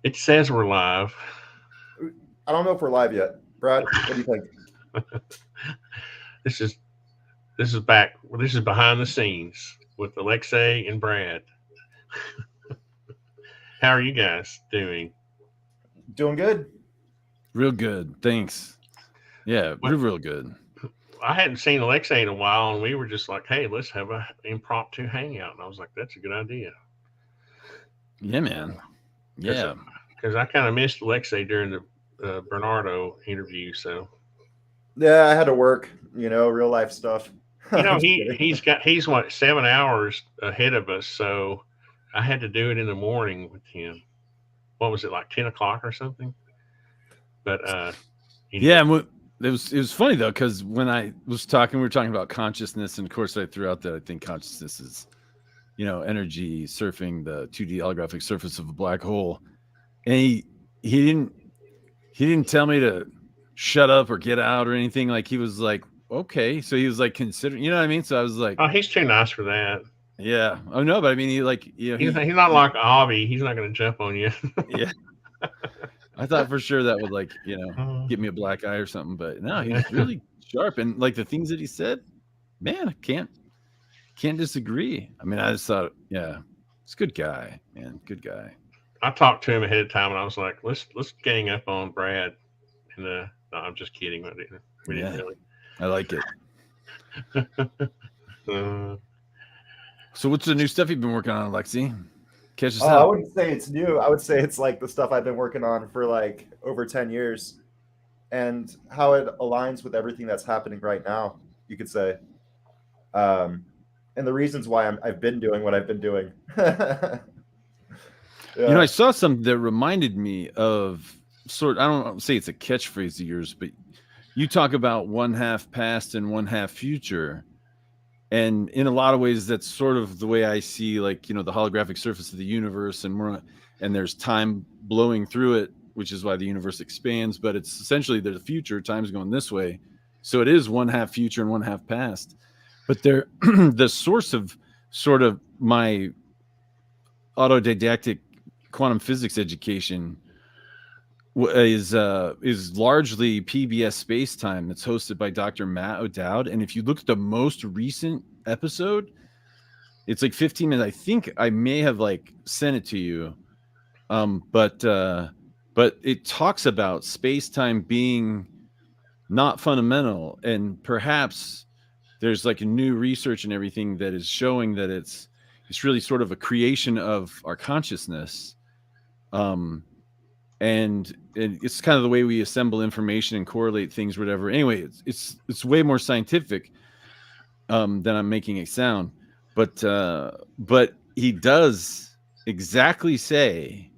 It says we're live. I don't know if we're live yet. Brad, what do you think? This is this is back. This is behind the scenes with Alexei and Brad. How are you guys doing? Doing good. Real good. Thanks. Yeah, What real good. I hadn't seen Alexei in a while, and we were just like, "Hey, let's have a impromptu hangout." And I was like, "That's a good idea," Yeah, man. because Yeah. I kind of missed Alexei during the Bernardo interview. So Yeah, I had to work, real life stuff. I'm just he kidding. he's what 7 hours ahead of us, so I had to do it in the morning with him. What was it, like 10 o'clock or something? But anyway, Yeah, it was funny though cuz when I was talking we were talking about consciousness, and of course I threw out that I think consciousness is, energy surfing the 2D holographic surface of a black hole. And he didn't he didn't tell me to shut up or get out or anything. Like, he was like, okay. So he was like considering, you know what I mean? So I was like, oh, he's too nice for that. yeah. Oh no, but I mean, he like, He's not like Avi. He's not going to jump on you. yeah. I thought for sure that would, like, Uh, get me a black eye or something, but no, he's really sharp. And like the things that he said, man, I can't disagree. I mean, I just thought, yeah, he's a good guy, man. Good guy. I talked to him ahead of time, and I was like, let's gang up on Brad. And no, I'm just kidding. We didn't Yeah, really. I like it. uh, So what's the new stuff you've been working on, Alexi? Catch us I up. wouldn't say it's new. I would say it's like the stuff I've been working on for like over 10 years and how it aligns with everything that's happening right now, you could say. Um, and the reasons why I've been doing what I've been doing. I Yeah. saw something that reminded me of I don't say it's a catchphrase of yours, but you talk about one half past and one half future. And in a lot of ways, that's sort of the way I see, like, the holographic surface of the universe, and there's time blowing through it, which is why the universe expands. But it's essentially the future, time's going this way. So it is one half future and one half past. But they're the source of sort of my autodidactic quantum physics education is largely PBS Space Time that's hosted by Dr. Matt O'Dowd. And if you look at the most recent episode, it's like 15 minutes. I think I may have like sent it to you. But it talks about space time being not fundamental, and perhaps there's like a new research and everything that is showing that it's really sort of a creation of our consciousness. And it's kind of the way we assemble information and correlate things, whatever. Anyway, it's way more scientific than I'm making it sound. But he does exactly say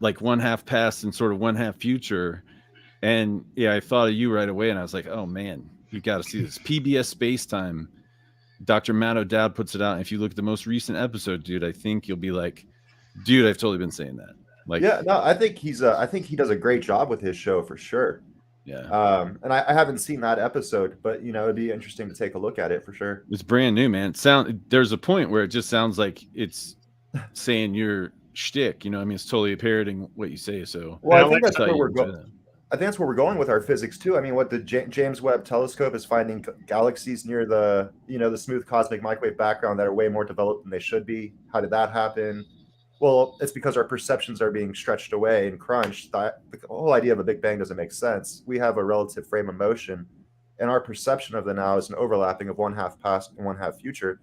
like one half past and sort of one half future. And yeah, I thought of you right away, and I was like, oh man, you got to see this. PBS Space Time. Dr. Matt O'Dowd puts it out. And if you look at the most recent episode, dude, I think you'll be like, dude, I've totally been saying that. Like, Yeah, no, I think he does a great job with his show for sure. yeah, And I haven't seen that episode, but it'd be interesting to take a look at it for sure. it's brand new, man. There's a point where it just sounds like it's saying your shtick. I mean, it's totally parroting what you say. So Well, I now, think Lex, that's I thought where you'd we're enjoy going. that. I think that's where we're going with our physics too. I mean, what the James Webb Telescope is finding galaxies near the the smooth cosmic microwave background that are way more developed than they should be. How did that happen? Well, it's because our perceptions are being stretched away and crunched. The whole idea of a Big Bang doesn't make sense. We have a relative frame of motion, and our perception of the now is an overlapping of one half past and one half future.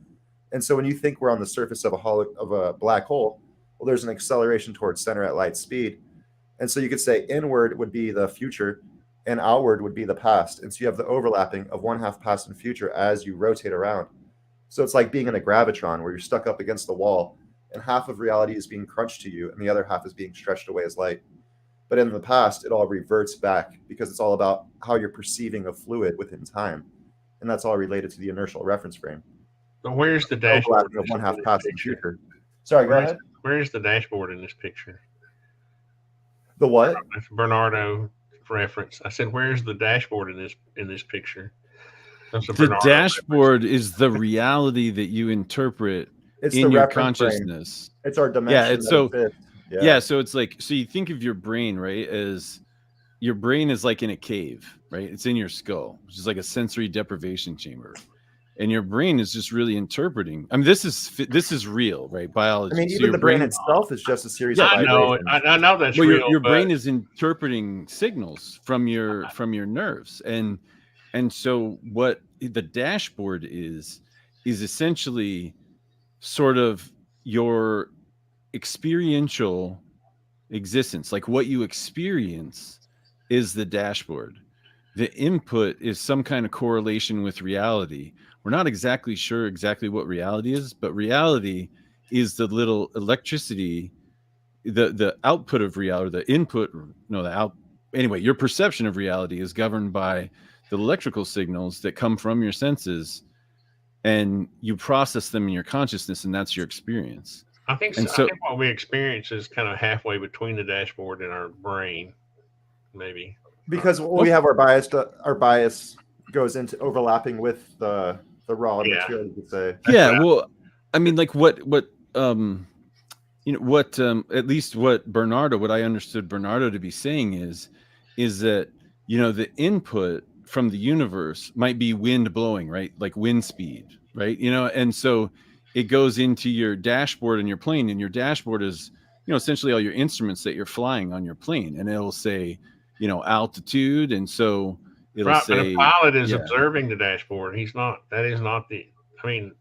And so when you think we're on the surface of a black hole, well, there's an acceleration towards center at light speed. And so you could say inward would be the future and outward would be the past. And so you have the overlapping of one half past and future as you rotate around. So it's like being in a gravitron where you're stuck up against the wall and half of reality is being crunched to you and the other half is being stretched away as light. But in the past, it all reverts back because it's all about how you're perceiving a fluid within time. And that's all related to the inertial reference frame. so where's the The dashboard overlapping of one in half this past and picture? future. Sorry, go ahead. Where's the dashboard in this picture? The what? That's Bernardo reference. I said, where's the dashboard in this picture? That's a The Bernardo reference. dashboard is the reality that you interpret It's the in your reference frame. consciousness. It's our Yeah, dimension it's that so exists. Yeah. So it's like, so you think of your brain, right, as your brain is like in a cave, right? It's in your skull, which is like a sensory deprivation chamber. And your brain is just really interpreting. I mean, this is real, right? Biology. I mean, so even your the brain itself is just a series of I know vibrations. I know that's well, real. your but brain is interpreting signals from your nerves, and so what the dashboard is essentially sort of your experiential existence. Like what you experience is the dashboard. The input is some kind of correlation with reality. We're not exactly sure exactly what reality is, but reality is the little electricity, the output of reality, the input, no, the out. Anyway, your perception of reality is governed by the electrical signals that come from your senses, and you process them in your consciousness, and that's your experience. I think And so. I so, think what we experience is kind of halfway between the dashboard and our brain, maybe. Because we have our bias goes into overlapping with the raw material, you could say. yeah, well, I mean, like what what at least what I understood Bernardo to be saying is that the input from the universe might be wind blowing, right? Like wind speed, right? And so it goes into your dashboard and your plane, and your dashboard is essentially all your instruments that you're flying on your plane, and it'll say altitude, and so it'll Right, but say the pilot is observing the dashboard. He's not. That is not the. I mean,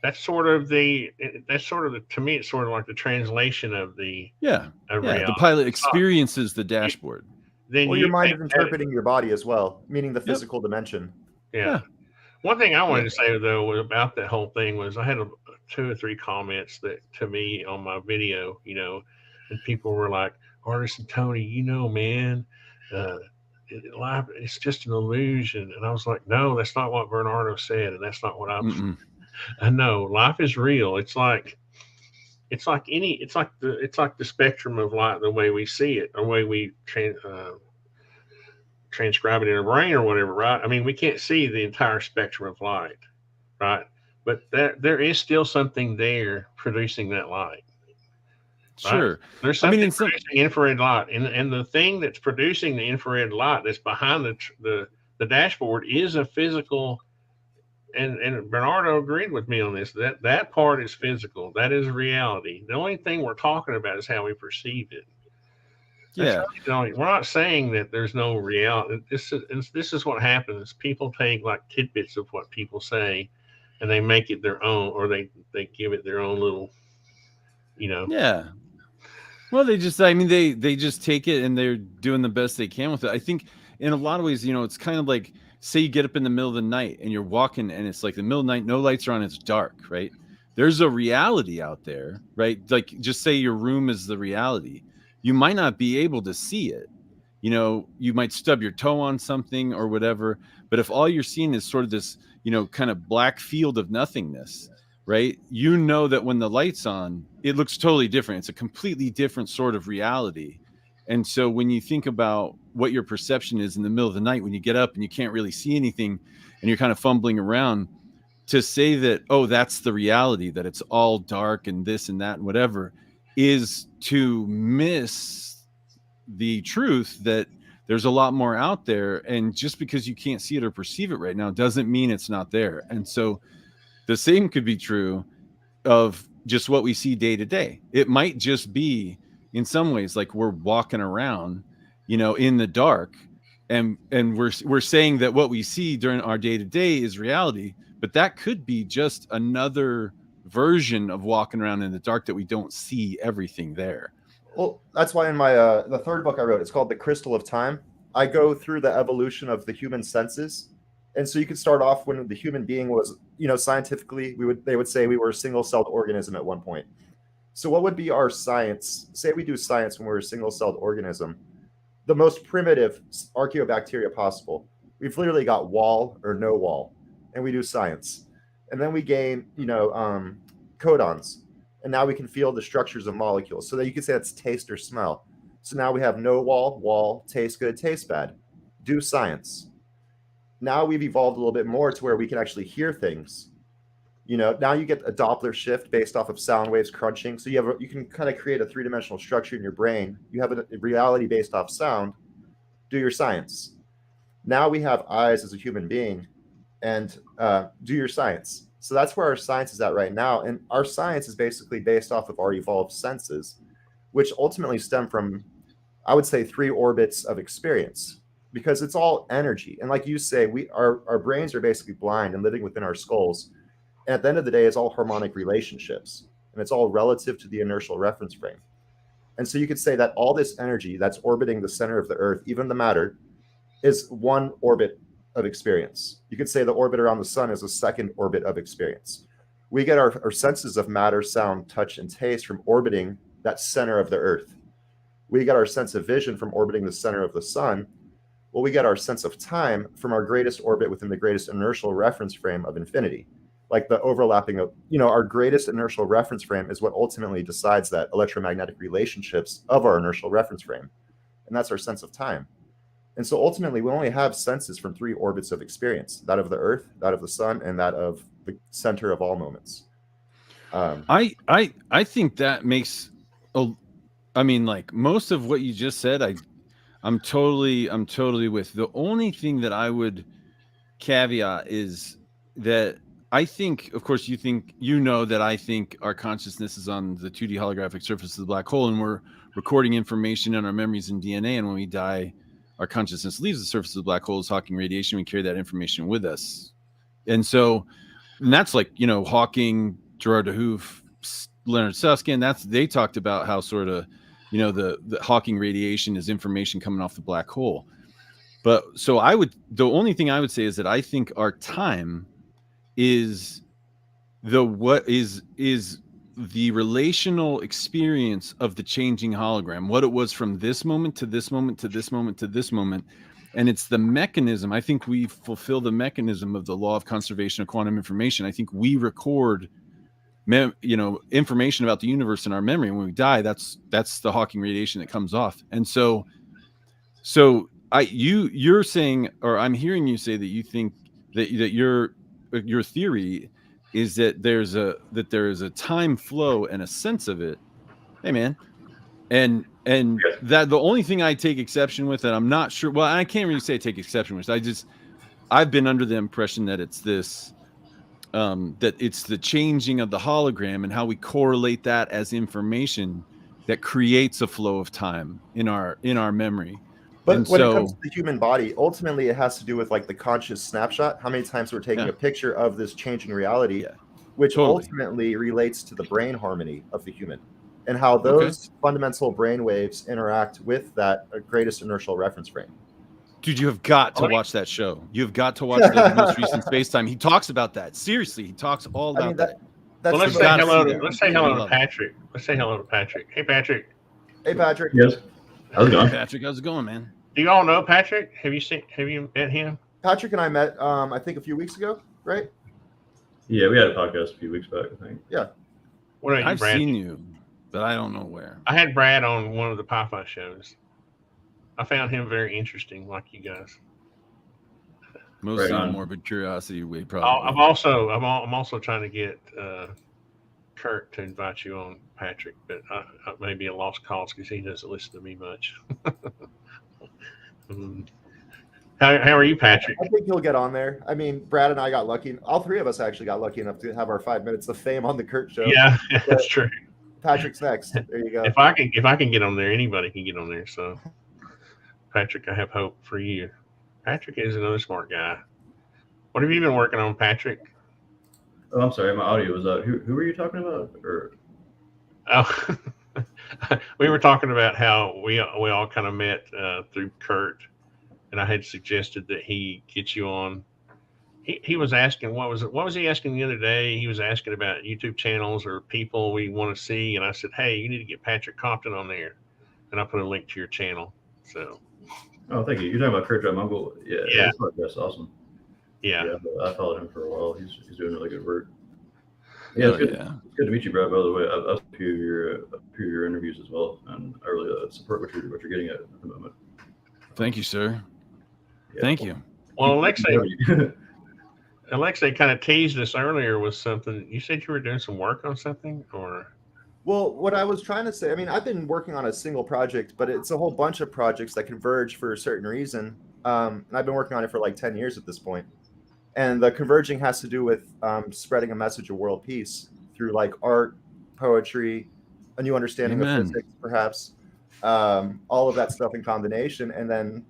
that's sort of the. To me, it's sort of like the translation of the. Of reality. The pilot experiences the dashboard. Then your mind is interpreting your body as well, meaning the physical dimension. Yeah. One thing I wanted to say though about that whole thing was I had 2 or 3 comments that to me on my video, and people were like, "Artist and Tony, man, life it's just an illusion." And I was like, "No, that's not what Bernardo said, and that's not what I know. Life is real. It's like the spectrum of light, the way we see it, the way we transcribe it in our brain or whatever, right? I mean, we can't see the entire spectrum of light, right? But there is still something there producing that light. Sure. Right? There's something producing infrared light, and the thing that's producing the infrared light that's behind the dashboard is a physical. And Bernardo agreed with me on this. That part is physical. That is reality. The only thing we're talking about is how we perceive it. Yeah, we're not saying that there's no reality. This is what happens. People take like tidbits of what people say, and they make it their own, or they give it their own little, Yeah. Well, they just take it and they're doing the best they can with it. I think in a lot of ways, it's kind of like, say you get up in the middle of the night and you're walking and it's like the middle of the night, no lights are on, it's dark, right? There's a reality out there, right? Like just say your room is the reality. You might not be able to see it. You might stub your toe on something or whatever. But if all you're seeing is sort of this, kind of black field of nothingness, right? That when the light's on, it looks totally different. It's a completely different sort of reality. And so when you think about what your perception is in the middle of the night, when you get up and you can't really see anything and you're kind of fumbling around, to say that, oh, that's the reality, that it's all dark and this and that and whatever, is to miss the truth that there's a lot more out there. And just because you can't see it or perceive it right now doesn't mean it's not there. And so the same could be true of just what we see day to day. It might just be in some ways like we're walking around, in the dark, and we're saying that what we see during our day to day is reality, but that could be just another version of walking around in the dark that we don't see everything there. Well, that's why in my the third book I wrote, it's called The Crystal of Time. I go through the evolution of the human senses. And so you could start off when the human being was, scientifically, they would say we were a single-celled organism at one point. So what would be our science? Say we do science when we're a single-celled organism, the most primitive archaeobacteria possible. We've literally got wall or no wall, and we do science. And then we gain, codons, and now we can feel the structures of molecules. So that you could say that's taste or smell. So now we have no wall, taste good, taste bad. Do science. Now we've evolved a little bit more to where we can actually hear things. Now you get a Doppler shift based off of sound waves crunching. So you can kind of create a three-dimensional structure in your brain. You have a reality based off sound. Do your science. Now we have eyes as a human being, and do your science. So that's where our science is at right now. And our science is basically based off of our evolved senses, which ultimately stem from, I would say, 3 orbits of experience, because it's all energy. And like you say, our brains are basically blind and living within our skulls. And at the end of the day, it's all harmonic relationships, and it's all relative to the inertial reference frame. And so you could say that all this energy that's orbiting the center of the Earth, even the matter, is one orbit of experience. You could say the orbit around the sun is a second orbit of experience. We get our senses of matter, sound, touch, and taste from orbiting that center of the Earth. We get our sense of vision from orbiting the center of the sun. Well, we get our sense of time from our greatest orbit within the greatest inertial reference frame of infinity. Like the overlapping of, our greatest inertial reference frame is what ultimately decides that electromagnetic relationships of our inertial reference frame. And that's our sense of time. And so ultimately, we only have senses from 3 orbits of experience: that of the Earth, that of the sun, and that of the center of all moments. I think that makes like most of what you just said, I'm totally with. The only thing that I would caveat is that I think, of course, that I think our consciousness is on the 2D holographic surface of the black hole, and we're recording information in our memories and DNA, and when we die, our consciousness leaves the surface of the black hole as Hawking radiation. We carry that information with us. And that's like, Hawking, Gerard de Hoof, Leonard Susskind, they talked about how sort of, the Hawking radiation is information coming off the black hole. But so the only thing I would say is that I think our time is the relational experience of the changing hologram, what it was from this moment to this moment to this moment to this moment. And it's the mechanism. I think we fulfill the mechanism of the law of conservation of quantum information. I think we record information about the universe in our memory. And when we die, that's the Hawking radiation that comes off. And so you're saying, or I'm hearing you say that you think that your theory is that there is a time flow and a sense of it. Hey, man. And that the only thing I take exception with, and I'm not sure, well, I can't really say take exception with, I've been under the impression that it's this, that it's the changing of the hologram and how we correlate that as information that creates a flow of time in our memory. But when it comes to the human body, ultimately it has to do with like the conscious snapshot, how many times we're taking a picture of this changing reality, which ultimately relates to the brain harmony of the human and how those fundamental brain waves interact with that greatest inertial reference frame. Dude, you have got to watch that show. You've got to watch the most recent Space Time. He talks about that. Seriously, he talks all about that. Well, let's say hello to Patrick. Let's say hello to Patrick. Hey, Patrick. Hey, Patrick. Yes. How's it going? Patrick, how's it going, man? Do you all know Patrick? Have you met him? Patrick and I met, I think, a few weeks ago, right? Yeah, we had a podcast a few weeks back, I think. Yeah. I've seen you, but I don't know where. I had Brad on one of the Pi-Fi shows. I found him very interesting, like you guys. Mostly morbid curiosity way, probably. I'm also trying to get Kurt to invite you on, Patrick, but I may be a lost cause because he doesn't listen to me much. How are you, Patrick? I think he'll get on there. I mean, Brad and I got lucky. All 3 of us actually got lucky enough to have our 5 minutes of fame on the Kurt show. Yeah, that's true. Patrick's next. There you go. If I can get on there, anybody can get on there. So, Patrick, I have hope for you. Patrick is another smart guy. What have you been working on, Patrick? Oh, I'm sorry, my audio was out. Who were you talking about? Oh, we were talking about how we all kind of met through Kurt, and I had suggested that he get you on. He was asking what was he asking the other day? He was asking about YouTube channels or people we want to see, and I said, hey, you need to get Patrick Compton on there, and I put a link to your channel. So. Oh, thank you. You're talking about Kurt Drum Uncle? Yeah. That's awesome. Yeah, I followed him for a while. He's doing really good work. Yeah, it's good to meet you, Brad. By the way, I've a few of your interviews as well, and I really support what you're getting at the moment. Thank you, sir. Yeah, Thank you. Well, Alexei, Alexei kind of teased us earlier with something. You said you were doing some work on something, or Well, what I was trying to say, I mean, I've been working on a single project, but it's a whole bunch of projects that converge for a certain reason. And I've been working on it for like 10 years at this point. And the converging has to do with spreading a message of world peace through like art, poetry, a new understanding of Amen. physics, perhaps, all of that stuff in combination, and then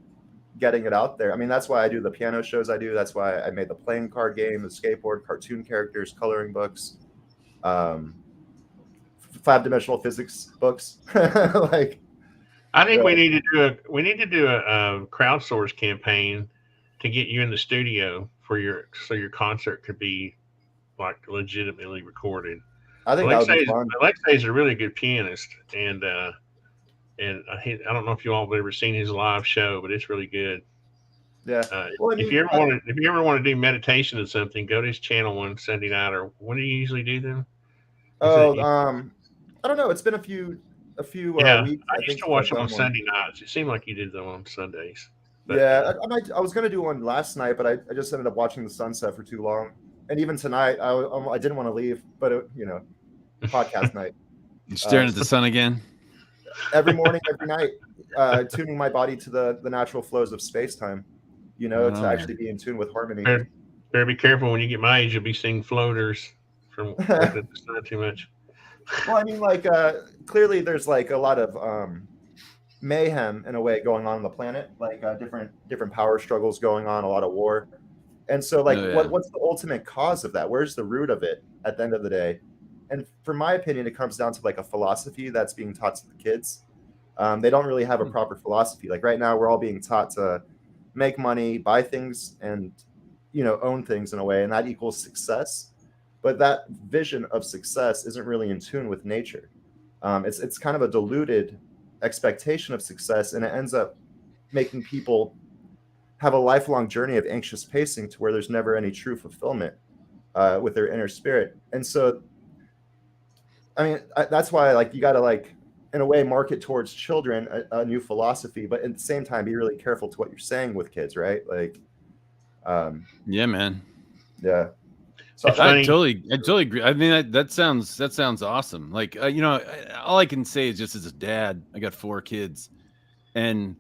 getting it out there. I mean, that's why I do the piano shows I do. That's why I made the playing card game, the skateboard, cartoon characters, coloring books. 5-dimensional physics books. Like, I think we need to do a crowdsource campaign to get you in the studio for your concert could be like legitimately recorded. I think that would be fun. Alexei's a really good pianist, and I don't know if you all have ever seen his live show, but it's really good. Yeah. Well, I mean, if you ever want to do meditation or something, go to his channel one Sunday night, or when do you usually do them? I don't know. It's been a few yeah, weeks. I used to watch them on Sunday nights. It seemed like you did them on Sundays. But, yeah, I was going to do one last night, but I just ended up watching the sunset for too long. And even tonight, I didn't want to leave, but podcast night. You're staring at the sun again? Every morning, every night, tuning my body to the natural flows of space-time, to actually be in tune with harmony. Better be careful when you get my age. You'll be seeing floaters from looking at the sun too much. Well, I mean, like, clearly there's like a lot of mayhem in a way going on the planet, like different power struggles going on, a lot of war. And so, like, what's the ultimate cause of that? Where's the root of it at the end of the day? And for my opinion, it comes down to like a philosophy that's being taught to the kids. They don't really have a proper philosophy. Like right now, we're all being taught to make money, buy things, and own things in a way, and that equals success. But that vision of success isn't really in tune with nature. It's kind of a diluted expectation of success, and it ends up making people have a lifelong journey of anxious pacing to where there's never any true fulfillment with their inner spirit. And so, I mean, that's why like you got to like in a way market towards children a new philosophy, but at the same time be really careful to what you're saying with kids, right? Like, yeah, man. Yeah. So I totally agree. I mean, that sounds awesome. Like, all I can say is just as a dad, I got 4 kids, and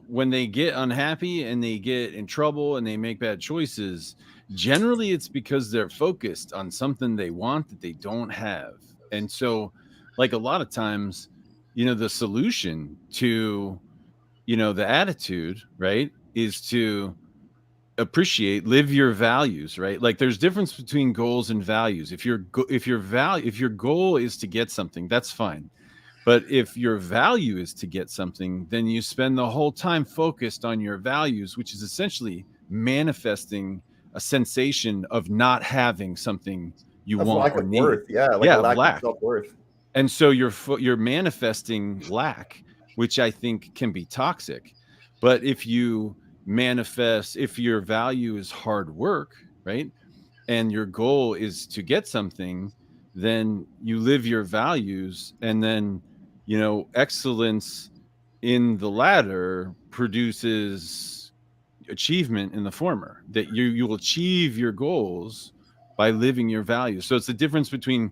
when they get unhappy and they get in trouble and they make bad choices, generally it's because they're focused on something they want that they don't have. And so, like a lot of times, the solution to, the attitude, right, is to live your values, right? Like there's difference between goals and values. If your goal is to get something, that's fine. But if your value is to get something, then you spend the whole time focused on your values, which is essentially manifesting a sensation of not having something you want lack or of need. Worth. Yeah, like a lack of self-worth. And so you're manifesting lack, which I think can be toxic. But if your value is hard work, right, and your goal is to get something, then you live your values, and then excellence in the latter produces achievement in the former. That you will achieve your goals by living your values. So it's the difference between,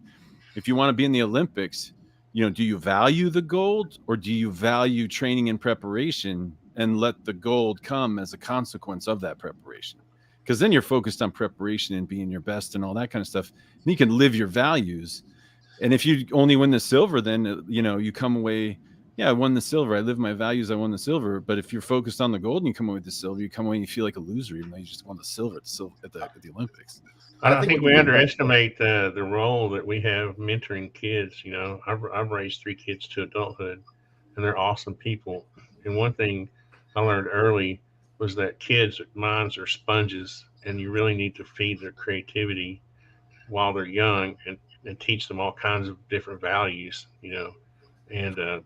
if you want to be in the Olympics, do you value the gold, or do you value training and preparation and let the gold come as a consequence of that preparation? Because then you're focused on preparation and being your best and all that kind of stuff. And you can live your values. And if you only win the silver, then, you come away, I won the silver. I live my values. I won the silver. But if you're focused on the gold and you come away with the silver, you come away and you feel like a loser, even though you just won the silver at the Olympics. I think we underestimate the role that we have mentoring kids. I've raised 3 kids to adulthood, and they're awesome people. And one thing I learned early was that kids' minds are sponges, and you really need to feed their creativity while they're young and teach them all kinds of different values, and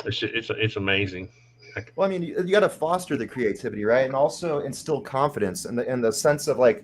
it's amazing. Well, I mean, you got to foster the creativity, right? And also instill confidence and the sense of like,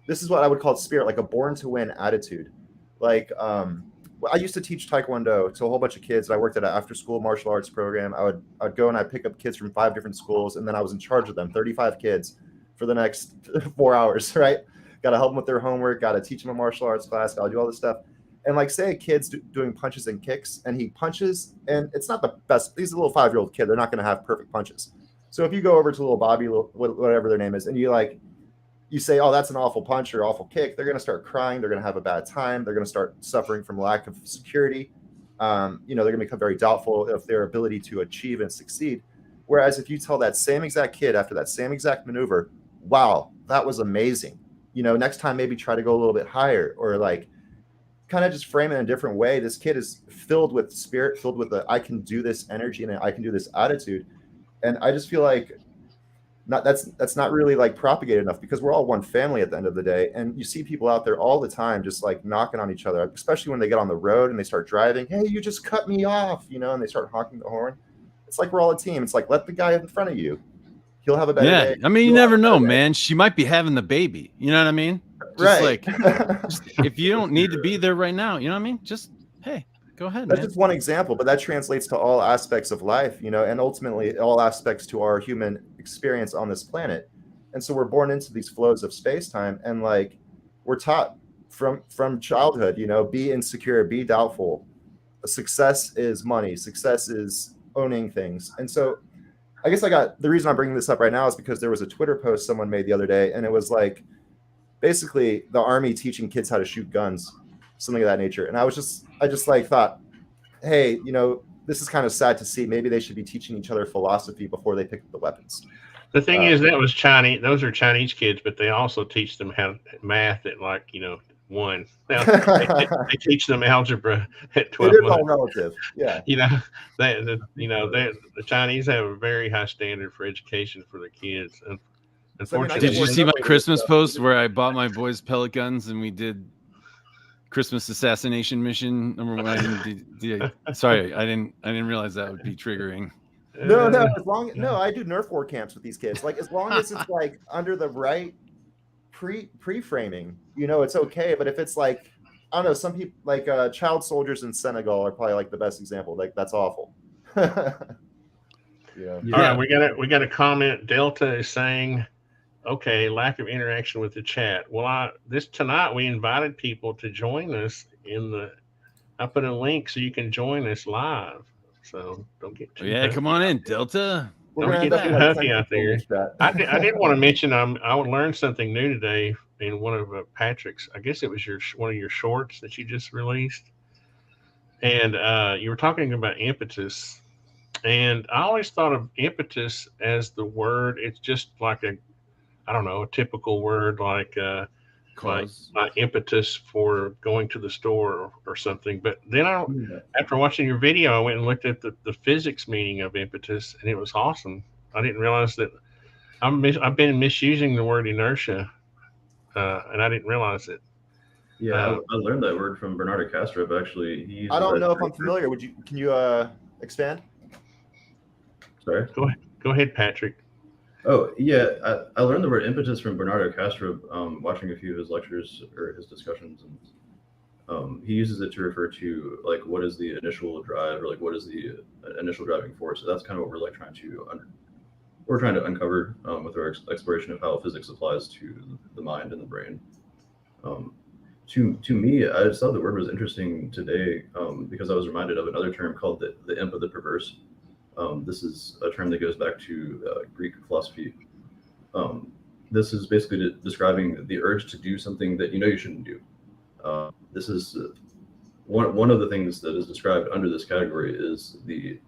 this is what I would call spirit, like a born to win attitude. Like, I used to teach Taekwondo to a whole bunch of kids. I worked at an after-school martial arts program. I'd go and I'd pick up kids from 5 different schools, and then I was in charge of them, 35 kids for the next 4 hours, right? Got to help them with their homework, got to teach them a martial arts class, got to do all this stuff. And like, say a kid's doing punches and kicks, and he punches, and it's not the best. He's a little 5-year-old kid. They're not going to have perfect punches. So if you go over to little Bobby, whatever their name is, and you say, oh, that's an awful punch or awful kick, they're going to start crying. They're going to have a bad time. They're going to start suffering from lack of security. They're going to become very doubtful of their ability to achieve and succeed. Whereas if you tell that same exact kid after that same exact maneuver, wow, that was amazing. Next time maybe try to go a little bit higher, or like kind of just frame it in a different way. This kid is filled with spirit, filled with I can do this energy and I can do this attitude. And I just feel like that's not really like propagated enough, because we're all one family at the end of the day. And you see people out there all the time just like knocking on each other, especially when they get on the road and they start driving. Hey, you just cut me off, and they start honking the horn. It's like we're all a team. It's like, let the guy in front of you. He'll have a better day. I mean, you never know, man. She might be having the baby. You know what I mean? Just right. If you don't need to be there right now, you know what I mean? Just, hey, go ahead. That's just one example, but that translates to all aspects of life, and ultimately all aspects to our human experience on this planet. And so we're born into these flows of space-time, and like we're taught from childhood, be insecure, be doubtful. Success is money. Success is owning things. And so I guess the reason I'm bringing this up right now is because there was a Twitter post someone made the other day, and it was like basically the army teaching kids how to shoot guns, something of that nature. And I just like thought, hey, this is kind of sad to see. Maybe they should be teaching each other philosophy before they pick up the weapons. The thing is, that was Chinese. Those are Chinese kids, but they also teach them how math at 1. They teach them algebra at 12 It is months. all relative. Yeah. The Chinese have a very high standard for education for the kids. And unfortunately, did you see my Christmas post where I bought my boys pellet guns and we did Christmas assassination mission number 1? Sorry, I didn't realize that would be triggering. No. I do Nerf war camps with these kids. Like, as long as it's like under the right pre-framing, it's okay. But if it's like, I don't know, some people like child soldiers in Senegal are probably like the best example. Like, that's awful. Yeah. All right, we got a comment. Delta is saying, okay, lack of interaction with the chat. Well, tonight we invited people to join us I put a link so you can join us live. So don't get too huffy. Come on in, Delta. Don't get too huffy out there. I did want to mention I would learn something new today in one of Patrick's. I guess it was one of your shorts that you just released, and you were talking about impetus. And I always thought of impetus as the word. It's just like a typical word like impetus for going to the store or something. But then after watching your video, I went and looked at the physics meaning of impetus, and it was awesome. I didn't realize that I've been misusing the word inertia, and I didn't realize it. Yeah, I learned that word from Bernardo Castro. Actually, I don't know if I'm familiar. Can you expand? Sorry. Go ahead, Patrick. Oh, yeah. I learned the word impetus from Bernardo Castro watching a few of his lectures or his discussions. And he uses it to refer to, like, what is the initial drive, or, like, what is the initial driving force. So that's kind of what we're, like, trying to uncover with our exploration of how physics applies to the mind and the brain. To me, I just thought the word was interesting today because I was reminded of another term called the imp of the perverse. This is a term that goes back to Greek philosophy. This is basically describing the urge to do something that you shouldn't do. This is one of the things that is described under this category is the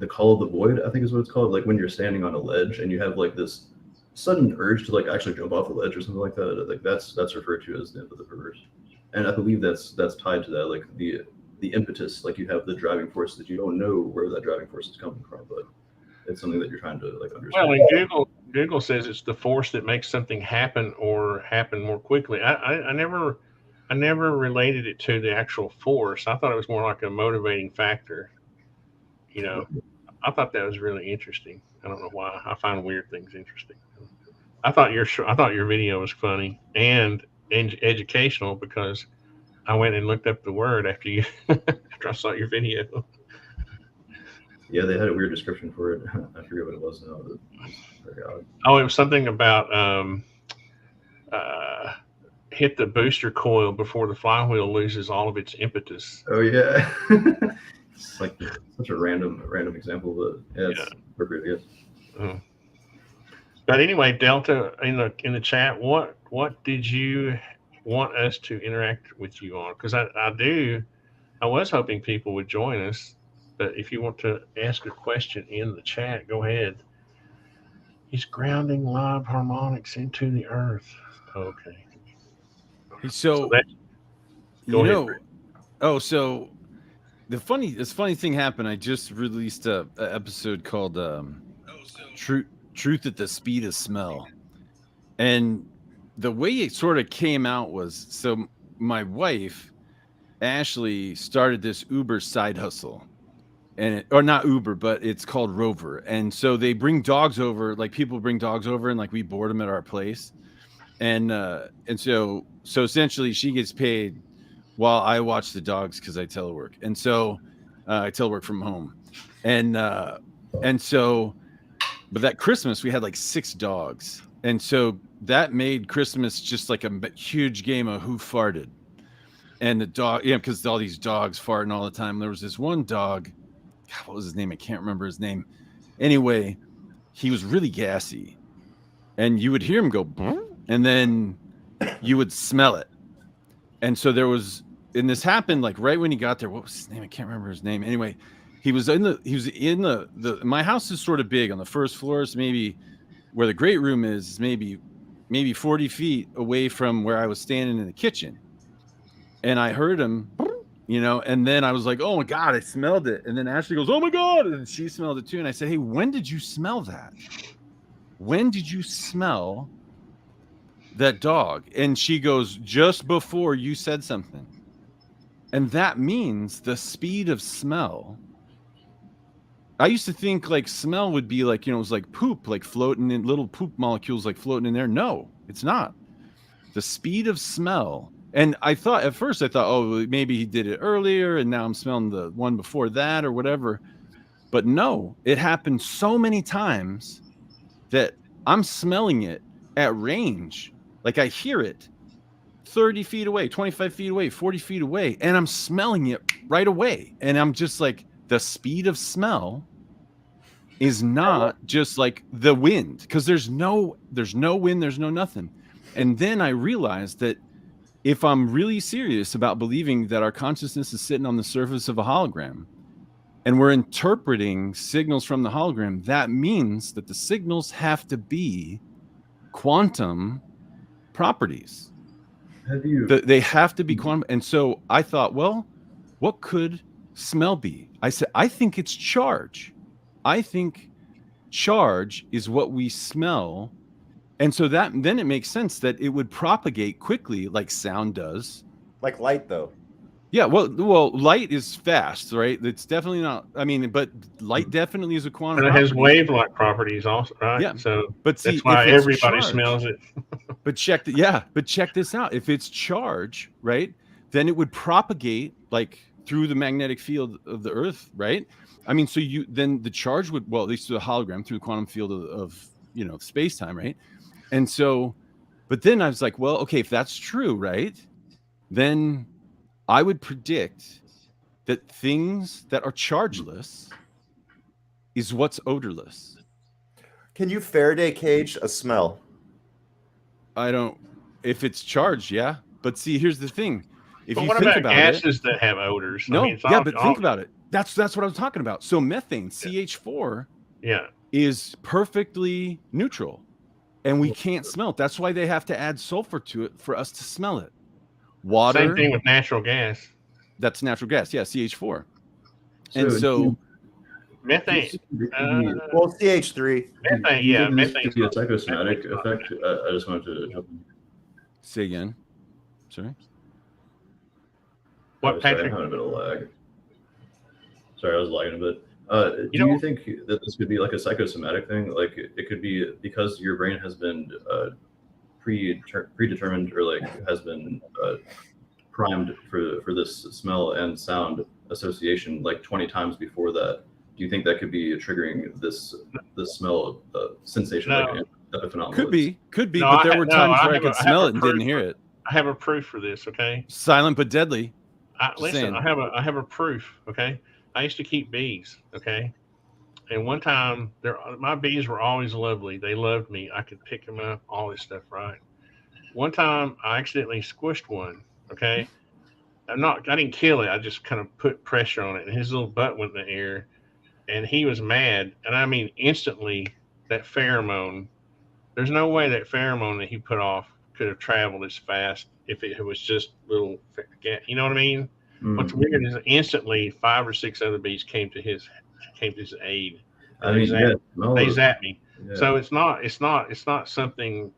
call of the void, I think is what it's called. Like when you're standing on a ledge and you have like this sudden urge to like actually jump off the ledge or something like that. Like that's referred to as the imp of the perverse. And I believe that's tied to that, like the impetus, like you have the driving force that you don't know where that driving force is coming from, but it's something that you're trying to like understand. Well, and Google says it's the force that makes something happen or happen more quickly. I never related it to the actual force. I thought it was more like a motivating factor. I thought that was really interesting. I don't know why. I find weird things interesting. I thought your video was funny and educational because I went and looked up the word after I saw your video. Yeah, they had a weird description for it. I forget what it was now. But it was very odd. Oh, it was something about uh, hit the booster coil before the flywheel loses all of its impetus. Oh yeah, it's like such a random example, but yeah, it's appropriate, I guess. Uh, but anyway, Delta in the chat, what did you want us to interact with you on? Because I was hoping people would join us, but if you want to ask a question in the chat, go ahead. He's grounding live harmonics into the earth. Okay. So that, go ahead. So this funny thing happened. I just released a episode called Truth at the Speed of Smell. And the way it sort of came out was, so my wife, Ashley, started this Uber side hustle. Or not Uber, but it's called Rover. And so they bring dogs over, like people bring dogs over, and like we board them at our place. And so essentially she gets paid while I watch the dogs because I telework. And so I telework from home. And so, but that Christmas we had like 6 dogs. And so that made Christmas just like a huge game of who farted. And the dog, because all these dogs farting all the time. There was this one dog, God, what was his name? I can't remember his name. Anyway, he was really gassy. And you would hear him go, and then you would smell it. And so and this happened like right when he got there. What was his name? I can't remember his name. Anyway, he was in the my house is sort of big on the first floor. So maybe where the great room is maybe 40 feet away from where I was standing in the kitchen. And I heard him, and then I was like, oh my God, I smelled it. And then Ashley goes, oh my God. And she smelled it too. And I said, hey, when did you smell that? When did you smell that dog? And she goes, just before you said something. And that means the speed of smell. I used to think like smell would be like, it was like poop, like floating in little poop molecules, like floating in there. No, it's not. The speed of smell. And at first I thought, oh, maybe he did it earlier and now I'm smelling the one before that or whatever. But no, it happened so many times that I'm smelling it at range. Like I hear it 30 feet away, 25 feet away, 40 feet away, and I'm smelling it right away. And I'm just like, the speed of smell is not just like the wind, because there's no wind, there's no nothing. And then I realized that if I'm really serious about believing that our consciousness is sitting on the surface of a hologram and we're interpreting signals from the hologram, that means that the signals have to be quantum properties. They have to be quantum. And so I thought, well, what could smell be? I said, I think it's charge. I think charge is what we smell. And so then it makes sense that it would propagate quickly like sound does. Like light, though. Yeah, well, light is fast, right? It's definitely not. I mean, but light definitely is a quantum. And it has wave-like properties also, right? Yeah. So but see, that's why everybody smells it. But check this out. If it's charge, right, then it would propagate like through the magnetic field of the Earth, right? I mean, so then the charge would, well, at least through the hologram, through the quantum field of space-time, right? And so, but then I was like, well, okay, if that's true, right, then I would predict that things that are chargeless is what's odorless. Can you Faraday cage a smell? If it's charged, yeah. But see, here's the thing. If you what think about gases that have odors? No, but think about it. That's what I was talking about. So methane, CH4, is perfectly neutral. And we can't smell it. That's why they have to add sulfur to it for us to smell it. Water. Same thing with natural gas. That's natural gas. Yeah, CH4. And so methane. Well, CH3. Methane, yeah. Methane could be a psychosomatic effect. I just wanted to say again. Sorry. What, Patrick? I'm having a bit of lag. Sorry, I was lagging a bit. Do you think that this could be like a psychosomatic thing? Like it could be because your brain has been predetermined or like has been primed for this smell and sound association like 20 times before that do you think that could be triggering this smell sensation, No. like an epiphenomenal? Could be, No, but there were times where I have could a- I have smell a it and proof didn't hear for- it. I have a proof for this. Okay. Silent but deadly. Listen, saying. I have a proof. Okay. I used to keep bees. Okay. And one time, my bees were always lovely. They loved me. I could pick them up, all this stuff, right? One time, I accidentally squished one. Okay. I didn't kill it. I just kind of put pressure on it, and his little butt went in the air, and he was mad. And I mean, instantly, that pheromone. There's no way that pheromone that he put off could have traveled as fast if it was just little. You know what I mean? What's weird is instantly 5 or 6 other bees came to his aid. I mean, They zapped me. Yeah. So it's not something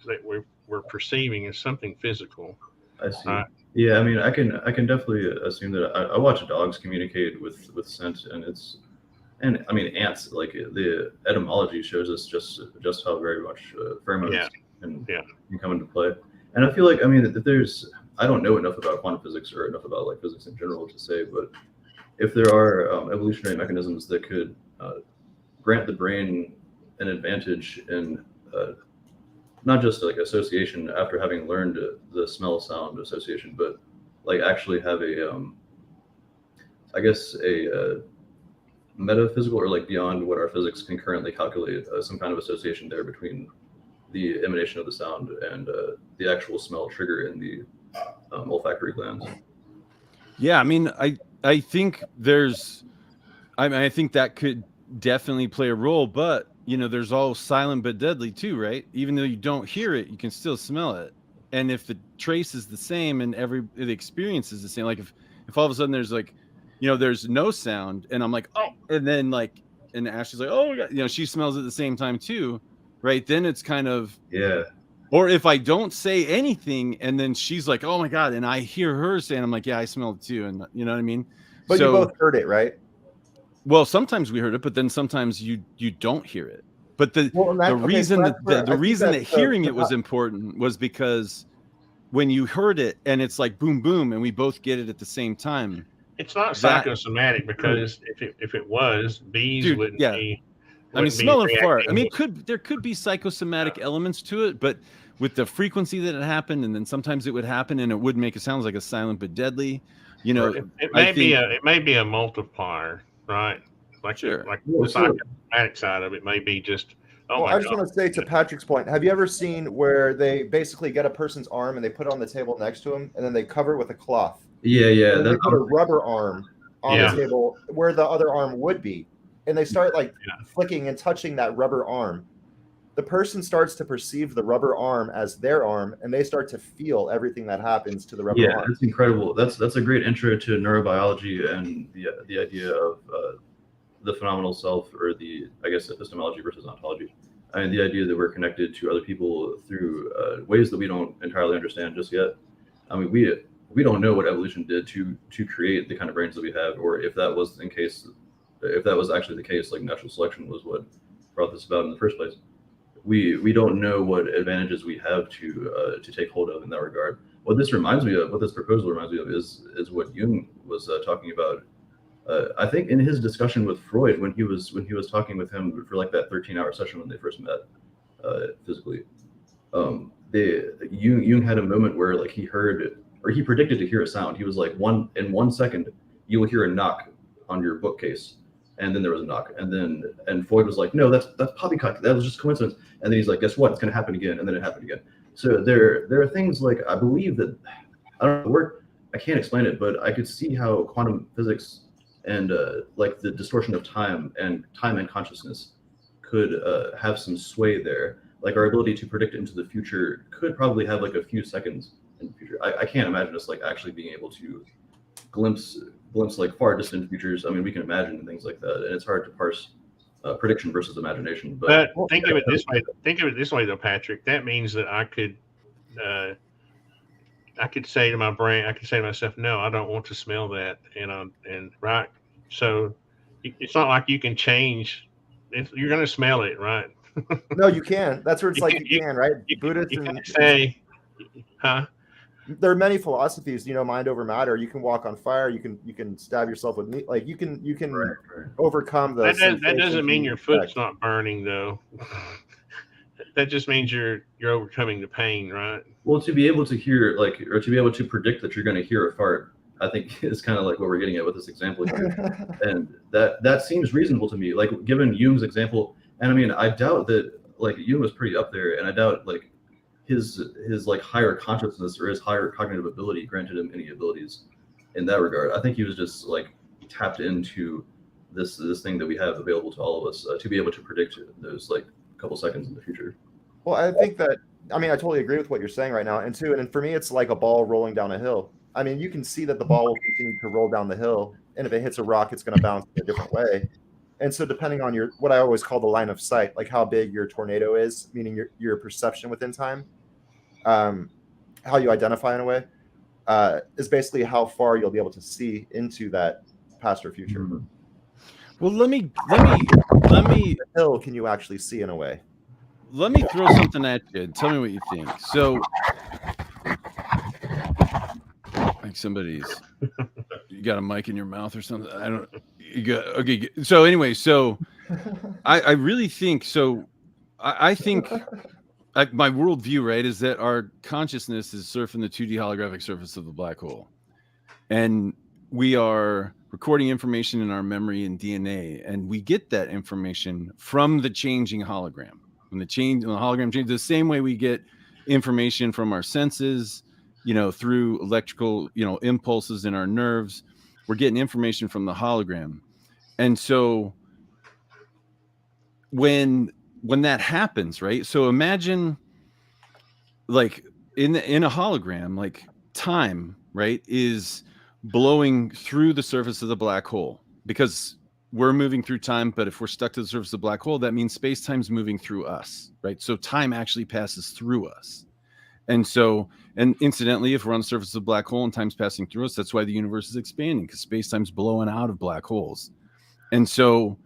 that we're perceiving as something physical. I see. Yeah, I mean, I can definitely assume that. I watch dogs communicate with scent, and I mean ants. Like the etymology shows us just how very much pheromones can come into play. And I feel like, I mean, I don't know enough about quantum physics or enough about like physics in general to say, but if there are evolutionary mechanisms that could grant the brain an advantage in not just like association after having learned the smell sound association, but like actually have I guess a metaphysical or like beyond what our physics can currently calculate, some kind of association there between the emanation of the sound and the actual smell trigger in the olfactory glands. Yeah, I mean, I think I think that could definitely play a role, but there's all silent but deadly too, right? Even though you don't hear it, you can still smell it. And if the trace is the same and the experience is the same, like if all of a sudden there's like, there's no sound and I'm like, oh, and then like, and Ashley's like, oh my God, she smells it at the same time too, right? Then it's kind of, yeah. Or if I don't say anything and then she's like, oh my God, and I hear her saying, I'm like, yeah, I smelled it too. And you know what I mean? But you both heard it, right? Well, sometimes we heard it, but then sometimes you don't hear it. But the reason that hearing it was important was because when you heard it and it's like boom, boom, and we both get it at the same time. It's not psychosomatic because if it was, bees wouldn't be. I mean, smell and fart. I mean, there could be psychosomatic elements to it, but with the frequency that it happened, and then sometimes it would happen, and it would make it sound like a silent but deadly. It may be a multiplier, right? Like the psychosomatic side of it may be just. I just want to say to Patrick's point, have you ever seen where they basically get a person's arm and they put it on the table next to him, and then they cover it with a cloth? Yeah. They put a rubber arm on the table where the other arm would be. And they start flicking and touching that rubber arm. The person starts to perceive the rubber arm as their arm, and they start to feel everything that happens to the rubber arm. Yeah, that's incredible. That's a great intro to neurobiology and the idea of the phenomenal self, or the epistemology versus ontology, and the idea that we're connected to other people through ways that we don't entirely understand just yet. I mean, we don't know what evolution did to create the kind of brains that we have, or if that was actually the case, like natural selection was what brought this about in the first place. We don't know what advantages we have to take hold of in that regard. What this proposal reminds me of is what Jung was talking about. I think in his discussion with Freud, when he was talking with him for like that 13-hour session when they first met physically, Jung had a moment where like he heard, or he predicted to hear a sound. He was like, in 1 second you will hear a knock on your bookcase. And then there was a knock, and Freud was like, "No, that's poppycock. That was just coincidence." And then he's like, "Guess what? It's going to happen again." And then it happened again. So there are things like, I believe that, I don't know, I can't explain it, but I could see how quantum physics and like the distortion of time and consciousness could have some sway there. Like our ability to predict into the future could probably have like a few seconds in the future. I can't imagine us like actually being able to glimpse like far distant futures. I mean, we can imagine things like that, and it's hard to parse prediction versus imagination. But think of it this way. Think of it this way, though, Patrick. That means that I could say to my brain, I could say to myself, "No, I don't want to smell that," and right. So it's not like you can change. You're going to smell it, right? No, you can. That's where it's you can, right? Buddhists can say, huh? there are many philosophies, mind over matter. You can walk on fire. You can stab yourself with meat. Like you can Right. overcome the That doesn't mean sensations your you foot's expect. not burning though. That just means you're overcoming the pain, right? Well, to be able to hear, like, or to be able to predict that you're going to hear a fart, I think is kind of like what we're getting at with this example here. And that seems reasonable to me. Like, given Jung's example, and I mean, I doubt that, like, Jung was pretty up there, and I doubt, like, his like higher consciousness or his higher cognitive ability granted him any abilities in that regard. I think he was just like tapped into this thing that we have available to all of us to be able to predict those like couple seconds in the future. Well, I think that, I mean, I totally agree with what you're saying right now. And for me, it's like a ball rolling down a hill. I mean, you can see that the ball will continue to roll down the hill, and if it hits a rock, it's going to bounce in a different way. And so depending on what I always call the line of sight, like how big your tornado is, meaning your perception within time, how you identify in a way, is basically how far you'll be able to see into that past or future. Mm-hmm. Well, let me. The hill can you actually see in a way? Let me throw something at you and tell me what you think. So, like somebody's, you got a mic in your mouth or something. I don't. You got okay. So anyway, I really think so. I think my worldview, right, is that our consciousness is surfing the 2D holographic surface of the black hole, and we are recording information in our memory and DNA, and we get that information from the changing hologram. When the hologram changes, the same way we get information from our senses, through electrical, impulses in our nerves, we're getting information from the hologram. And so when that happens, right? So imagine like in a hologram, like time, right, is blowing through the surface of the black hole because we're moving through time, but if we're stuck to the surface of the black hole, that means space-time's moving through us, right? So time actually passes through us. And incidentally, if we're on the surface of the black hole and time's passing through us, that's why the universe is expanding, because space-time's blowing out of black holes. And so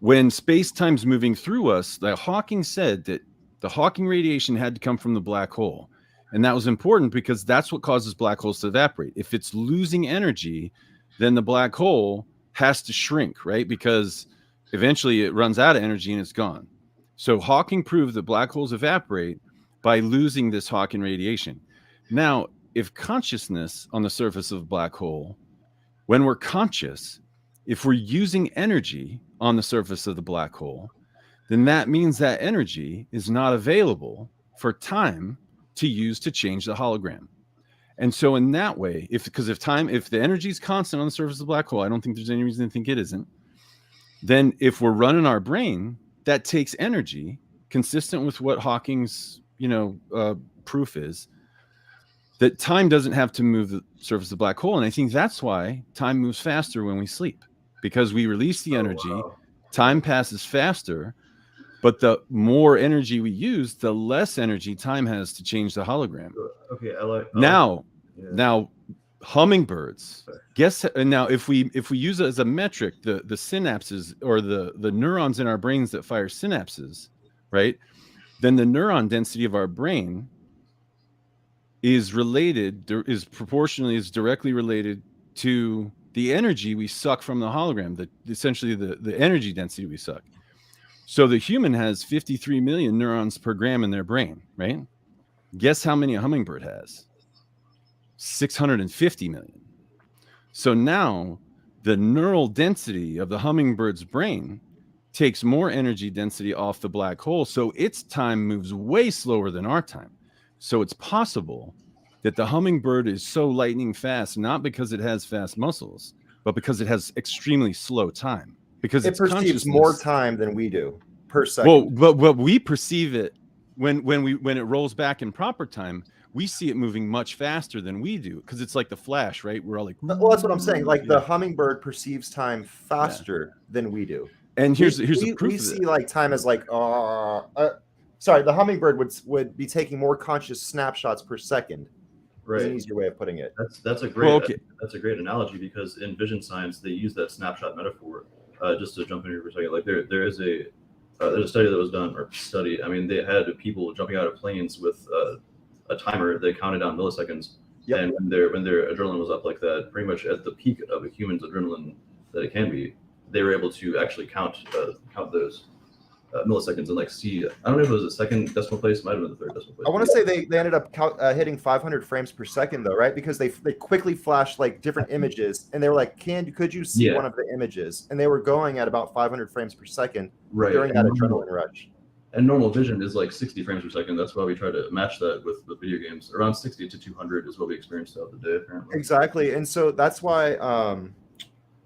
when space-time's moving through us, Hawking said that the Hawking radiation had to come from the black hole. And that was important because that's what causes black holes to evaporate. If it's losing energy, then the black hole has to shrink, right? Because eventually it runs out of energy and it's gone. So Hawking proved that black holes evaporate by losing this Hawking radiation. Now, if consciousness on the surface of a black hole, when we're conscious, if we're using energy on the surface of the black hole, then that means that energy is not available for time to use to change the hologram. And so in that way, if the energy is constant on the surface of the black hole, I don't think there's any reason to think it isn't, then if we're running our brain, that takes energy consistent with what Hawking's, proof is, that time doesn't have to move the surface of the black hole. And I think that's why time moves faster when we sleep, because we release the energy, time passes faster, but the more energy we use, the less energy time has to change the hologram. Okay, Now hummingbirds. Now if we use it as a metric, the synapses or the neurons in our brains that fire synapses, right? Then the neuron density of our brain is directly related to the energy we suck from the hologram, essentially the energy density we suck. So the human has 53 million neurons per gram in their brain, right? Guess how many a hummingbird has? 650 million. So now the neural density of the hummingbird's brain takes more energy density off the black hole. So its time moves way slower than our time. So it's possible that the hummingbird is so lightning fast, not because it has fast muscles, but because it has extremely slow time. Because it perceives more time than we do per second. Well, but we perceive it when it rolls back in proper time, we see it moving much faster than we do, because it's like the Flash, right? We're all like, well, that's what I'm saying. Like the hummingbird perceives time faster than we do. And here's the proof. We see like time as like, sorry, the hummingbird would be taking more conscious snapshots per second. Right. Is an easier way of putting it. That's a great that's a great analogy, because in vision science they use that snapshot metaphor. Just to jump in here for a second, like there's a study that was done, I mean, they had people jumping out of planes with a timer that counted down milliseconds. Yep. And when their adrenaline was up like that, pretty much at the peak of a human's adrenaline that it can be, they were able to actually count those milliseconds and like see. I don't know if it was the second decimal place, it might have been the third decimal place. I want to say they ended up hitting 500 frames per second though, right? Because they quickly flashed like different images, and they were like, could you see one of the images? And they were going at about 500 frames per second during that adrenaline rush. And normal vision is like 60 frames per second. That's why we try to match that with video games. Around 60 to 200 is what we experienced throughout the day, apparently. Exactly. And so that's why,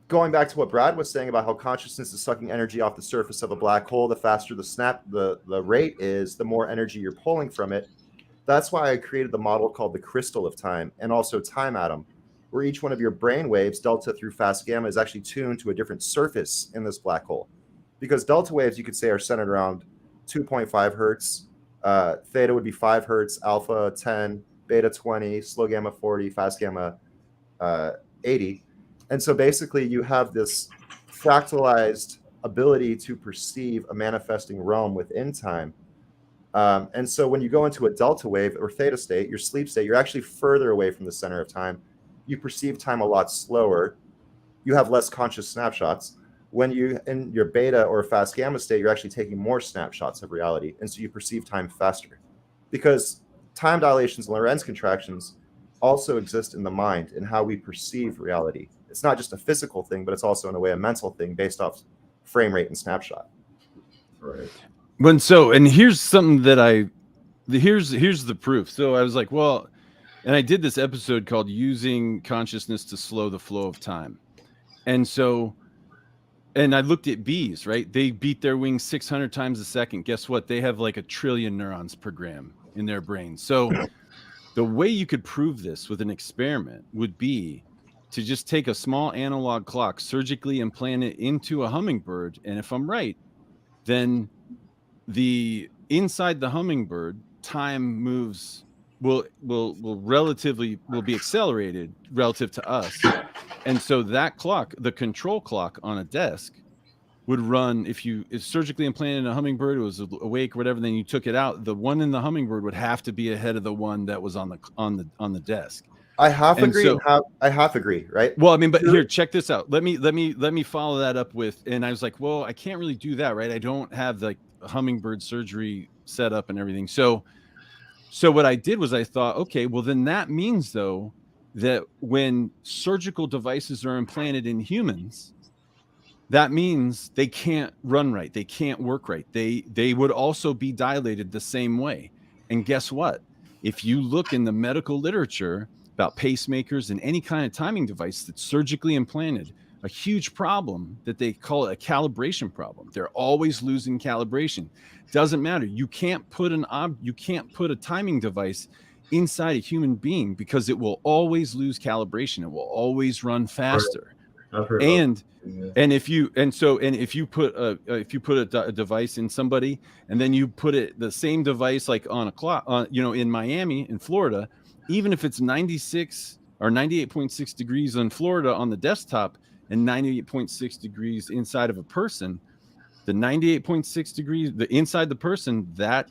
going back to what Brad was saying about how consciousness is sucking energy off the surface of a black hole, the faster the rate is, the more energy you're pulling from it. That's why I created the model called the crystal of time, and also time atom, where each one of your brain waves, delta through fast gamma, is actually tuned to a different surface in this black hole. Because delta waves, you could say, are centered around 2.5 hertz, theta would be 5 hertz, alpha 10, beta 20, slow gamma 40, fast gamma 80. And so basically you have this fractalized ability to perceive a manifesting realm within time. And so when you go into a delta wave or theta state, your sleep state, you're actually further away from the center of time. You perceive time a lot slower. You have less conscious snapshots. When you in your beta or fast gamma state, you're actually taking more snapshots of reality. And so you perceive time faster, because time dilations and Lorentz contractions also exist in the mind and how we perceive reality. It's not just a physical thing, but it's also in a way a mental thing based off frame rate and snapshot. Right. And here's something that here's the proof. So I was like, well, and I did this episode called Using Consciousness to Slow the Flow of Time. And I looked at bees, right? They beat their wings 600 times a second. Guess what? They have like 1 trillion neurons per gram in their brain. So the way you could prove this with an experiment would be to just take a small analog clock, surgically implant it into a hummingbird. And if I'm right, then inside the hummingbird, time moves will be accelerated relative to us. And so that clock, the control clock on a desk, would run if surgically implanted in a hummingbird, it was awake or whatever, then you took it out, the one in the hummingbird would have to be ahead of the one that was on the desk. I half agree, right? Well, I mean, but here, check this out. Let me follow that up with, and I was like, well, I can't really do that, right? I don't have like hummingbird surgery set up and everything. So what I did was I thought, okay, well then that means though that when surgical devices are implanted in humans, that means they can't run right. They can't work right. They would also be dilated the same way. And guess what? If you look in the medical literature about pacemakers and any kind of timing device that's surgically implanted, a huge problem that they call it a calibration problem. They're always losing calibration. Doesn't matter. You can't put a timing device inside a human being because it will always lose calibration. It will always run faster. And if you put a device in somebody, and then you put the same device like on a clock, in Miami, in Florida, even if it's 96 or 98.6 degrees in Florida on the desktop and 98.6 degrees inside of a person, the 98.6 degrees, inside the person, that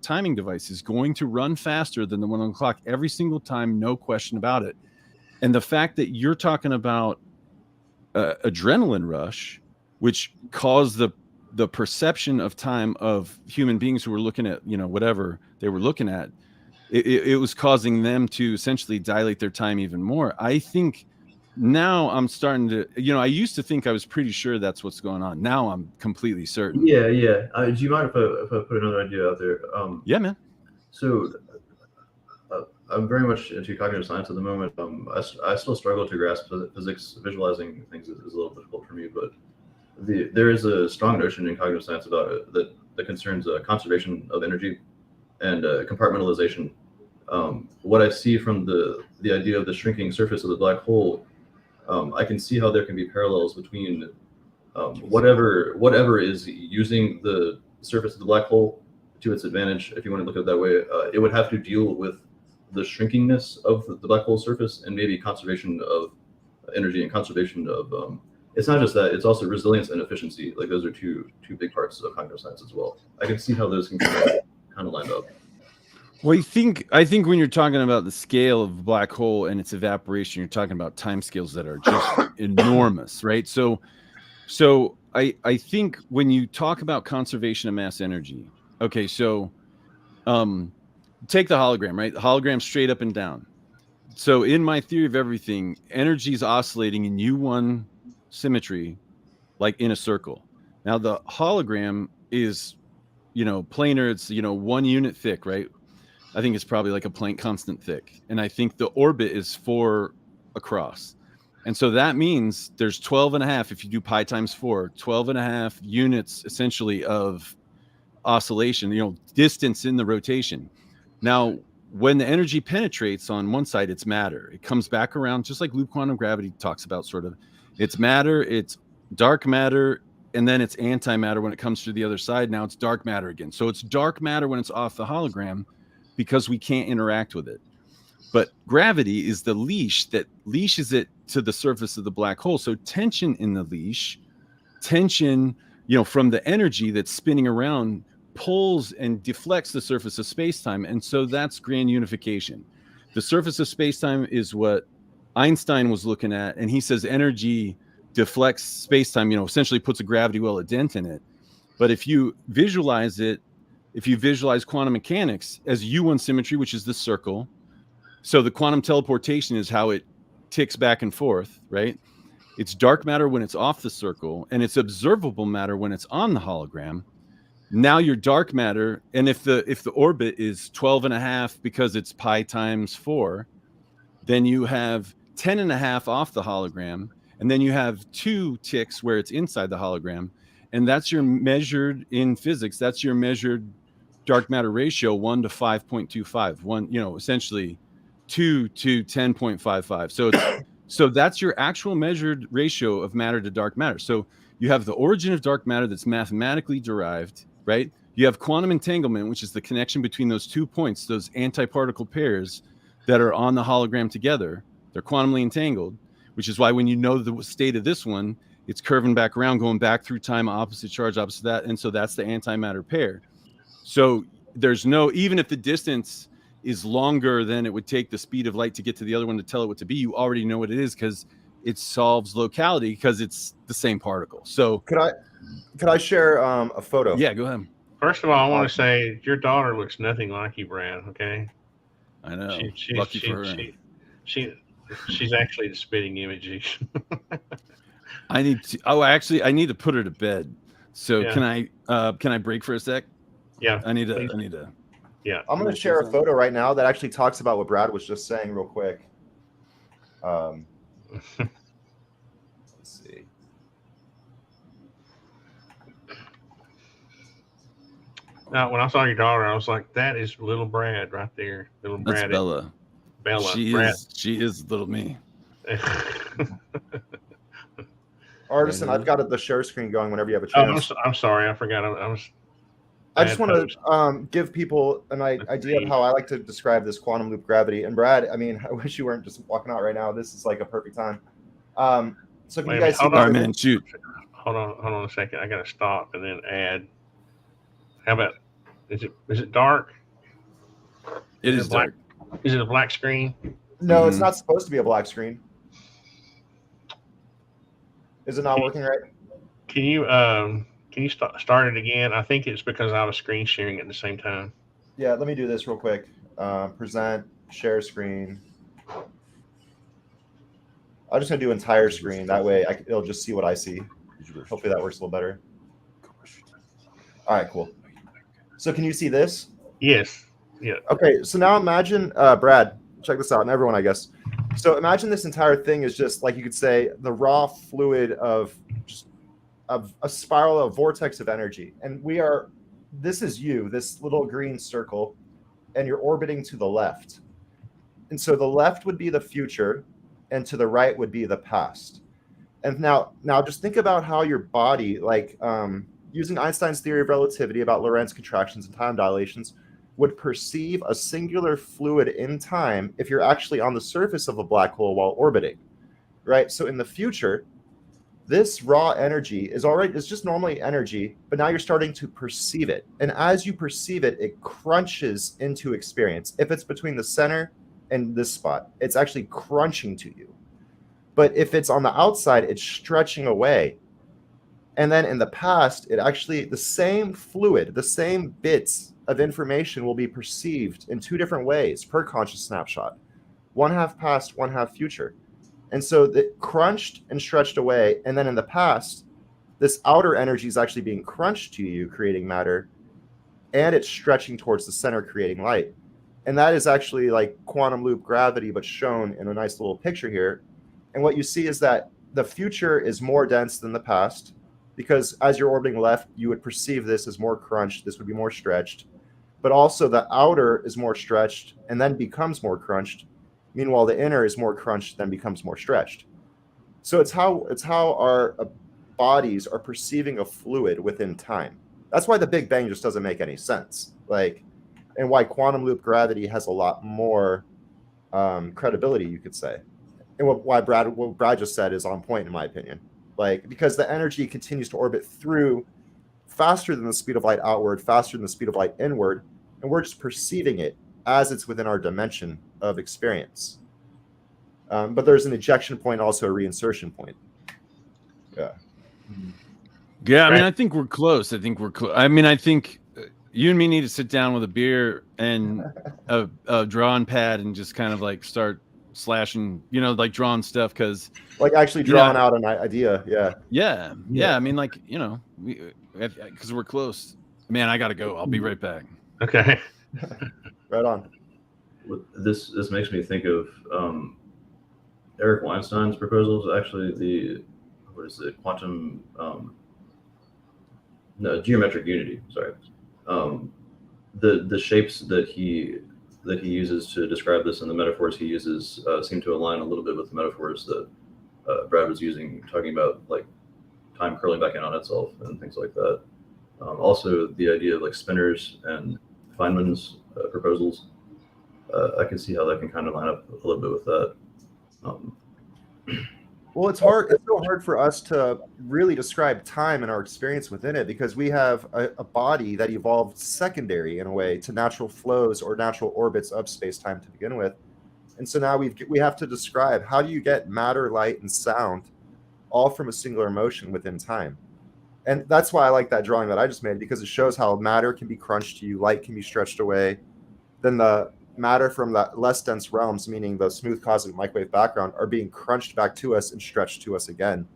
timing device is going to run faster than the one on the clock every single time, no question about it. And the fact that you're talking about adrenaline rush, which caused the perception of time of human beings who were looking at, whatever they were looking at, it was causing them to essentially dilate their time even more. I think now I'm starting to, I used to think I was pretty sure that's what's going on. Now I'm completely certain. Yeah. Do you mind if I put another idea out there? Yeah, man. So I'm very much into cognitive science at the moment. I still struggle to grasp physics. Visualizing things is a little difficult for me, but there is a strong notion in cognitive science about it that concerns conservation of energy and compartmentalization. What I see from the idea of the shrinking surface of the black hole, I can see how there can be parallels between whatever is using the surface of the black hole to its advantage, if you want to look at it that way. It would have to deal with the shrinkingness of the black hole surface and maybe conservation of energy and conservation of it's not just that, it's also resilience and efficiency. Like those are two big parts of cognitive science as well. I can see how those can kind of line up. Well, I think when you're talking about the scale of a black hole and its evaporation, you're talking about timescales that are just enormous, right? So I think when you talk about conservation of mass energy, okay, so take the hologram, right? The hologram straight up and down. So in my theory of everything, energy is oscillating in U1 symmetry, like in a circle. Now the hologram is, planar. It's 1 unit thick, right? I think it's probably like a Planck constant thick, and I think the orbit is 4 across. And so that means there's 12 and a half, if you do pi times 4, 12 and a half units essentially of oscillation, distance in the rotation. Now, when the energy penetrates on one side, it's matter. It comes back around, just like loop quantum gravity talks about, sort of. It's matter, it's dark matter, and then it's antimatter when it comes to the other side. Now it's dark matter again. So it's dark matter when it's off the hologram because we can't interact with it. But gravity is the leash that leashes it to the surface of the black hole. So tension in the leash, tension, from the energy that's spinning around, pulls and deflects the surface of space-time. And so that's grand unification. The surface of space-time is what Einstein was looking at. And he says energy deflects space-time, essentially puts a gravity well, a dent in it. But if you visualize it, if you visualize quantum mechanics as U1 symmetry, which is the circle, so the quantum teleportation is how it ticks back and forth, right? It's dark matter when it's off the circle, and it's observable matter when it's on the hologram. Now you're dark matter, and if the orbit is 12 and a half because it's pi times 4, then you have 10 and a half off the hologram, and then you have 2 ticks where it's inside the hologram, and that's your measured in physics. That's your measured dark matter ratio, 1 to 5.25. 1, essentially 2 to 10.55. So that's your actual measured ratio of matter to dark matter. So you have the origin of dark matter that's mathematically derived, right? You have quantum entanglement, which is the connection between those 2 points, those antiparticle pairs that are on the hologram together. They're quantumly entangled, which is why when you know the state of this one, it's curving back around, going back through time, opposite charge, opposite that. And so that's the antimatter pair. So there's even if the distance is longer than it would take the speed of light to get to the other one to tell it what to be, you already know what it is because it solves locality because it's the same particle. So could I share a photo? Yeah, go ahead. First of all, I want to say your daughter looks nothing like you, Brad. Okay. I know. Lucky for her. She's actually the spitting image. I need to put her to bed. So Yeah. can I break for a sec? Yeah. I need to. Yeah. I'm going to share a photo right now that actually talks about what Brad was just saying real quick. Let's see. Now, when I saw your daughter, I was like, that is little Brad right there. Little Brad. That's Bella. She is little me. Artisan, I've got the share screen going whenever you have a chance. I'm sorry. I forgot. I just want to give people an idea of how I like to describe this quantum loop gravity. And Brad, I mean, I wish you weren't just walking out right now. This is like a perfect time. So can you guys see? All right, man, shoot. Hold on a second. I got to stop and then add. How about, is it dark? It is dark. Is it a black screen? No, It's not supposed to be a black screen. Is it not working right? Can you start it again? I think it's because I was screen sharing at the same time. Yeah, let me do this real quick. Present, share screen. I'm just going to do entire screen. That way it'll just see what I see. Hopefully that works a little better. All right, cool. So can you see this? Yes. Yeah. Okay, so now imagine, Brad, check this out, and everyone, I guess. So imagine this entire thing is just, like you could say, the raw fluid of a spiral, a vortex of energy. And this is you, this little green circle, and you're orbiting to the left. And so the left would be the future, and to the right would be the past. And now just think about how your body, like using Einstein's theory of relativity about Lorentz contractions and time dilations, would perceive a singular fluid in time if you're actually on the surface of a black hole while orbiting, right? So in the future, this raw energy is just normally energy, but now you're starting to perceive it. And as you perceive it, it crunches into experience. If it's between the center and this spot, it's actually crunching to you. But if it's on the outside, it's stretching away. And then in the past, it actually, the same fluid, the same bits of information will be perceived in two different ways per conscious snapshot. One half past, one half future. And so it crunched and stretched away. And then in the past, this outer energy is actually being crunched to you, creating matter, and it's stretching towards the center, creating light. And that is actually like quantum loop gravity, but shown in a nice little picture here. And what you see is that the future is more dense than the past, because as you're orbiting left, you would perceive this as more crunched. This would be more stretched. But also the outer is more stretched and then becomes more crunched. Meanwhile, the inner is more crunched, then becomes more stretched. So it's how our bodies are perceiving a fluid within time. That's why the Big Bang just doesn't make any sense. And why quantum loop gravity has a lot more credibility, you could say. And what Brad just said is on point, in my opinion. Because the energy continues to orbit through faster than the speed of light outward, faster than the speed of light inward, and we're just perceiving it as it's within our dimension of experience. But there's an ejection point, also a reinsertion point. Yeah. Yeah, I mean, I think we're close. I think you and me need to sit down with a beer and a drawing pad and just kind of like start slashing, like drawing stuff, because actually drawing out an idea. Yeah. I mean, because we're close. Man, I gotta go. I'll be right back. Okay. Right on. This makes me think of Eric Weinstein's proposals. Actually, quantum geometric unity. Sorry, the shapes that he uses to describe this and the metaphors he uses seem to align a little bit with the metaphors that Brad was using, talking about like time curling back in on itself and things like that. Also, the idea of like spinners and Feynman's proposals. I can see how that can kind of line up a little bit with that. Well, it's hard. It's so hard for us to really describe time and our experience within it, because we have a body that evolved secondary in a way to natural flows or natural orbits of space-time to begin with. And so now we have to describe, how do you get matter, light, and sound all from a singular motion within time? And that's why I like that drawing that I just made, because it shows how matter can be crunched to you, light can be stretched away. Then the matter from the less dense realms, meaning the smooth cosmic microwave background, are being crunched back to us and stretched to us again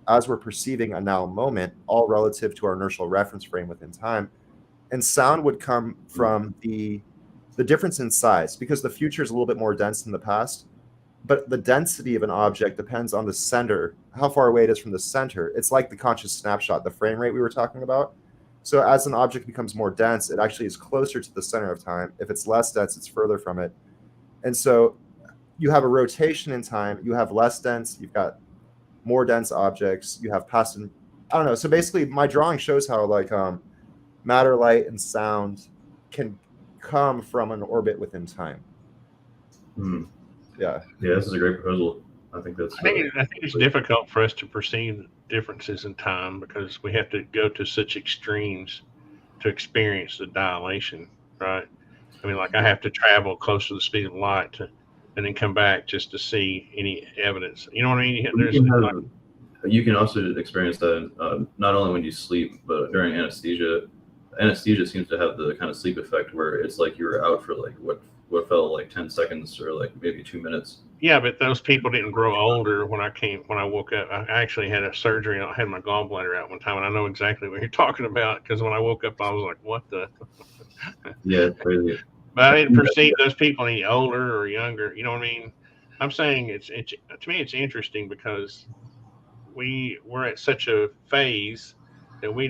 as we're perceiving a now moment, all relative to our inertial reference frame within time. And sound would come from the difference in size, because the future is a little bit more dense than the past, but the density of an object depends on the center, how far away it is from the center. It's like the conscious snapshot, the frame rate we were talking about. So as an object becomes more dense, it actually is closer to the center of time. If it's less dense, it's further from it. And so you have a rotation in time. You have less dense, you've got more dense objects, you have past and I don't know. So basically my drawing shows how matter, light, and sound can come from an orbit within time. Yeah, this is a great proposal. I think it's difficult for us to perceive differences in time, because we have to go to such extremes to experience the dilation, right? I mean, I have to travel close to the speed of light and then come back just to see any evidence. You know what I mean? You can also experience that not only when you sleep, but during anesthesia. Anesthesia seems to have the kind of sleep effect where it's like you're out for like what felt like 10 seconds or like maybe 2 minutes. Yeah, but those people didn't grow older when I woke up. I actually had a surgery. I had my gallbladder out one time, and I know exactly what you're talking about, because when I woke up, I was like, what the? Yeah, it's crazy. But I didn't perceive those people any older or younger. You know what I mean? I'm saying it's to me, it's interesting, because we're at such a phase that we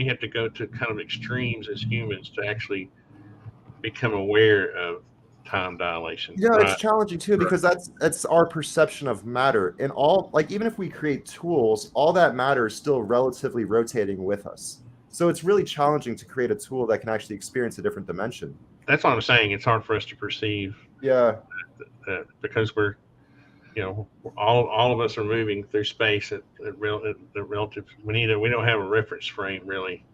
have to go to kind of extremes as humans to actually become aware of time dilation. Yeah, right? It's challenging too, because that's our perception of matter. And even if we create tools, all that matter is still relatively rotating with us. So it's really challenging to create a tool that can actually experience a different dimension. That's what I'm saying. It's hard for us to perceive. Yeah. Because we're all of us are moving through space at relative. We don't have a reference frame really.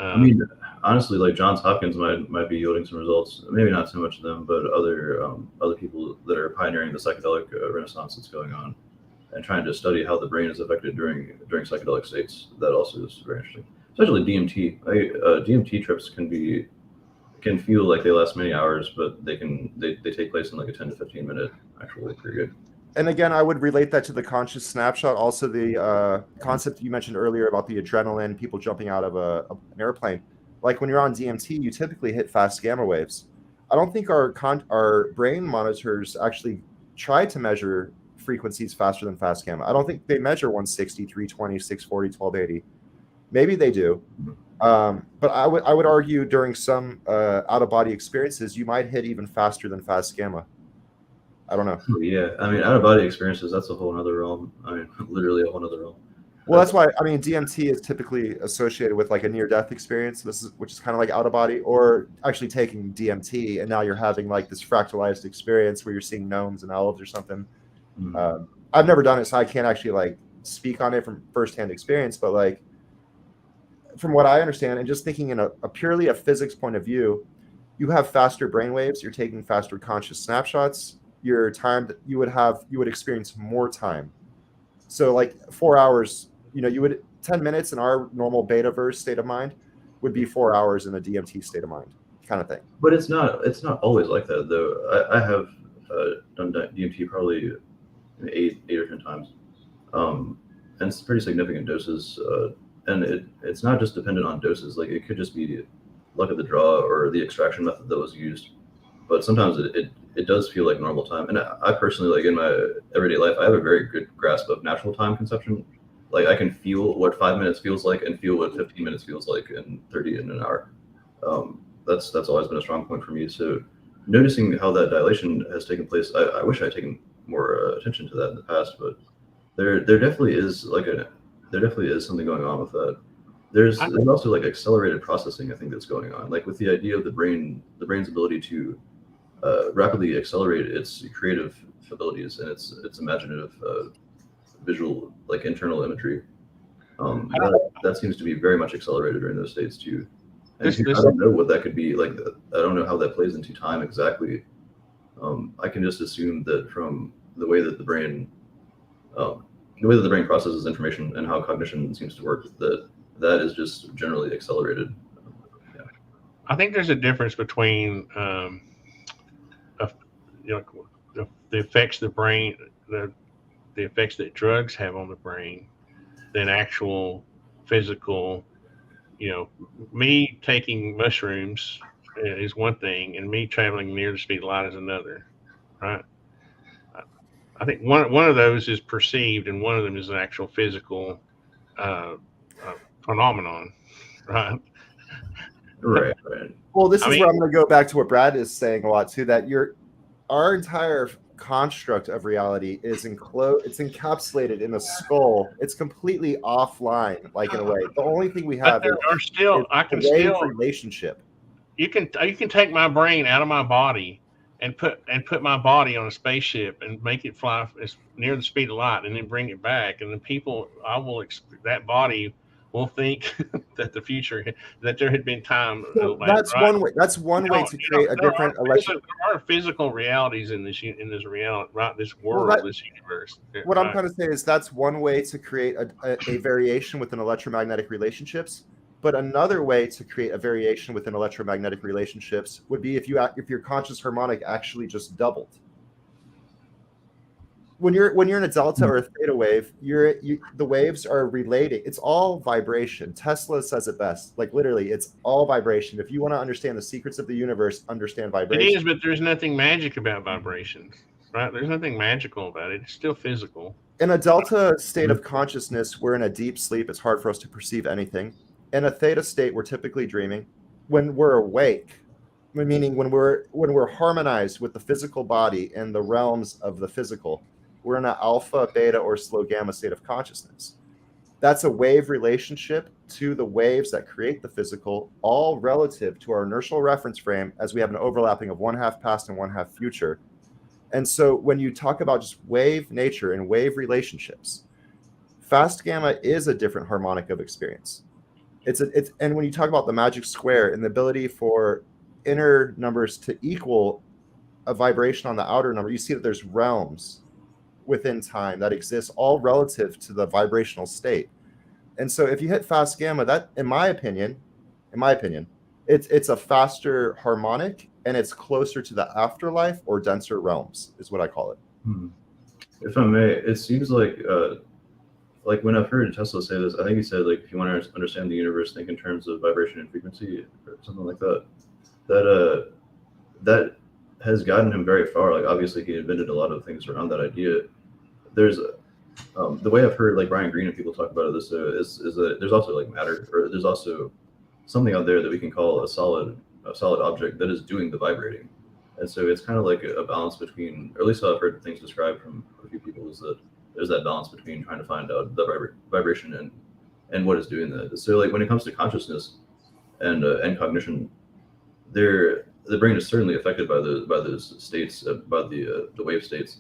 I mean, honestly, like Johns Hopkins might be yielding some results. Maybe not so much of them, but other people that are pioneering the psychedelic renaissance that's going on, and trying to study how the brain is affected during psychedelic states. That also is very interesting. Especially DMT. DMT trips can feel like they last many hours, but they take place in like a 10 to 15 minute actual period. And again, I would relate that to the conscious snapshot. Also, the concept you mentioned earlier about the adrenaline, people jumping out of an airplane. Like when you're on DMT, you typically hit fast gamma waves. I don't think our brain monitors actually try to measure frequencies faster than fast gamma. I don't think they measure 160, 320, 640, 1280. Maybe they do. But I would argue during some out-of-body experiences, you might hit even faster than fast gamma. I don't know. Yeah, I mean, out-of-body experiences, that's a whole other realm. I mean, literally a whole other realm. Well, that's why, I mean, DMT is typically associated with like a near-death experience, which is kind of like out-of-body, or actually taking DMT, and now you're having like this fractalized experience where you're seeing gnomes and elves or something. I've never done it, so I can't actually like speak on it from firsthand experience, but like from what I understand, and just thinking in a purely a physics point of view, you have faster brainwaves, you're taking faster conscious snapshots. Your time that you would experience more time. So like 4 hours, you would 10 minutes in our normal beta-verse state of mind would be 4 hours in a DMT state of mind kind of thing. But it's not always like that though. I have done DMT probably 8 or 10 times, and it's pretty significant doses. And it's not just dependent on doses. Like it could just be luck of the draw or the extraction method that was used. But sometimes it does feel like normal time. And I personally, like in my everyday life, I have a very good grasp of natural time conception. Like I can feel what 5 minutes feels like and feel what 15 minutes feels like and 30 in an hour. That's always been a strong point for me. So noticing how that dilation has taken place, I wish I had taken more attention to that in the past, but there definitely is something going on with that. There's also like accelerated processing, I think, that's going on. Like with the idea of the brain's ability to rapidly accelerate its creative abilities and its imaginative, visual, like internal imagery. That seems to be very much accelerated during those states too. And I don't know what that could be like. I don't know how that plays into time exactly. I can just assume that from the way that the brain processes information and how cognition seems to work, that is just generally accelerated. Yeah. I think there's a difference between the effects the brain, the effects that drugs have on the brain, than actual physical. Me taking mushrooms is one thing, and me traveling near the speed of light is another. Right? I think one of those is perceived, and one of them is an actual physical phenomenon. Right. Right. Well, this is where I'm going to go back to what Brad is saying a lot too. That our entire construct of reality is it's encapsulated in a skull. It's completely offline, like in a way. The only thing we have is a relationship. You can take my brain out of my body and put my body on a spaceship and make it fly as near the speed of light, and then bring it back, and then that body will think that there had been time. So that's right? One way. That's one way to create a different electric. There are physical realities in this reality, right? This world, this universe. What I'm trying to say is that's one way to create a variation within electromagnetic relationships. But another way to create a variation within electromagnetic relationships would be if your conscious harmonic actually just doubled. When you're in a delta or a theta wave, the waves are relating. It's all vibration. Tesla says it best. Like literally, it's all vibration. If you want to understand the secrets of the universe, understand vibration. It is, but there's nothing magic about vibrations, right? There's nothing magical about it. It's still physical. In a delta state of consciousness, we're in a deep sleep. It's hard for us to perceive anything. In a theta state, we're typically dreaming. When we're awake, meaning when we're harmonized with the physical body and the realms of the physical, we're in an alpha, beta, or slow gamma state of consciousness. That's a wave relationship to the waves that create the physical, all relative to our inertial reference frame, as we have an overlapping of 1/2 past and 1/2 future. And so when you talk about just wave nature and wave relationships, fast gamma is a different harmonic of experience. And when you talk about the magic square and the ability for inner numbers to equal a vibration on the outer number, you see that there's realms within time that exist all relative to the vibrational state. And so if you hit fast gamma, that in my opinion, it's a faster harmonic and it's closer to the afterlife or denser realms is what I call it. If I may, it seems like when I've heard Tesla say this, I think he said like if you want to understand the universe, think in terms of vibration and frequency or something like that. That has gotten him very far. Like obviously he invented a lot of things around that idea. There's the way I've heard like Brian Greene and people talk about this is that there's also like matter, or there's also something out there that we can call a solid object that is doing the vibrating. And so it's kind of like a balance between, or at least how I've heard things described from a few people, is that there's that balance between trying to find out the vibration and what is doing that. So like when it comes to consciousness and cognition, the brain is certainly affected by those states, by the wave states.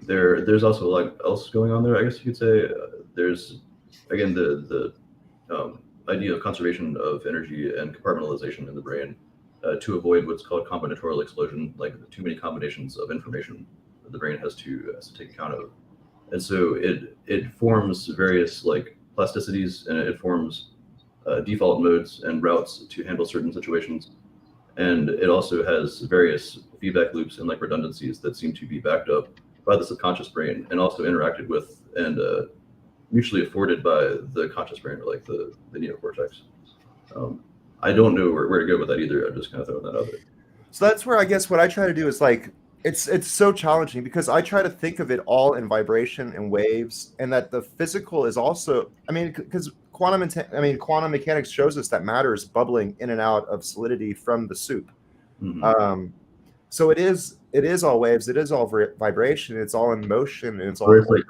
There's also a lot else going on there, I guess you could say. There's again the idea of conservation of energy and compartmentalization in the brain to avoid what's called combinatorial explosion, like too many combinations of information that the brain has to take account of. And so it forms various like plasticities, and it forms default modes and routes to handle certain situations. And it also has various feedback loops and like redundancies that seem to be backed up by the subconscious brain and also interacted with and mutually afforded by the conscious brain, or like the neocortex. I don't know where to go with that either. I'm just kind of throwing that out there. So that's where I guess what I try to do is like, it's so challenging because I try to think of it all in vibration and waves, and that the physical is also, I mean, because quantum mechanics shows us that matter is bubbling in and out of solidity from the soup. Mm-hmm. So it is all waves, it is all vibration, it's all in motion, and it's all. Or it's like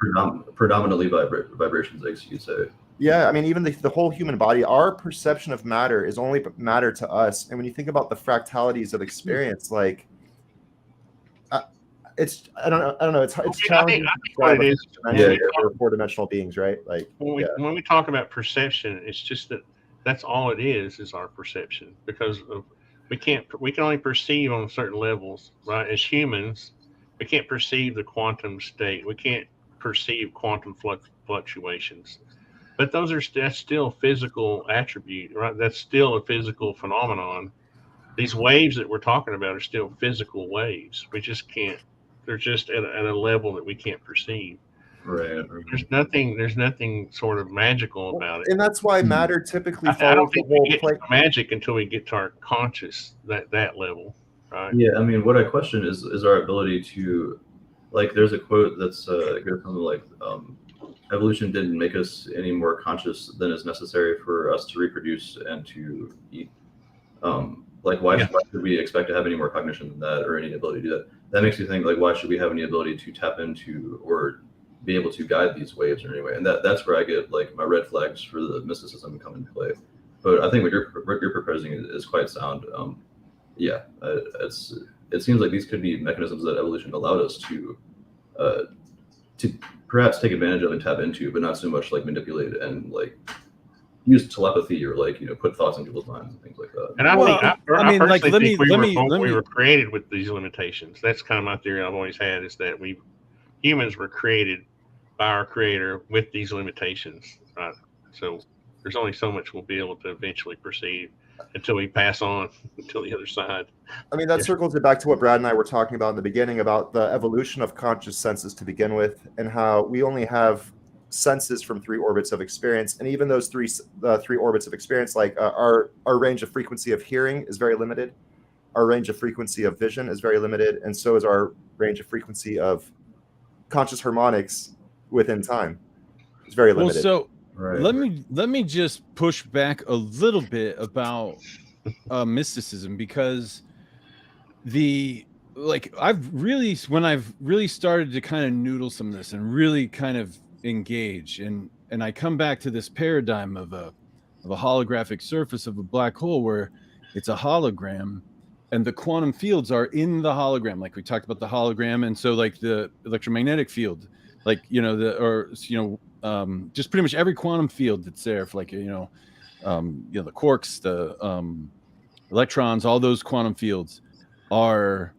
predominantly vibrations, like you say. Yeah, I mean, even the whole human body, our perception of matter is only matter to us. And when you think about the fractalities of experience, like, it's I don't know. It's challenging. I think what it is, we're four-dimensional beings, right? Like when we talk about perception, it's just that's all it is our perception, because we can only perceive on certain levels, right? As humans, we can't perceive the quantum state. We can't perceive quantum fluctuations. But that's still physical attribute, right? That's still a physical phenomenon. These waves that we're talking about are still physical waves. We just can't. They're just at a level that we can't perceive. Right. There's nothing sort of magical about it. And that's why matter typically follows I don't think we get to magic until we get to our conscious that level, right? Yeah, I mean, what I question is our ability to, like, there's a quote that's goes something like, evolution didn't make us any more conscious than is necessary for us to reproduce and to eat. Like, why should we expect to have any more cognition than that, or any ability to do that? That makes me think, like, why should we have any ability to tap into or be able to guide these waves in any way? And that's where I get like my red flags for the mysticism come into play. But I think what you're proposing is quite sound. It seems like these could be mechanisms that evolution allowed us to perhaps take advantage of and tap into, but not so much like manipulate and like use telepathy or like, put thoughts in people's minds and things like that. And I personally think we were created with these limitations. That's kind of my theory I've always had, is that humans were created by our creator with these limitations, right? So there's only so much we'll be able to eventually perceive until we pass on until the other side. I mean, that circles it back to what Brad and I were talking about in the beginning about the evolution of conscious senses to begin with, and how we only have senses from 3 orbits of experience. And even those three orbits of experience, like our range of frequency of hearing is very limited. Our range of frequency of vision is very limited. And so is our range of frequency of conscious harmonics within time. It's very limited. Well, so let me just push back a little bit about mysticism, because I've really started to kind of noodle some of this and really kind of engage, and I come back to this paradigm of a holographic surface of a black hole where it's a hologram, and the quantum fields are in the hologram, like we talked about the hologram. And so like the electromagnetic field, like, just pretty much every quantum field that's there for like, the quarks, the electrons, all those quantum fields are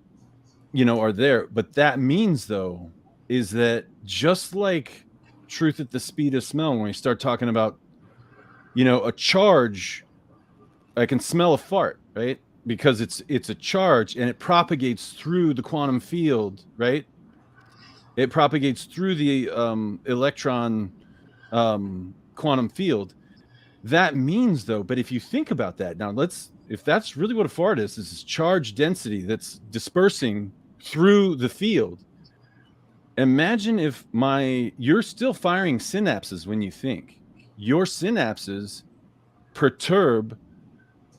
there. But that means, though, is that just like truth at the speed of smell, when we start talking about, a charge, I can smell a fart, right? Because it's a charge and it propagates through the quantum field, right? It propagates through the electron quantum field. That means, though, but if you think about that now, if that's really what a fart is charge density that's dispersing through the field. Imagine if you're still firing synapses when you think. Your synapses perturb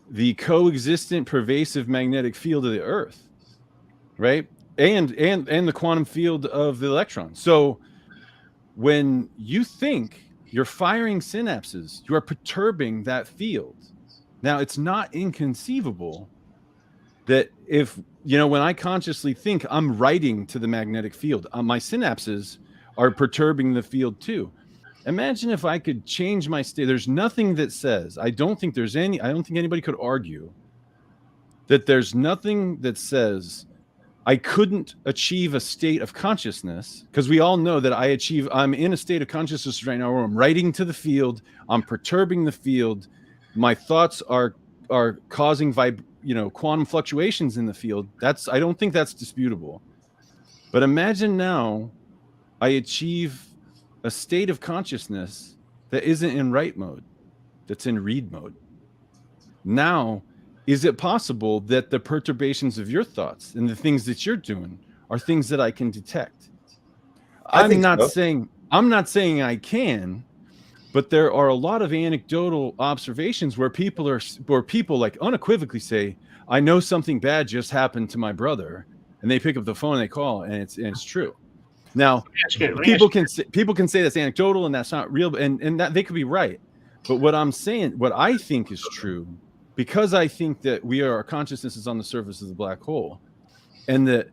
the coexistent pervasive magnetic field of the Earth, right? And the quantum field of the electron. So when you think, you're firing synapses, you are perturbing that field. Now, it's not inconceivable that if, when I consciously think, I'm writing to the magnetic field, my synapses are perturbing the field too. Imagine if I could change my state. There's nothing that says, I don't think anybody could argue that there's nothing that says I couldn't achieve a state of consciousness, because we all know that I'm in a state of consciousness right now where I'm writing to the field, I'm perturbing the field, my thoughts are causing quantum fluctuations in the field. I don't think that's disputable. But imagine now I achieve a state of consciousness that isn't in write mode, that's in read mode. Now, is it possible that the perturbations of your thoughts and the things that you're doing are things that I can detect? I'm not saying I can, but there are a lot of anecdotal observations where people like unequivocally say, I know something bad just happened to my brother, and they pick up the phone and they call, and it's true. Now, people can say that's anecdotal and that's not real, and that they could be right. But what I think is true, because I think that our consciousness is on the surface of the black hole, and that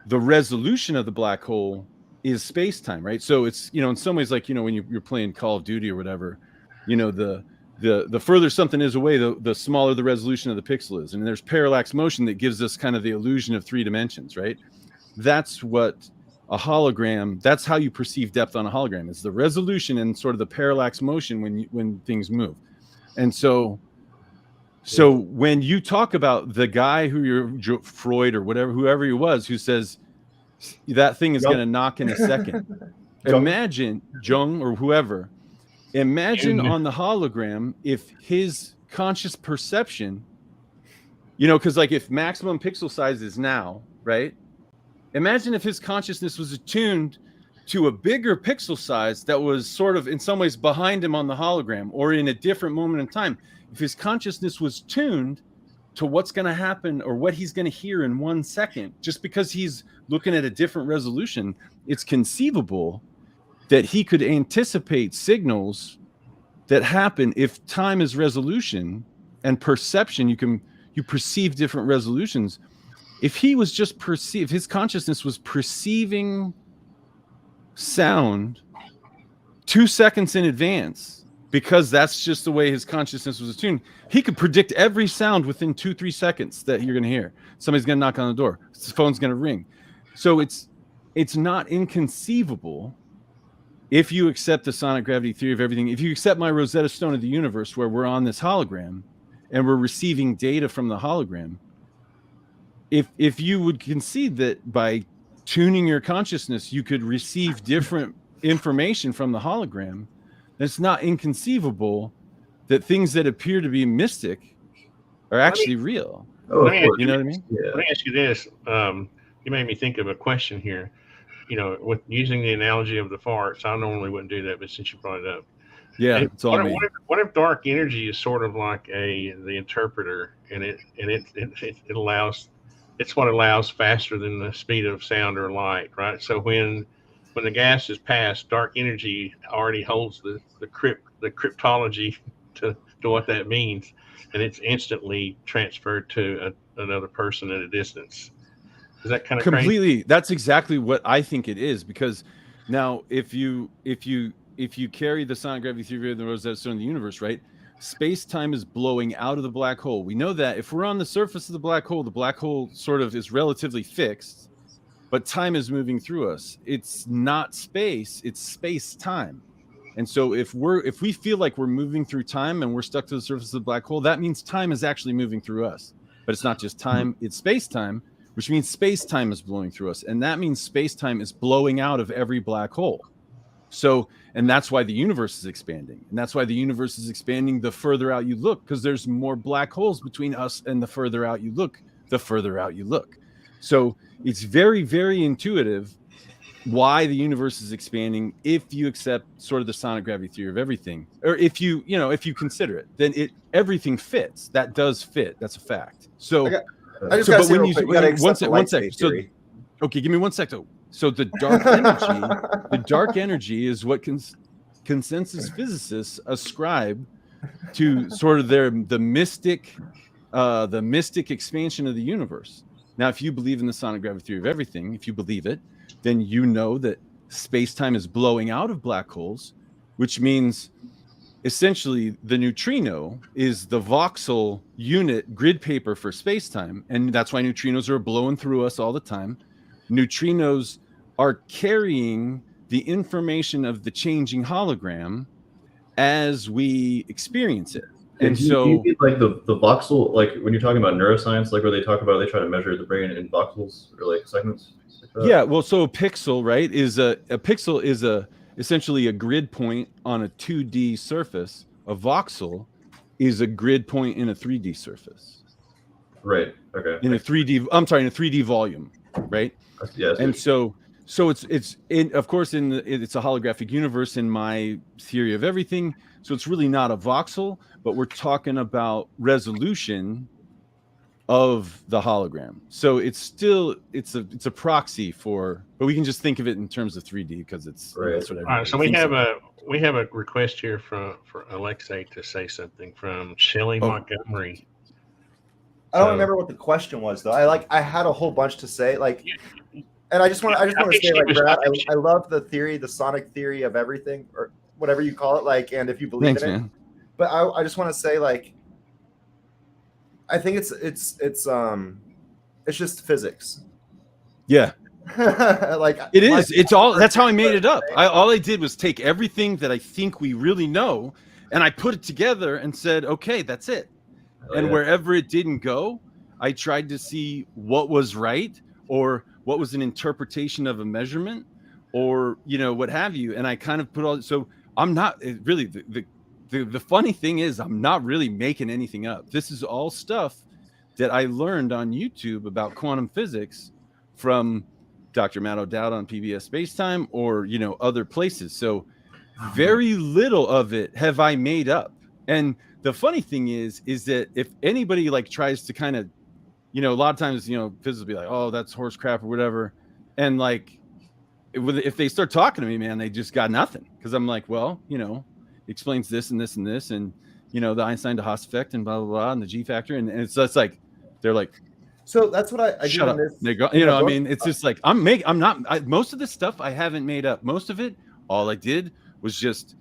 the resolution of the black hole is space-time, right? So it's, in some ways, like, when you're playing Call of Duty or whatever, the further something is away, the smaller the resolution of the pixel is. And there's parallax motion that gives us kind of the illusion of 3 dimensions, right? That's what a hologram, that's how you perceive depth on a hologram. It's the resolution and sort of the parallax motion when things move. And so when you talk about the guy Freud or whoever he was, who says that thing is going to knock in a second, imagine Jung or whoever, imagine on the hologram, if his conscious perception, because like if maximum pixel size is now, right? Imagine if his consciousness was attuned to a bigger pixel size that was sort of in some ways behind him on the hologram, or in a different moment in time. If his consciousness was tuned to what's going to happen or what he's going to hear in 1 second, just because he's looking at a different resolution, it's conceivable that he could anticipate signals that happen if time is resolution and perception. You perceive different resolutions. If he was just his consciousness was perceiving sound 2 seconds in advance, because that's just the way his consciousness was attuned, he could predict every sound within 2-3 seconds that you're going to hear. Somebody's going to knock on the door. His phone's going to ring. So it's not inconceivable, if you accept the sonic gravity theory of everything, if you accept my Rosetta Stone of the universe, where we're on this hologram and we're receiving data from the hologram, if you would concede that by tuning your consciousness, you could receive different information from the hologram, it's not inconceivable that things that appear to be mystic are actually real. You know what I mean? Yeah. Let me ask you this. You made me think of a question here. With using the analogy of the farts, I normally wouldn't do that, but since you brought it up, it's all me. What if dark energy is sort of like the interpreter, and it allows, it's what allows faster than the speed of sound or light, right? So when the gas is passed, dark energy already holds the cryptology to what that means, and it's instantly transferred to another person at a distance. Is that kind of completely crazy? That's exactly what I think it is, because now if you carry the sonic gravity theory of the Rosetta Stone in the universe, right, space-time is blowing out of the black hole. We know that if we're on the surface of the black hole sort of is relatively fixed, but time is moving through us. It's not space, it's space-time. And so if we feel like we're moving through time and we're stuck to the surface of the black hole, that means time is actually moving through us. But it's not just time, it's space-time, which means space-time is blowing through us. And that means space-time is blowing out of every black hole. So, and that's why the universe is expanding. And that's why the universe is expanding the further out you look, because there's more black holes between us, and the further out you look, the further out you look. So it's very, very intuitive why the universe is expanding if you accept sort of the sonic gravity theory of everything, or if you consider it, then everything fits. That does fit. That's a fact. So I just gotta say real quick, you gotta accept one sec. So, theory. okay, give me 1 sec though. So the dark energy is what consensus physicists ascribe to sort of the mystic expansion of the universe. Now, if you believe in the sonic gravity theory of everything, if you believe it, then you know that space-time is blowing out of black holes, which means essentially the neutrino is the voxel unit grid paper for space-time, and that's why neutrinos are blowing through us all the time. Neutrinos are carrying the information of the changing hologram as we experience it. And do you mean like the voxel, like when you're talking about neuroscience, like where they talk about, they try to measure the brain in voxels or like segments? Yeah, well, so a pixel, right, is a pixel is essentially a grid point on a 2D surface. A voxel is a grid point in a 3D surface. Right. Okay. In a 3D volume, right? Yes. And so it's of course it's a holographic universe in my theory of everything. So it's really not a voxel, but we're talking about resolution of the hologram. So it's a proxy for, but we can just think of it in terms of 3D because it's right. That's what All right, so we have a request here for Alexei to say something from Shelley Montgomery. I don't remember what the question was though. I had a whole bunch to say, and I just want to say, like, Brad, I love the theory, the sonic theory of everything, or whatever you call it, like, and if you believe in it. Man. But I just want to say, like, I think it's just physics. Yeah. Like it is. It's all. That's how I made it up. All I did was take everything that I think we really know, and I put it together and said, okay, that's it. And wherever it didn't go, I tried to see what was right, or what was an interpretation of a measurement, or what have you. And I kind of put all. So I'm not really the funny thing is I'm not really making anything up. This is all stuff that I learned on YouTube about quantum physics from Dr. Matt O'Dowd on PBS Spacetime, or other places. So very little of it have I made up. And the funny thing is that if anybody like tries to kind of, a lot of times, physicists will be like, oh, that's horse crap or whatever. And like, if they start talking to me, man, they just got nothing. Cause I'm like, well, explains this and this and this, and the Einstein de Haas effect and blah blah blah, and the G factor, and it's like they're like, so that's what I shut do up. They go, I mean, it's just like most of this stuff I haven't made up. Most of it, all I did was just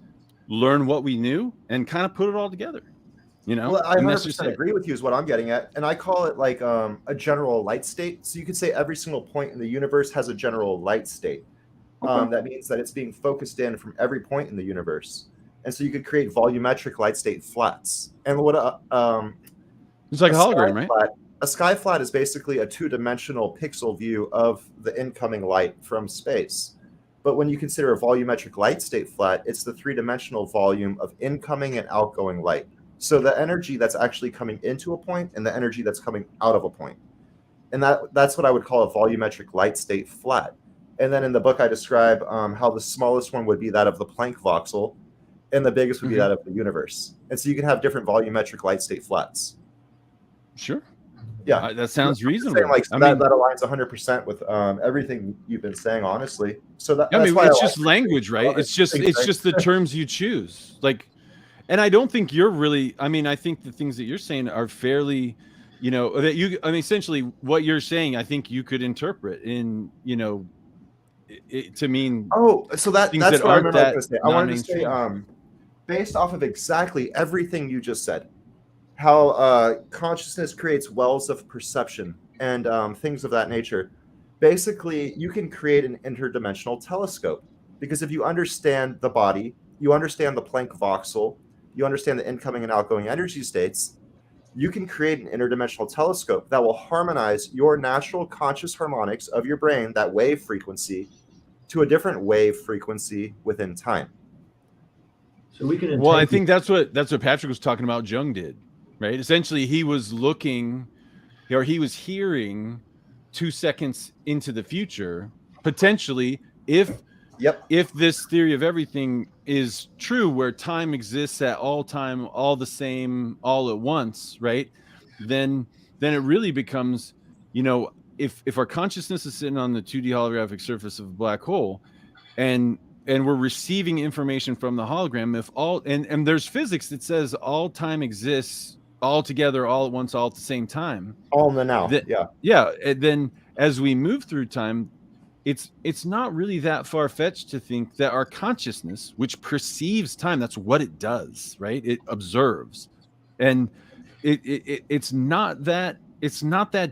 learn what we knew and kind of put it all together. Well, I 100% agree with you is what I'm getting at, and I call it like a general light state. So you could say every single point in the universe has a general light state. Okay. That means that it's being focused in from every point in the universe. And so you could create volumetric light state flats. And what it's like a hologram, right? A sky flat is basically a two-dimensional pixel view of the incoming light from space. But when you consider a volumetric light state flat, it's the three-dimensional volume of incoming and outgoing light. So the energy that's actually coming into a point and the energy that's coming out of a point. And that's what I would call a volumetric light state flat. And then in the book, I describe how the smallest one would be that of the Planck voxel, and the biggest would be that of the universe. And so you can have different volumetric light state flats. Sure. Yeah. That sounds reasonable. Like, so that aligns 100% with everything you've been saying, honestly. So that's why it's just language, right? It's just the terms you choose. Like, and I don't think you're really, I think the things that you're saying are fairly you know, that you, I mean, essentially what you're saying, I think you could interpret in, you know, to mean so that's things what that I aren't remember I was that going to say. I wanted to say, non-mainstream. based off of exactly everything you just said, how consciousness creates wells of perception and things of that nature. Basically, you can create an interdimensional telescope because if you understand the body, you understand the Planck voxel, you understand the incoming and outgoing energy states, you can create an interdimensional telescope that will harmonize your natural conscious harmonics of your brain, that wave frequency, to a different wave frequency within time. So we can Well, I entangle. think that's what Patrick was talking about. Jung did, right? Essentially, he was looking, or he was hearing 2 seconds into the future, potentially, if Yep. this theory of everything is true, where time exists at all time, all the same, all at once, right? Then it really becomes, you know, if our consciousness is sitting on the 2D holographic surface of a black hole, and we're receiving information from the hologram, if all, and there's physics that says all time exists all together, all at once, all at the same time, All in the now. that, Yeah. yeah, and then as we move through time, it's not really that far-fetched to think that our consciousness, which perceives time, that's what it does, right? It observes, and it's not that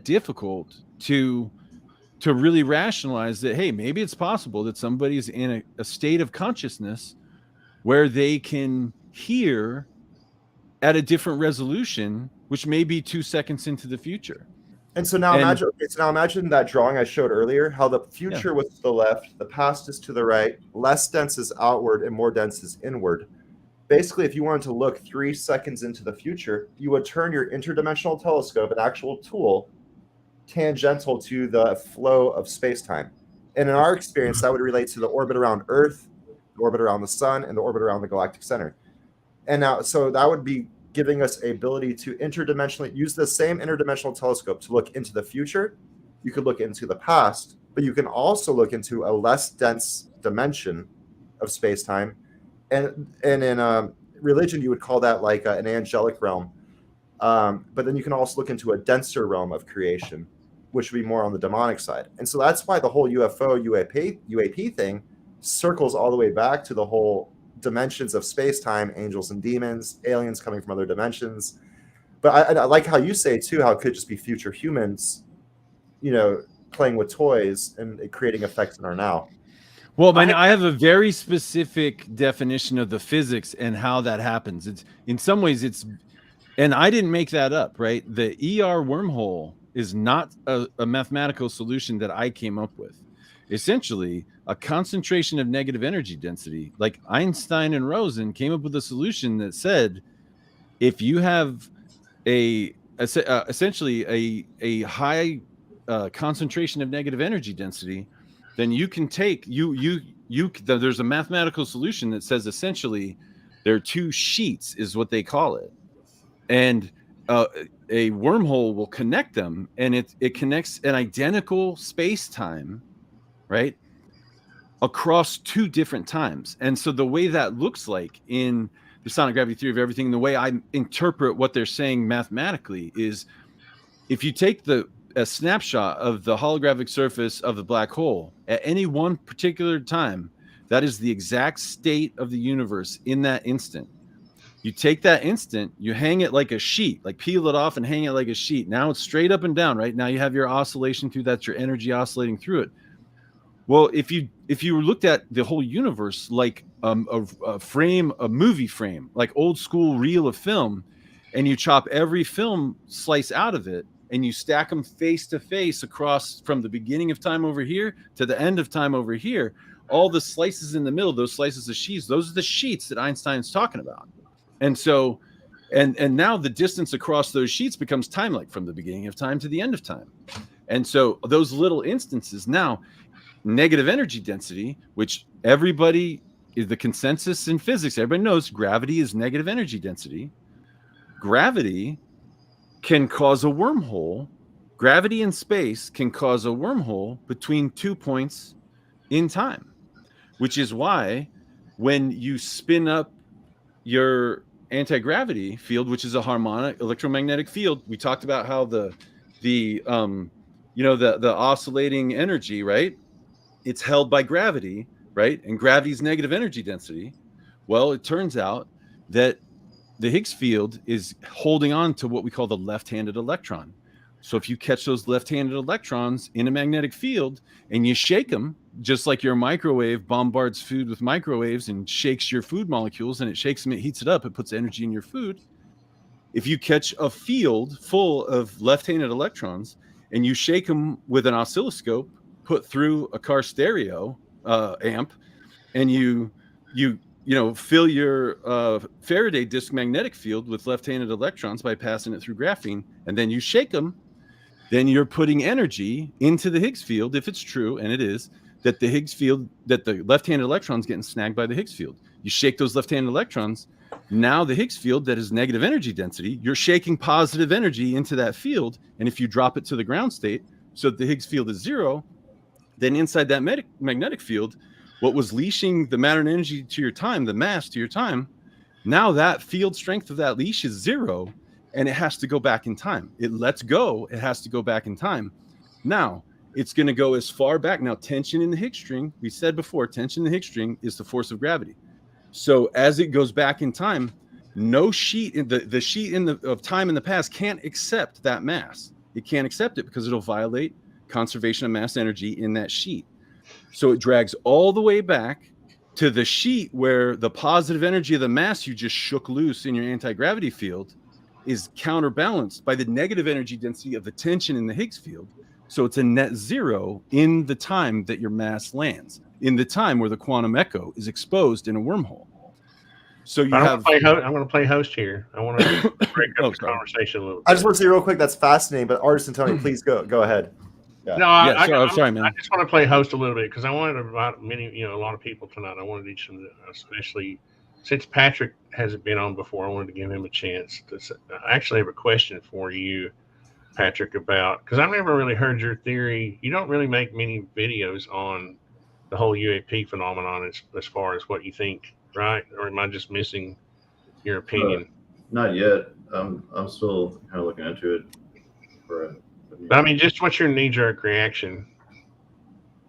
difficult to really rationalize that, hey, maybe it's possible that somebody's in a state of consciousness where they can hear at a different resolution, which may be 2 seconds into the future. And so now And imagine that drawing I showed earlier, how the future was to the left, the past is to the right, less dense is outward and more dense is inward. Basically, if you wanted to look 3 seconds into the future, you would turn your interdimensional telescope, an actual tool, tangential to the flow of space-time. And in our experience, that would relate to the orbit around Earth, the orbit around the sun, and the orbit around the galactic center. And now, so that would be giving us a ability to interdimensionally use the same interdimensional telescope to look into the future. You could look into the past, but you can also look into a less dense dimension of space-time. And in religion, you would call that like an angelic realm. But then you can also look into a denser realm of creation, which would be more on the demonic side. And so that's why the whole UFO, UAP thing circles all the way back to the whole dimensions of space-time, angels and demons, aliens coming from other dimensions. But I like how you say too, how it could just be future humans, you know, playing with toys and creating effects in our now. well, I have a very specific definition of the physics and how that happens. It's, in some ways, and I didn't make that up, right? The ER wormhole is not a mathematical solution that I came up with. Essentially, a concentration of negative energy density, like Einstein and Rosen came up with a solution that said, if you have essentially a high concentration of negative energy density, then you can take there's a mathematical solution that says essentially there are 2 sheets, is what they call it, and a wormhole will connect them, and it connects an identical space-time, right, across 2 different times. And so the way that looks like in the sonic gravity theory of everything, the way I interpret what they're saying mathematically, is if you take a snapshot of the holographic surface of the black hole at any one particular time, that is the exact state of the universe in that instant. You take that instant, you hang it like a sheet, like peel it off and hang it like a sheet. Now it's straight up and down, right? Now you have your oscillation through that's your energy oscillating through it. Well, if you looked at the whole universe like a movie frame, like old school reel of film, and you chop every film slice out of it, and you stack them face to face across from the beginning of time over here to the end of time over here, all the slices in the middle, those slices of sheets, those are the sheets that Einstein's talking about. And so, and now the distance across those sheets becomes time, like from the beginning of time to the end of time. And so those little instances, now negative energy density, which everybody is the consensus in physics, everybody knows gravity is negative energy density. Gravity can cause a wormhole. Gravity in space can cause a wormhole between 2 points in time, which is why when you spin up your anti-gravity field, which is a harmonic electromagnetic field. We talked about how the oscillating energy, right? It's held by gravity, right? And gravity's negative energy density. Well, it turns out that the Higgs field is holding on to what we call the left-handed electron. So if you catch those left-handed electrons in a magnetic field and you shake them, just like your microwave bombards food with microwaves and shakes your food molecules, and it shakes them, it heats it up, it puts energy in your food. If you catch a field full of left-handed electrons and you shake them with an oscilloscope put through a car stereo amp, and you fill your Faraday disk magnetic field with left-handed electrons by passing it through graphene, and then you shake them, then you're putting energy into the Higgs field, if it's true, and it is, that the Higgs field, that the left-handed electrons getting snagged by the Higgs field. You shake those left-handed electrons, now the Higgs field that is negative energy density, you're shaking positive energy into that field, and if you drop it to the ground state so that the Higgs field is zero, then inside that magnetic field, what was leashing the matter and energy to your time, the mass to your time, now that field strength of that leash is zero, and it has to go back in time. It lets go, it has to go back in time. Now, it's going to go as far back. Now, tension in the Higgs string, we said before, tension in the Higgs string is the force of gravity. So as it goes back in time, no sheet in the sheet of time in the past can't accept that mass. It can't accept it because it'll violate conservation of mass energy in that sheet. So it drags all the way back to the sheet where the positive energy of the mass you just shook loose in your anti-gravity field is counterbalanced by the negative energy density of the tension in the Higgs field. So it's a net zero in the time that your mass lands, in the time where the quantum echo is exposed in a wormhole. So you have. I'm going to play host here. I want to break up the conversation a little bit. I just want to say real quick, that's fascinating. But Artist and Tony, please go ahead. Yeah. No, I'm sorry, man. I just want to play host a little bit because I wanted to invite a lot of people tonight. I wanted each of them, especially since Patrick hasn't been on before, I wanted to give him a chance to. I actually have a question for you, Patrick, about because I've never really heard your theory. You don't really make many videos on the whole UAP phenomenon as far as what you think, right? Or am I just missing your opinion? Not yet. I'm still kind of looking into it. But I mean, just what's your knee-jerk reaction?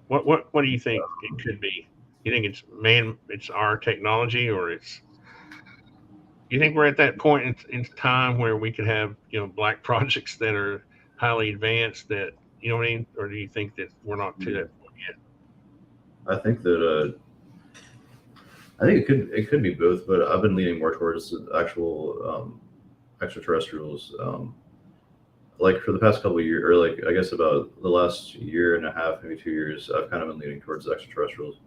What do you think it could be? You think it's our technology, or you think we're at that point in time where we could have black projects that are highly advanced that what I mean, or do you think that we're not to that point yet? I think it could be both, but I've been leaning more towards actual extraterrestrials. Like for the past couple of years, or like I guess about the last year and a half, maybe 2 years, I've kind of been leaning towards extraterrestrials.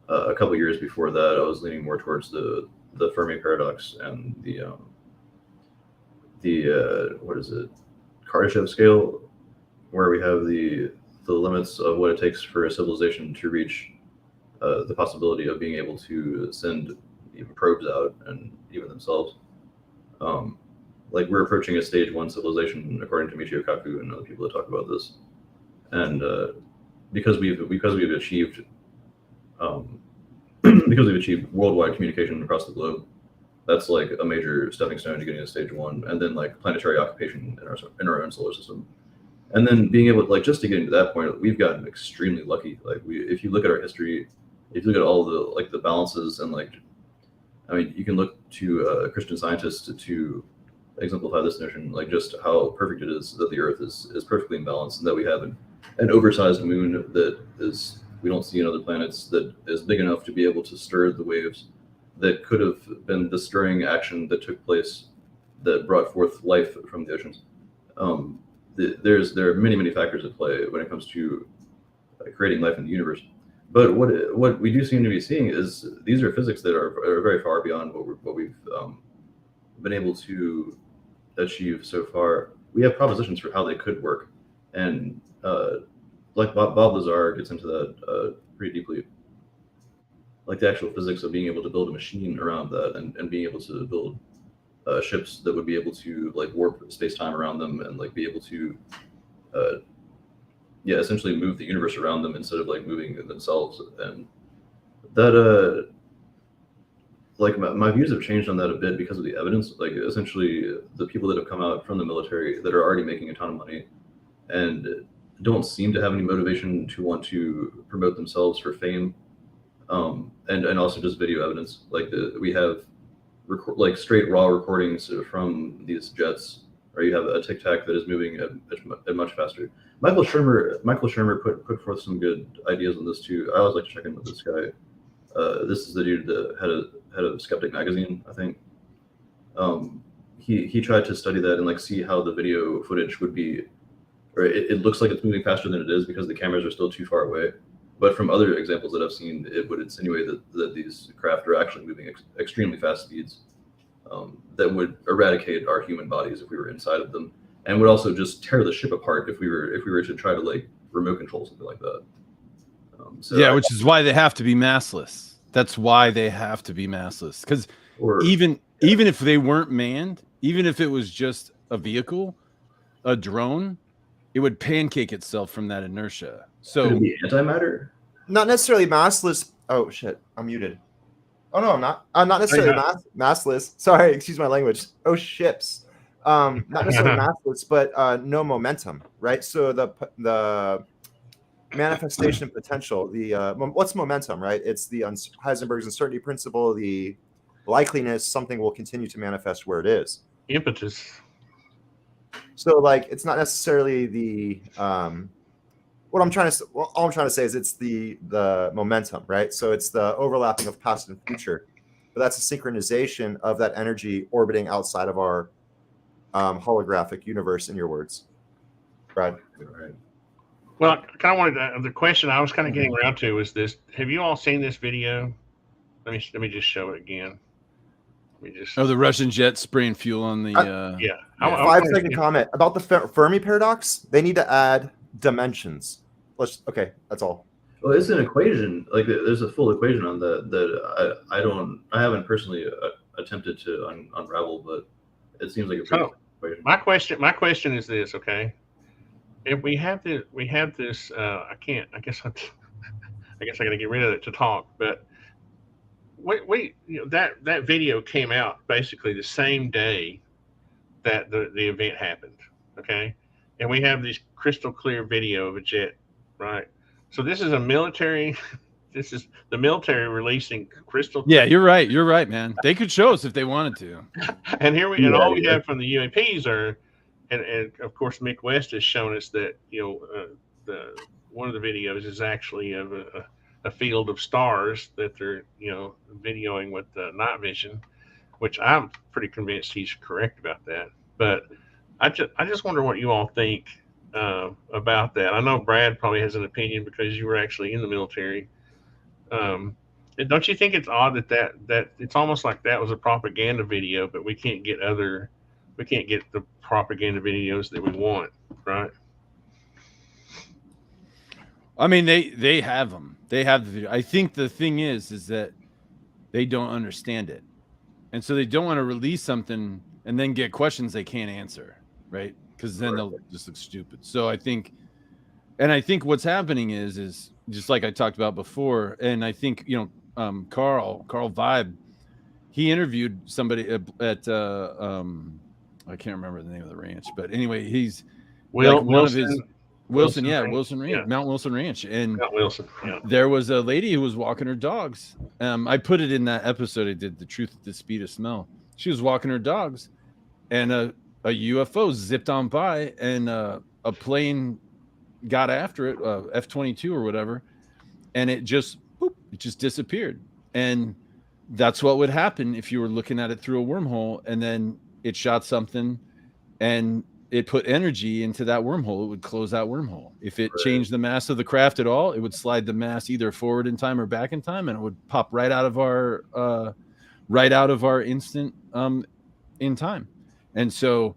A couple of years before that, I was leaning more towards the Fermi paradox and the what is it, Kardashev scale, where we have the limits of what it takes for a civilization to reach the possibility of being able to send even probes out and even themselves. Like we're approaching a stage 1 civilization, according to Michio Kaku and other people that talk about this, and because we've achieved worldwide communication across the globe, that's like a major stepping stone to getting to stage 1, and then like planetary occupation in our own solar system, and then being able to, like, just to get to that point, we've gotten extremely lucky. Like if you look at our history, if you look at all the balances, and like, I mean, you can look to Christian scientists to exemplify this notion, like just how perfect it is that the Earth is perfectly in balance, and that we have an oversized moon that is we don't see in other planets, that is big enough to be able to stir the waves that could have been the stirring action that took place that brought forth life from the oceans. There are many factors at play when it comes to creating life in the universe. But what we do seem to be seeing is these are physics that are very far beyond what we've been able to achieve so far. We have propositions for how they could work, and like Bob Lazar gets into that pretty deeply, like the actual physics of being able to build a machine around that, and being able to build ships that would be able to like warp space-time around them, and like be able to essentially move the universe around them instead of like moving themselves. And that like my views have changed on that a bit because of the evidence. Like essentially the people that have come out from the military that are already making a ton of money and don't seem to have any motivation to want to promote themselves for fame, and also just video evidence. Like we have like straight raw recordings from these jets, or you have a Tic Tac that is moving at much faster. Michael Shermer put forth some good ideas on this too. I always like to check in with this guy. This is the dude that head of Skeptic magazine, I think. He tried to study that and like see how the video footage would be, or it looks like it's moving faster than it is because the cameras are still too far away. But from other examples that I've seen, it would insinuate that these craft are actually moving extremely fast speeds that would eradicate our human bodies if we were inside of them, and would also just tear the ship apart if we were to try to like remote control something like that. Which is why they have to be massless. That's why they have to be massless. Because even if they weren't manned, even if it was just a vehicle, a drone, it would pancake itself from that inertia. So could it be antimatter? Not necessarily massless. Oh shit, I'm muted. Oh no, I'm not. I'm not necessarily massless. Sorry, excuse my language. Oh ships. Not necessarily massless, but no momentum, right? So the manifestation potential, what's momentum, right? It's the Heisenberg's uncertainty principle, the likeliness something will continue to manifest where it is. Impetus. So like it's not necessarily the all I'm trying to say is it's the momentum, right? So it's the overlapping of past and future, but that's a synchronization of that energy orbiting outside of our holographic universe, in your words, Brad. Right. Well, I kind of wanted the question I was kind of getting around to was this: have you all seen this video? Let me just show it again. The Russian jet spraying fuel on the. Yeah. 5-second comment about the Fermi paradox. They need to add dimensions. Okay, that's all. Well, it's an equation. Like there's a full equation on that I haven't personally attempted to unravel, but it seems like a pretty equation. My question is this, okay? If we have this, I guess I got to get rid of it to talk. But that video came out basically the same day that the event happened, okay? And we have this crystal clear video of a jet, right? So this is a military. This is the military releasing crystal. Yeah, you're right, man. They could show us if they wanted to. And and all we have from the UAPs are. And of course, Mick West has shown us that one of the videos is actually of a field of stars that they're videoing with night vision, which I'm pretty convinced he's correct about that. But I just wonder what you all think about that. I know Brad probably has an opinion because you were actually in the military. Don't you think it's odd that it's almost like that was a propaganda video, but we can't get the propaganda videos that we want, right? I mean, they have them. They have the video. I think the thing is that they don't understand it, and so they don't want to release something and then get questions they can't answer, right? Because then they'll just look stupid. So I think what's happening is just like I talked about before, and I think Carl Vibe, he interviewed somebody at I can't remember the name of the ranch, but anyway, he's Wilson Ranch, Mount Wilson Ranch, and Mount Wilson. Yeah. There was a lady who was walking her dogs. I put it in that episode I did, The Truth at the Speed of Smell. She was walking her dogs, and a UFO zipped on by, and a plane got after it, F-22 or whatever, and it just disappeared. And that's what would happen if you were looking at it through a wormhole, and then it shot something and it put energy into that wormhole. It would close that wormhole. If it changed the mass of the craft at all, it would slide the mass either forward in time or back in time, and it would pop right out of our instant in time. And so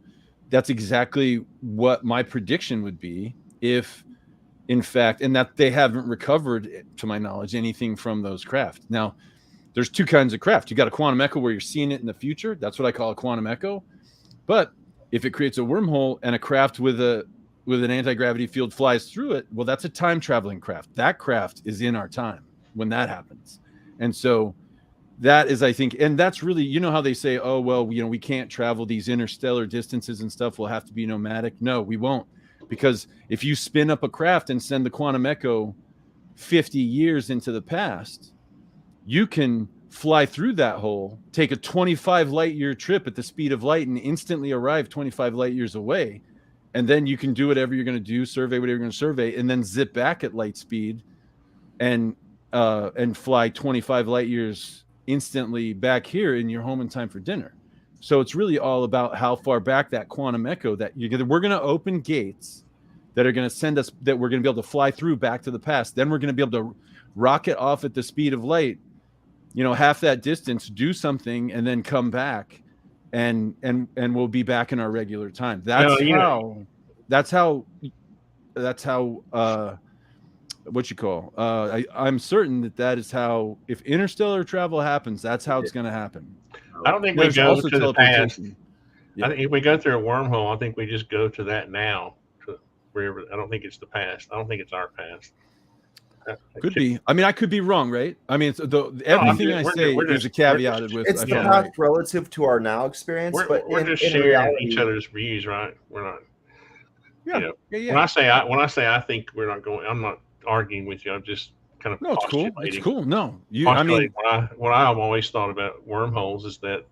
that's exactly what my prediction would be if, in fact, and that they haven't recovered, to my knowledge, anything from those craft. Now, there's two kinds of craft. You got a quantum echo where you're seeing it in the future. That's what I call a quantum echo. But if it creates a wormhole and a craft with an anti-gravity field flies through it, well, that's a time traveling craft. That craft is in our time when that happens. And so that is, I think, and that's really, you know how they say, oh, well, we can't travel these interstellar distances and stuff. We'll have to be nomadic. No, we won't. Because if you spin up a craft and send the quantum echo 50 years into the past, you can fly through that hole, take a 25 light year trip at the speed of light and instantly arrive 25 light years away. And then you can do whatever you're going to do, survey whatever you're going to survey, and then zip back at light speed and fly 25 light years instantly back here in your home in time for dinner. So it's really all about how far back that quantum echo that we're going to open gates that are going to send us, that we're going to be able to fly through back to the past. Then we're going to be able to rocket off at the speed of light, half that distance, do something, and then come back, and we'll be back in our regular time. That's how I'm certain that is how, if interstellar travel happens, that's how it's going to happen. I don't think we go to the past. Yeah. I think if we go through a wormhole, I think we just go to that now, to wherever. I don't think it's the past. I don't think it's our past. Could be. I mean, I could be wrong, right? I mean, everything I say is a caveat with. It's the past relative to our now experience, but we're just sharing each other's views, right? We're not. Yeah. When I say I think we're not going. I'm not arguing with you. I'm just kind of. No, it's cool. It's cool. No, what I've always thought about wormholes is that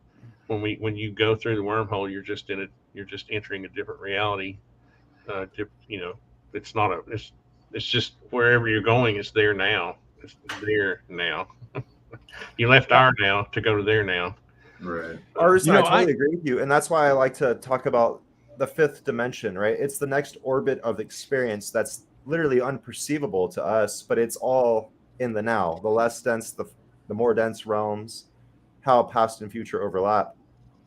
when you go through the wormhole, you're just entering a different reality. It's not a. It's just wherever you're going, it's there now. It's there now. You left our now to go to there now. Right. Artisan, I totally agree with you. And that's why I like to talk about the fifth dimension, right? It's the next orbit of experience that's literally unperceivable to us, but it's all in the now. The less dense, the more dense realms, how past and future overlap.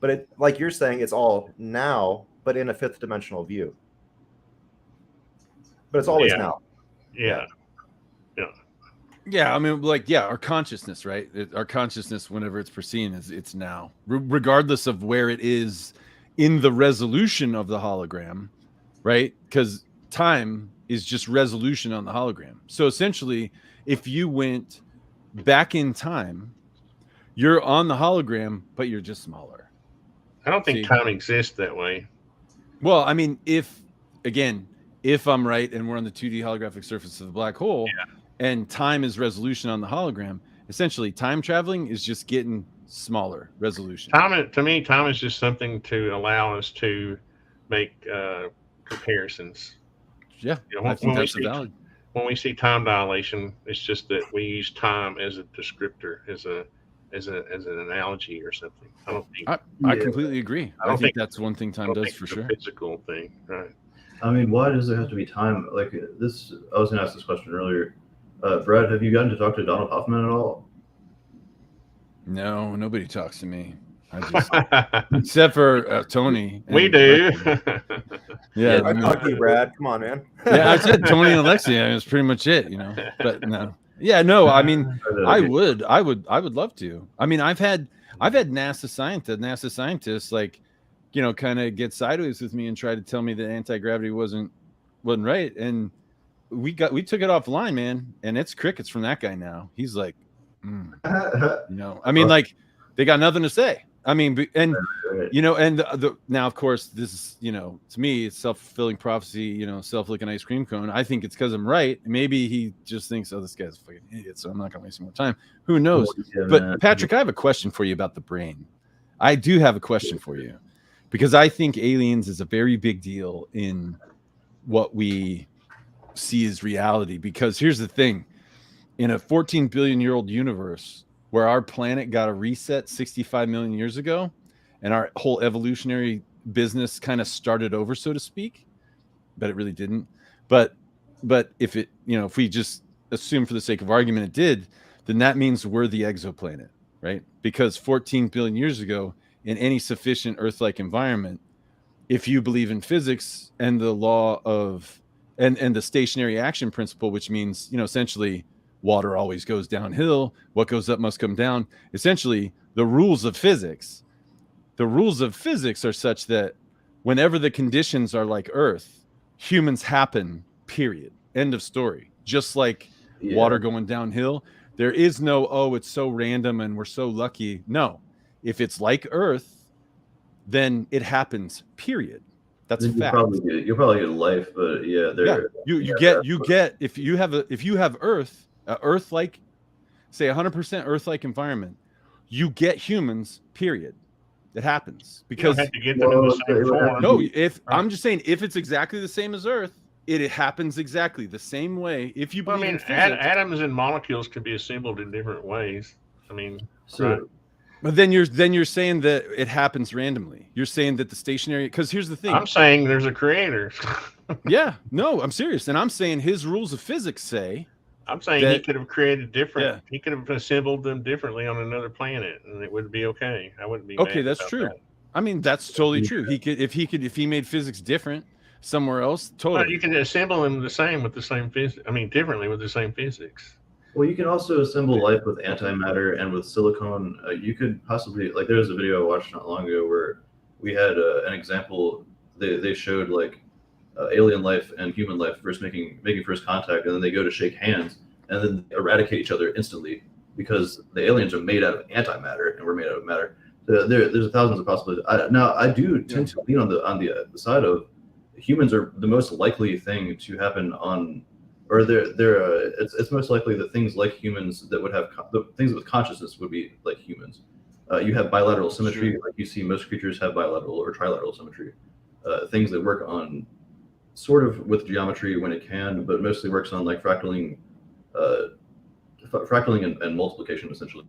But it, like you're saying, it's all now, but in a fifth dimensional view. But it's always now. Yeah. I mean, our consciousness, right? Our consciousness, whenever it's perceived, it's now, regardless of where it is in the resolution of the hologram, right? Because time is just resolution on the hologram. So essentially, if you went back in time, you're on the hologram, but you're just smaller. I don't think time exists that way. Well, I mean, if I'm right and we're on the 2D holographic surface of the black hole, and time is resolution on the hologram, essentially time traveling is just getting smaller resolution. To me, time is just something to allow us to make comparisons. Yeah, I think that's valid. When we see time dilation, it's just that we use time as a descriptor, as an analogy or something. I don't think. I completely agree. I think that's one thing time does for sure. A physical thing, right? I mean, why does it have to be time? Like this, I was going to ask this question earlier. Brad, have you gotten to talk to Donald Hoffman at all? No, nobody talks to me. Except for Tony. We do. Yeah, I talk to you, Brad. Come on, man. Yeah, I said Tony and Alexei. I mean, that's pretty much it, But no. Yeah, no. I mean, I would love to. I mean, I've had NASA scientists like, kind of get sideways with me and try to tell me that anti-gravity wasn't right, and we took it offline, man, and it's crickets from that guy now. He's like, I mean, like, they got nothing to say. I mean, and now, of course, this is, to me, it's self-fulfilling prophecy, self-licking ice cream cone. I think it's because I'm right. Maybe he just thinks, oh, this guy's a fucking idiot, so I'm not gonna waste more time. Who knows? But Patrick, I have a question for you about the brain. I do have a question for you, because I think aliens is a very big deal in what we see as reality. Because here's the thing. In a 14 billion year old universe where our planet got a reset 65 million years ago and our whole evolutionary business kind of started over, so to speak, but it really didn't. But if it, if we just assume for the sake of argument it did, then that means we're the exoplanet, right? Because 14 billion years ago, in any sufficient Earth-like environment, if you believe in physics and the law of and the stationary action principle, which means, essentially water always goes downhill, what goes up must come down. Essentially, the rules of physics are such that whenever the conditions are like Earth, humans happen, period. End of story. Just like water going downhill. There is no, oh, it's so random and we're so lucky. No, if it's like Earth, then it happens, period. That's a fact. You'll probably get life, but you get if you have Earth, Earth like, say 100% Earth like environment, you get humans, period. It happens because you don't have to get them in the same form. No, I'm just saying, if it's exactly the same as Earth, it happens exactly the same way. If you believe in physics, atoms and molecules can be assembled in different ways. I mean, right? But then you're saying that it happens randomly. You're saying that the stationary, because here's the thing. I'm saying there's a creator. Yeah, no, I'm serious, and I'm saying his rules of physics say. I'm saying he could have created different. Yeah. He could have assembled them differently on another planet, and it would be okay. I wouldn't be okay. That's true. That. I mean, that's totally true. He could, if he made physics different somewhere else, totally. But you can assemble them the same with the same physics. I mean, differently with the same physics. Well, you can also assemble life with antimatter and with silicon. You could possibly, like, there was a video I watched not long ago where we had an example. They showed like alien life and human life first making first contact, and then they go to shake hands, and then they eradicate each other instantly because the aliens are made out of antimatter and we're made out of matter. So there's thousands of possibilities. I do tend to lean on the side of humans are the most likely thing to happen on. Or it's most likely that things like humans that would have the things with consciousness would be like humans. You have bilateral symmetry, sure. Like you see most creatures have bilateral or trilateral symmetry. Things that work on sort of with geometry when it can, but mostly works on like fractaling and multiplication essentially.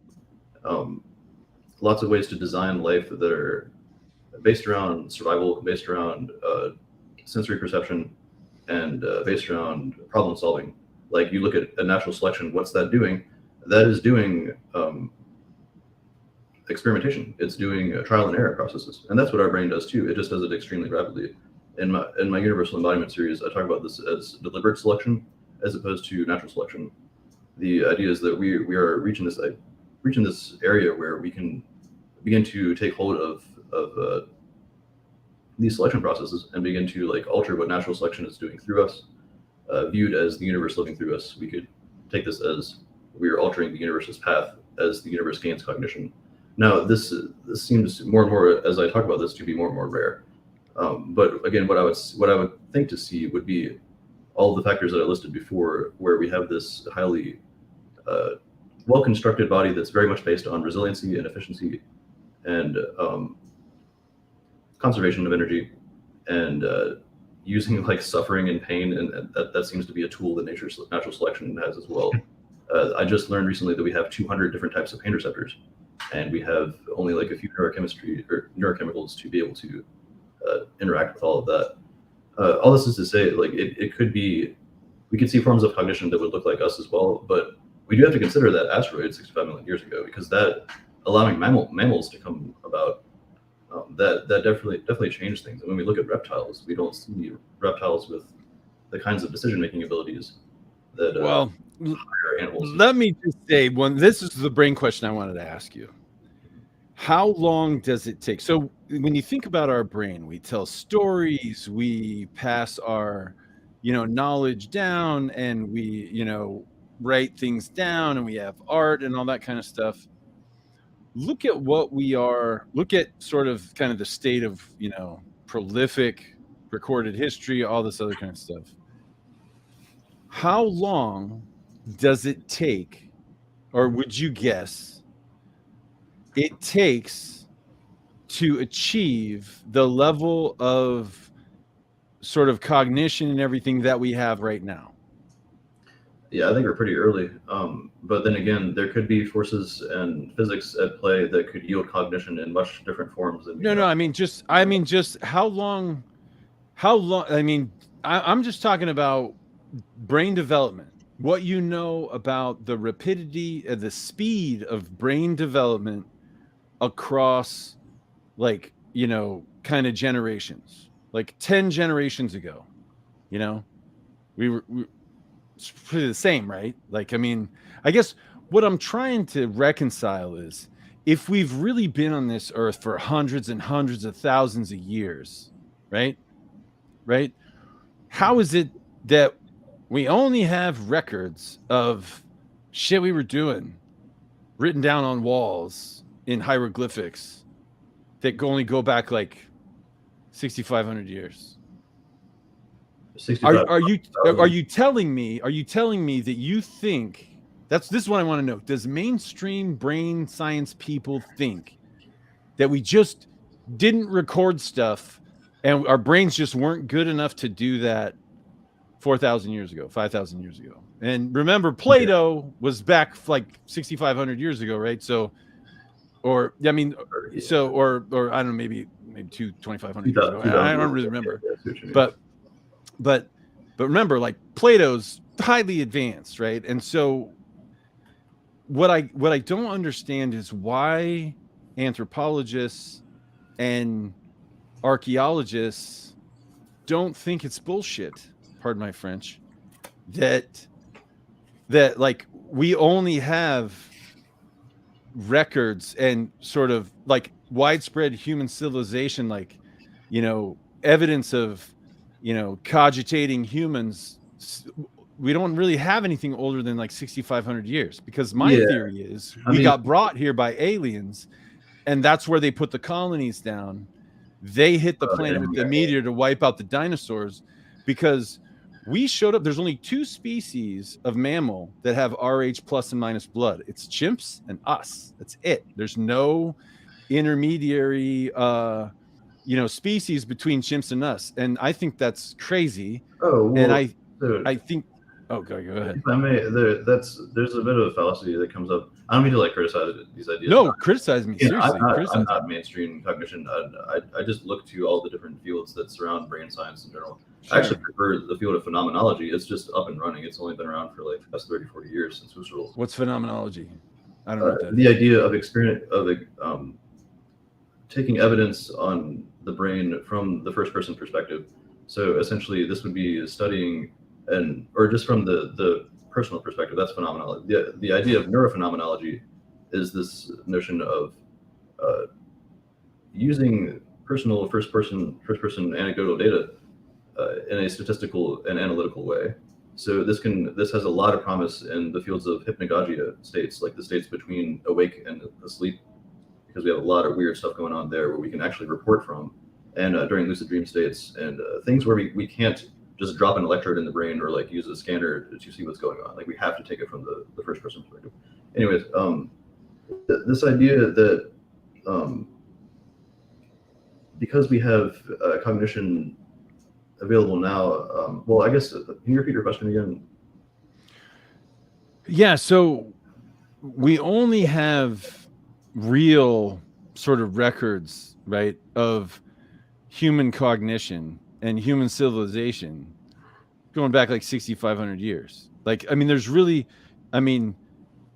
Lots of ways to design life that are based around survival, based around sensory perception, and based around problem solving. Like you look at a natural selection, what's that doing? That is doing experimentation. It's doing trial and error processes, and that's what our brain does too. It just does it extremely rapidly. In my universal embodiment series, I talk about this as deliberate selection as opposed to natural selection. The idea is that we are reaching this area where we can begin to take hold of these selection processes and begin to like alter what natural selection is doing through us, viewed as the universe living through us. We could take this as we are altering the universe's path as the universe gains cognition. Now, this seems more and more as I talk about this to be more and more rare. But again, what I would think to see would be all the factors that I listed before, where we have this highly well-constructed body that's very much based on resiliency and efficiency and conservation of energy, and using like suffering and pain, and that seems to be a tool that natural selection has as well. I just learned recently that we have 200 different types of pain receptors, and we have only like a few neurochemicals to be able to interact with all of that. All this is to say, like it could be, we could see forms of cognition that would look like us as well, but we do have to consider that asteroid 65 million years ago, because that allowing mammals to come about, that definitely changed things. And when we look at reptiles, we don't see reptiles with the kinds of decision-making abilities that higher animals. Let me just say this is the brain question I wanted to ask you. How long does it take? So when you think about our brain, we tell stories, we pass our, knowledge down, and we, write things down, and we have art and all that kind of stuff. Look at what we are, look at sort of kind of the state of, prolific recorded history, all this other kind of stuff. How long does it take, or would you guess it takes to achieve the level of sort of cognition and everything that we have right now? Yeah, I think we're pretty early. But then again, there could be forces and physics at play that could yield cognition in much different forms. No, I mean just how long, I mean, I'm just talking about brain development. What you know about the rapidity, the speed of brain development across, like, kind of generations, like 10 generations ago, we were it's pretty the same, right? Like, I mean, I guess what I'm trying to reconcile is, if we've really been on this earth for hundreds and hundreds of thousands of years, right? How is it that we only have records of shit we were doing, written down on walls in hieroglyphics that only go back like 6,500 years. Are you telling me that you think this is what I want to know? Does mainstream brain science people think that we just didn't record stuff and our brains just weren't good enough to do that 4,000 years ago, 5,000 years ago? And remember, Plato was back like 6,500 years ago, right? So, or I don't know, maybe 2,500 years ago. I don't really remember. But remember, like Plato's highly advanced, right? And so what I don't understand is why anthropologists and archaeologists don't think it's bullshit, pardon my French, that like we only have records and sort of like widespread human civilization, like, you know, evidence of, you know, cogitating humans. We don't really have anything older than like 6,500 years, because my theory is we got brought here by aliens, and that's where they put the colonies down. They hit the planet with the meteor to wipe out the dinosaurs, because we showed up. There's only 2 species of mammal that have Rh plus and minus blood. It's chimps and us. That's it. There's no intermediary species between chimps and us. And I think that's crazy. Oh, well, and I think, go ahead. If I may, there's a bit of a fallacy that comes up. I don't mean to like criticize these ideas. No, criticize me. Seriously. I'm not mainstream cognition. I just look to all the different fields that surround brain science in general. Sure. I actually prefer the field of phenomenology. It's just up and running. It's only been around for like the past 30, 40 years since Husserl. What's phenomenology? I don't know what that the idea of experience of taking evidence on the brain from the first person perspective. So essentially this would be studying or just from the personal perspective. That's phenomenology. The idea of neurophenomenology is this notion of using personal first person anecdotal data in a statistical and analytical way. So this has a lot of promise in the fields of hypnagogia states, like the states between awake and asleep, because we have a lot of weird stuff going on there where we can actually report from, and during lucid dream states and things where we can't just drop an electrode in the brain or like use a scanner to see what's going on. Like we have to take it from the first person perspective. Anyways, this idea that because we have cognition available now, well, I guess, can you repeat your question again? Yeah, so we only have real sort of records, right, of human cognition and human civilization going back like 6,500 years. Like, I mean, there's really, I mean,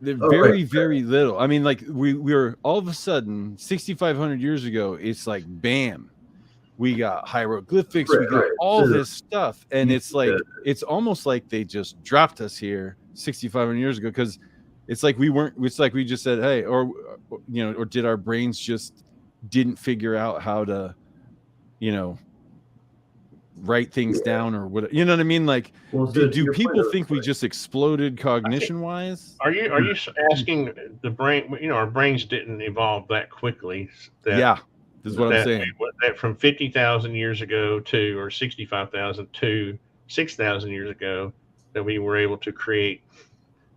very little. I mean, like we were all of a sudden 6,500 years ago, it's like, bam, we got hieroglyphics, we got all this stuff. And it's like, it's almost like they just dropped us here 6,500 years ago, because it's like it's like we just said, hey, or did our brains just didn't figure out how to, write things down or what, you know what I mean? Like, well, do people think we just exploded cognition wise? Are you asking the brain, our brains didn't evolve that quickly? Yeah. This is what I'm saying. That from 50,000 years ago or 65,000 to 6,000 years ago, that we were able to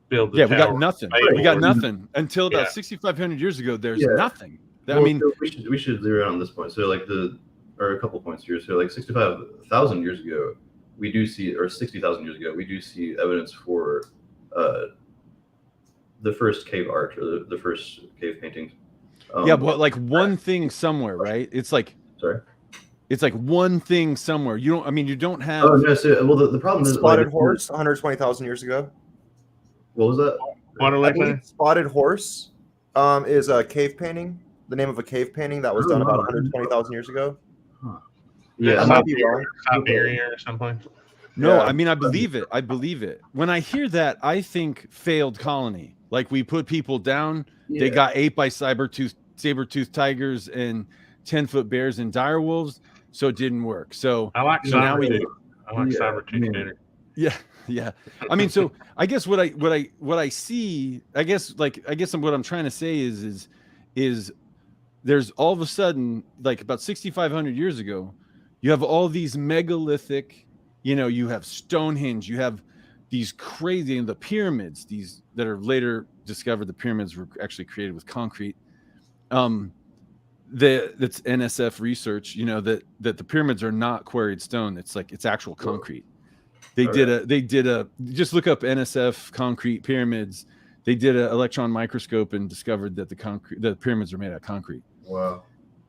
build the tower. We got nothing. We got nothing until about 6,500 years ago. There's nothing. I mean, so we should zero in on this point. So like or a couple points here. So like 65,000 years ago, we do see, or 60,000 years ago, we do see evidence for the first cave art or the first cave paintings. But like one thing somewhere, right? It's like, sorry, it's like one thing somewhere. You don't have. Oh no! So, well, the problem is spotted horse 120,000 years ago. What was that? I believe spotted horse is a cave painting. The name of a cave painting that was done about 120,000 years ago. Huh. Yeah, I might be wrong. Siberia or something. No, I mean, I believe it. I believe it. When I hear that, I think failed colony. Like we put people down, they got ate by saber-toothed tigers and 10-foot bears and direwolves, so it didn't work. So I like saber-tooth better. Yeah. Yeah. I mean, so I guess what I see, I guess what I'm trying to say is there's all of a sudden, like about 6,500 years ago, you have all these megalithic, you have Stonehenge, you have these crazy, and the pyramids, these that are later discovered, the pyramids were actually created with concrete. That's NSF research, that the pyramids are not quarried stone. It's actual concrete. They did a just look up NSF concrete pyramids. They did an electron microscope and discovered that the pyramids are made out of concrete. Wow.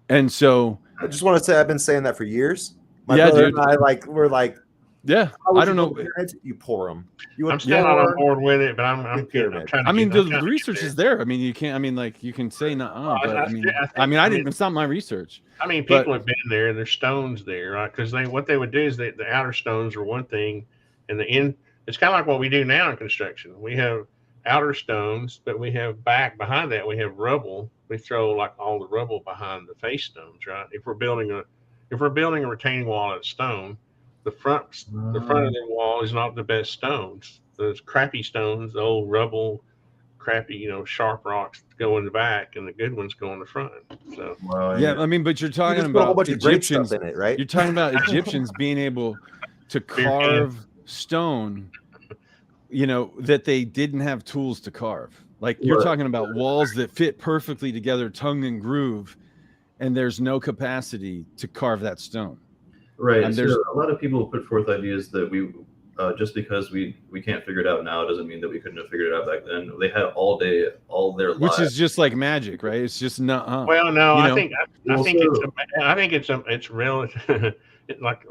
And so I just want to say I've been saying that for years. My Yeah, brother dude. and I we're like, yeah, how would I don't you know. build pyramids? You pour them. You would I'm still not on pour board with it, but I'm pyramid. trying to. I mean, get- I'm the trying to research get is there. I mean, you can't. I mean, like you can say no, but I mean, I didn't. It's not my research. I mean, but- people have been there, and there's stones there, right? Because what they would do is the outer stones are one thing, and the in. It's kind of like what we do now in construction. We have outer stones, but we have behind that we have rubble. We throw like all the rubble behind the face stones, right? If we're building a retaining wall out of stone, the front of the wall is not the best stones. Those crappy stones, the old rubble, crappy, sharp rocks go in the back, and the good ones go in the front. So yeah, I mean, but you're you talking just put a whole about bunch of great Egyptians. stuff in it, right? You're talking about Egyptians being able to carve stone, that they didn't have tools to carve. Like you're Right. talking about walls that fit perfectly together, tongue and groove, and there's no capacity to carve that stone. Right. And So there's- a lot of people put forth ideas that we just because we can't figure it out now doesn't mean that we couldn't have figured it out back then. They had all day, all their lives. Which is just like magic, right? It's just not. well, no, You I know? think it's relative. like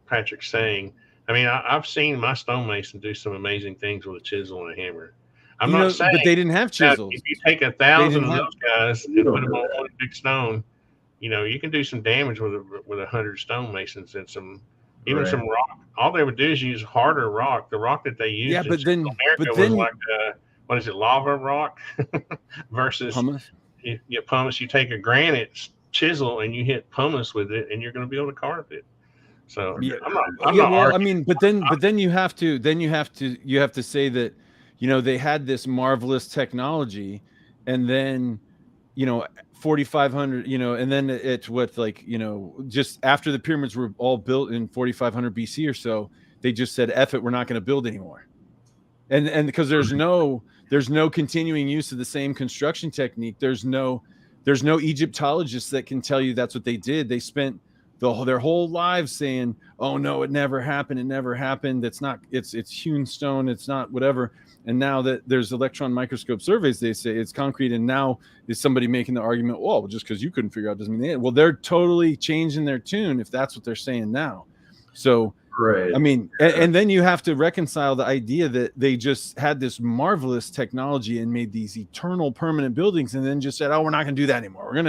Patrick's saying. I mean, I've seen my stonemason do some amazing things with a chisel and a hammer. I'm not saying, but they didn't have now, chisels. if you take 1,000 of have- those guys and put them on one big stone, you can do some damage with 100 stonemasons and some rock. All they would do is use harder rock. The rock that they used Yeah, in but then- America but was then- like what is it, lava rock versus Pumice? pumice. You take a granite chisel and you hit pumice with it, and you're going to be able to carve it. So Yeah, I'm not well, I arguing. mean, but then you have to say that, they had this marvelous technology, and then, 4,500, and then it's just after the pyramids were all built in 4,500 BC or so, they just said, F it, we're not going to build anymore. And because there's no continuing use of the same construction technique. There's no Egyptologists that can tell you that's what they did. They spent their whole lives saying, oh no, it never happened. It never happened. It's hewn stone. It's not whatever. And now that there's electron microscope surveys, they say it's concrete. And now is somebody making the argument, well, just because you couldn't figure out doesn't mean they. Well, they're totally changing their tune if that's what they're saying now. So, right. I mean, and then you have to reconcile the idea that they just had this marvelous technology and made these eternal permanent buildings, and then just said, oh, we're not going to do that anymore. We're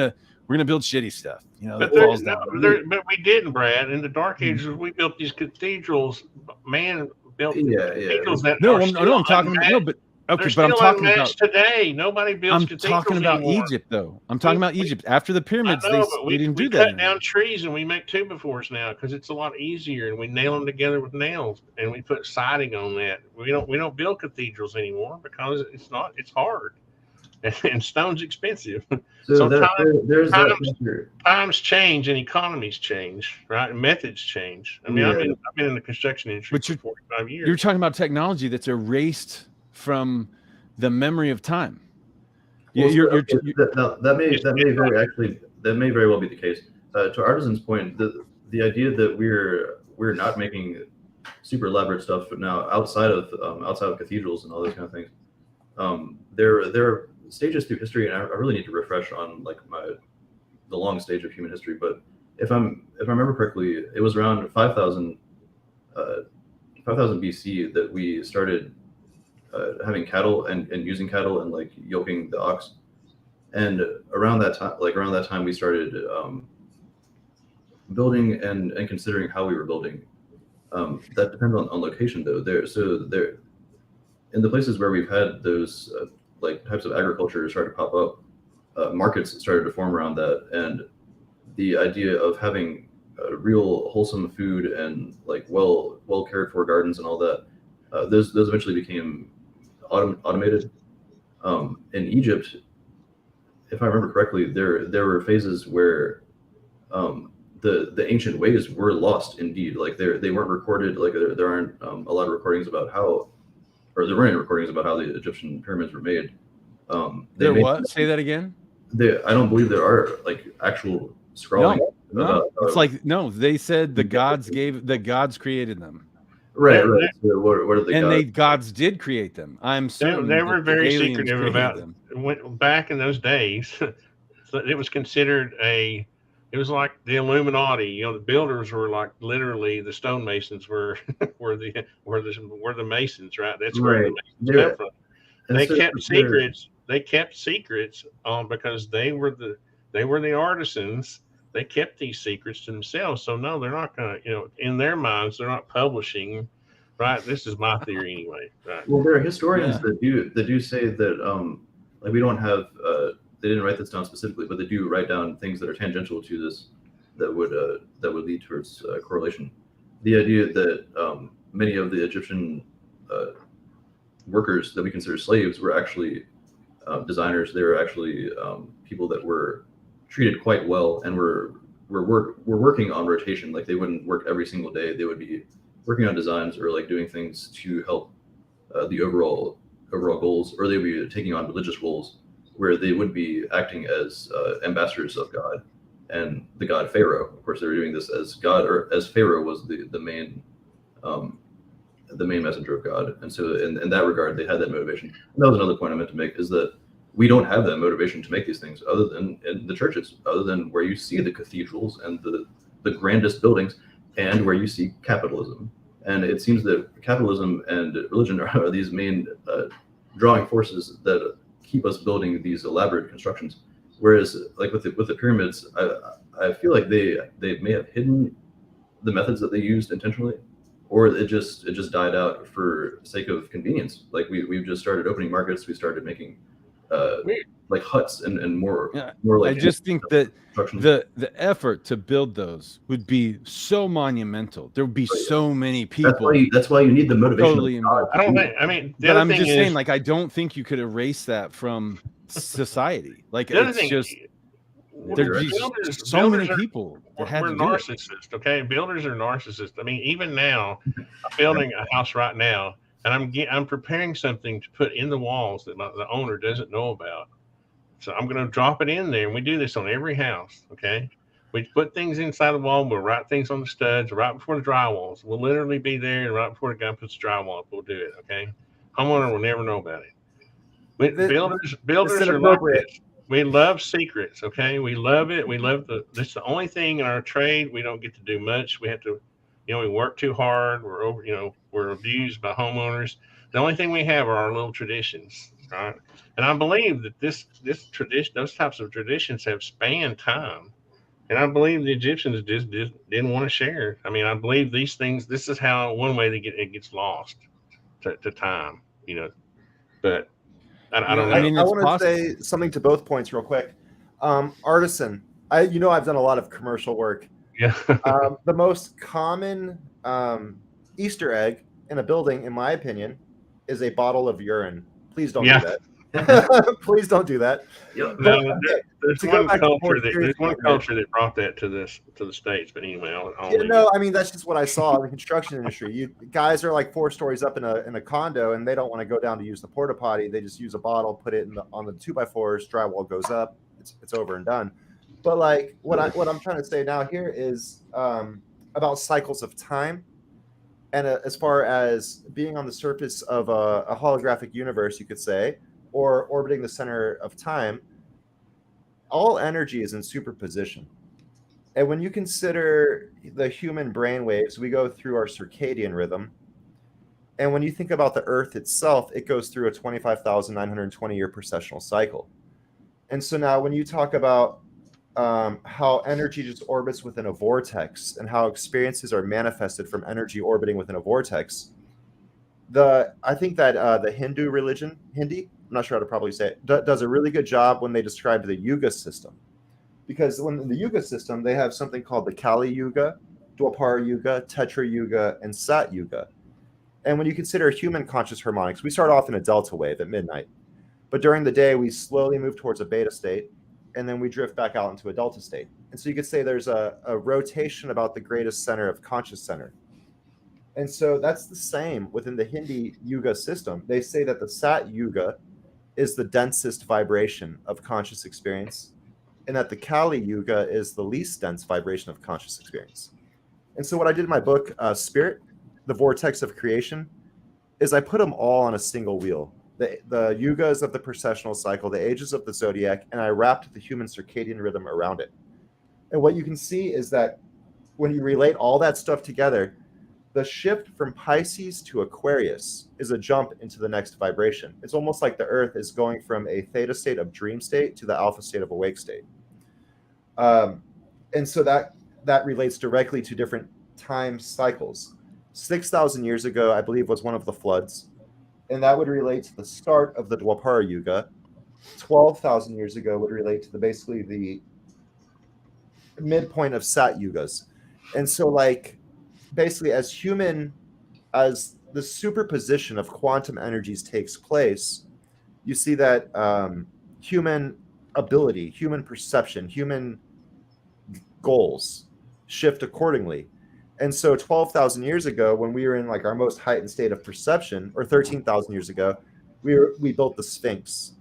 gonna build shitty stuff, that falls down. But we didn't, Brad. In the Dark Ages, we built these cathedrals. Man built cathedrals that I'm talking about. No, but okay, but I'm talking about today. Nobody builds I'm cathedrals talking about anymore. Egypt, though. I'm talking about Egypt. After the pyramids, we didn't we do that cut down trees and we make 2x4s now because it's a lot easier, and we nail them together with nails, and we put siding on that. We don't build cathedrals anymore because it's hard. And stone's expensive. So times change and economies change, right? And methods change. I mean, I've been in the construction industry for 45 years. You're talking about technology that's erased from the memory of time. Well, that may very well be the case. To Artisan's point, the idea that we're not making super elaborate stuff now outside of cathedrals and all those kind of things. There are stages through history, and I really need to refresh on the long stage of human history. But if I remember correctly, it was around 5,000 BC that we started having cattle and using cattle and yoking the ox. And around that time, we started building and considering how we were building. That depends on location, though. There, in the places where we've had those types of agriculture started to pop up, markets started to form around that, and the idea of having real wholesome food and like well cared for gardens and all that. Those eventually became automated. In Egypt, if I remember correctly, there were phases where the ancient ways were lost indeed. Like they weren't recorded. Like there aren't a lot of recordings about how, or there weren't any recordings about how the Egyptian pyramids were made. What? Say that again. I don't believe there are like actual scrawling. No. It's like no. They said the gods created them. Right. So what are the and gods? gods did create them. I'm certain they were very aliens secretive created about them. back in those days. It was considered it was like the Illuminati. You know, the builders were like literally the stonemasons were were the masons, right? That's where the masons come from. They kept secrets. They kept secrets because they were the artisans. They kept these secrets to themselves. So no, they're not gonna, in their minds, they're not publishing. Right. This is my theory anyway. Right. Well, there are historians that do say that like we don't have they didn't write this down specifically, but they do write down things that are tangential to this that would lead towards correlation. The idea that many of the Egyptian workers that we consider slaves were actually designers. They were actually people that were treated quite well and were working on rotation. Like they wouldn't work every single day. They would be working on designs or like doing things to help the overall goals, or they'd be taking on religious roles where they would be acting as ambassadors of God and the god Pharaoh. Of course, they were doing this as God, or as Pharaoh was the main messenger of God. And so in that regard, they had that motivation. And that was another point I meant to make, is that we don't have that motivation to make these things other than in the churches, other than where you see the cathedrals and the grandest buildings, and where you see capitalism. And it seems that capitalism and religion are these main drawing forces that keep us building these elaborate constructions. Whereas like with the pyramids, I feel like they may have hidden the methods that they used intentionally, or it just died out for sake of convenience. Like we've just started opening markets, we started making like huts and more like. I just think that the effort to build those would be so monumental. There would be so many people. That's why you need the motivation. Totally involved. I don't think. I mean, but I'm just saying, like, I don't think you could erase that from society. Like, it's just there's so many people that had to do narcissists. Okay, builders are narcissists. I mean, even now, I'm building a house right now, and I'm preparing something to put in the walls that the owner doesn't know about. So I'm going to drop it in there, and we do this on every house. Okay, we put things inside the wall. We'll write things on the studs right before the drywalls. We'll literally be there, and right before the guy puts the drywall up, we'll do it. Okay, homeowner will never know about it. Builders are like this. We love secrets. Okay, we love it. We love this is the only thing in our trade we don't get to do much. We have to, we work too hard. We're abused by homeowners. The only thing we have are our little traditions, right? And I believe that this tradition, those types of traditions, have spanned time. And I believe the Egyptians just didn't want to share. I mean, I believe these things. This is how one way it gets lost to time. But I don't know. I mean, I want to say something to both points real quick. Artisan, I've done a lot of commercial work. Yeah. The most common Easter egg in a building, in my opinion, is a bottle of urine. Please don't do that. Please don't do that. No, there's one culture that brought that to the States. But anyway, I mean, that's just what I saw in the construction industry. You guys are like 4 stories up in a condo, and they don't want to go down to use the porta potty. They just use a bottle, put it on the 2x4s. Drywall goes up. It's over and done. But like what I'm trying to say now here is about cycles of time. And as far as being on the surface of a holographic universe, you could say, or orbiting the center of time, all energy is in superposition. And when you consider the human brain waves, we go through our circadian rhythm. And when you think about the Earth itself, it goes through a 25,920 year precessional cycle. And so now when you talk about how energy just orbits within a vortex and how experiences are manifested from energy orbiting within a vortex, I think that the Hindu religion, Hindi, I'm not sure how to probably say it, does a really good job when they describe the Yuga system. because when in the Yuga system, they have something called the Kali Yuga, Dwapara Yuga, Tetra Yuga, and Sat Yuga. And when you consider human conscious harmonics, we start off in a delta wave at midnight. But during the day, we slowly move towards a beta state, and then we drift back out into a delta state. And so you could say there's a rotation about the greatest center of conscious center. And so that's the same within the Hindi Yuga system. They say that the Sat Yuga is the densest vibration of conscious experience, and that the Kali Yuga is the least dense vibration of conscious experience. And so what I did in my book, Spirit, the Vortex of Creation, is I put them all on a single wheel. The yugas of the precessional cycle, the ages of the zodiac, and I wrapped the human circadian rhythm around it. And what you can see is that when you relate all that stuff together, the shift from Pisces to Aquarius is a jump into the next vibration. It's almost like the Earth is going from a theta state of dream state to the alpha state of awake state. And so that relates directly to different time cycles. 6,000 years ago, I believe, was one of the floods, and that would relate to the start of the Dwapara Yuga. 12,000 years ago would relate to basically the midpoint of Sat Yugas. And so, like, basically, as the superposition of quantum energies takes place, you see that human ability, human perception, human goals shift accordingly. And so 12,000 years ago, when we were in like our most heightened state of perception, or 13,000 years ago, we built the Sphinx.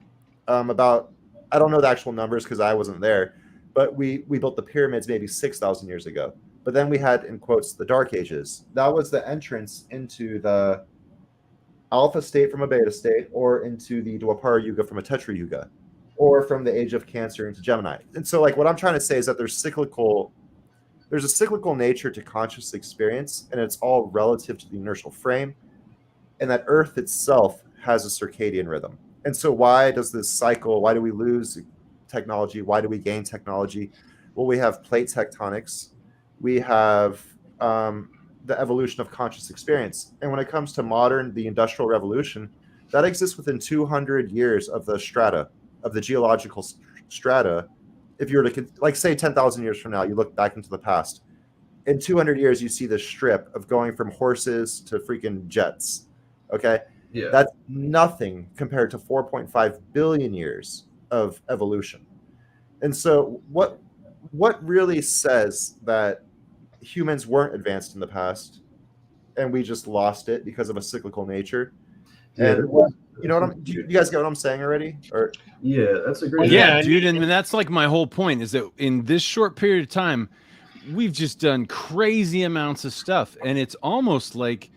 I don't know the actual numbers because I wasn't there, but we built the pyramids maybe 6,000 years ago. But then we had, in quotes, the Dark Ages. That was the entrance into the alpha state from a beta state, or into the Dwapara Yuga from a Tetra Yuga, or from the age of Cancer into Gemini. And so, like, what I'm trying to say is that there's a cyclical nature to conscious experience, and it's all relative to the inertial frame, and that Earth itself has a circadian rhythm. And so why does this cycle, why do we lose technology? Why do we gain technology? Well, we have plate tectonics. We have the evolution of conscious experience. And when it comes to the Industrial Revolution, that exists within 200 years of the strata, of the geological strata. If you were to, like, say 10,000 years from now, you look back into the past, in 200 years, you see the strip of going from horses to freaking jets. Okay. Yeah. That's nothing compared to 4.5 billion years of evolution. And so what really says that humans weren't advanced in the past and we just lost it because of a cyclical nature? Yeah, and you know what do you guys get what I'm saying already? Or yeah, that's a great. Yeah, dude, and that's like my whole point is that in this short period of time, we've just done crazy amounts of stuff, and it's almost like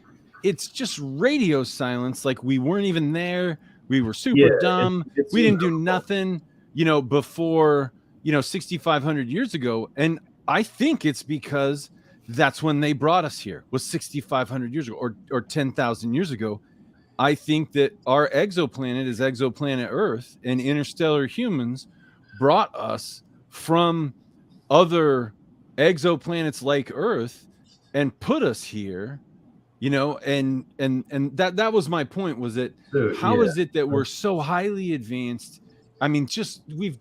it's just radio silence. Like we weren't even there. We were super dumb. We didn't do nothing, before 6,500 years ago. And I think it's because that's when they brought us here, was 6,500 years ago or 10,000 years ago. I think that our exoplanet is exoplanet Earth, and interstellar humans brought us from other exoplanets like Earth and put us here, and that was my point, was that how is it that we're so highly advanced? I mean, we've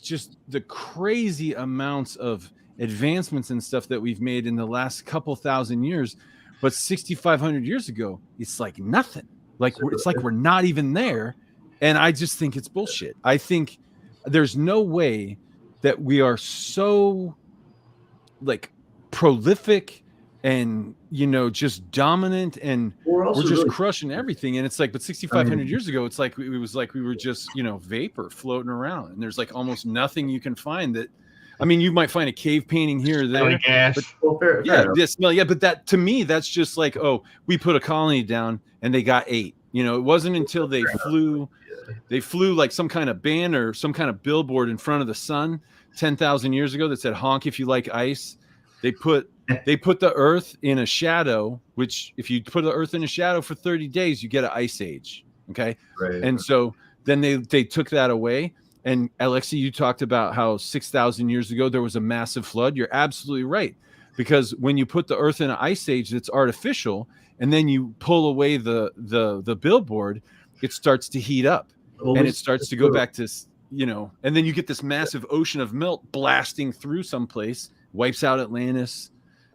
the crazy amounts of advancements and stuff that we've made in the last couple thousand years, but 6,500 years ago, it's like nothing. Like it's like we're not even there, and I just think it's bullshit. I think there's no way that we are so like prolific and just dominant, and we're just really crushing everything. And it's like, but 6,500 years ago, it's like it was like we were just vapor floating around, and there's like almost nothing you can find that. I mean, you might find a cave painting here or there. But, fair smell. Yeah, but that, to me, that's just like, oh, we put a colony down and they got 8. It wasn't until they flew like some kind of banner, some kind of billboard in front of the sun 10,000 years ago that said "honk if you like ice." They put the Earth in a shadow, which if you put the Earth in a shadow for 30 days, you get an ice age. Okay, right. And so then they took that away. And Alexei, you talked about how 6,000 years ago there was a massive flood. You're absolutely right, because when you put the Earth in an ice age that's artificial, and then you pull away the billboard, it starts to heat up, and it starts to go back to and then you get this massive ocean of melt blasting through someplace, wipes out Atlantis.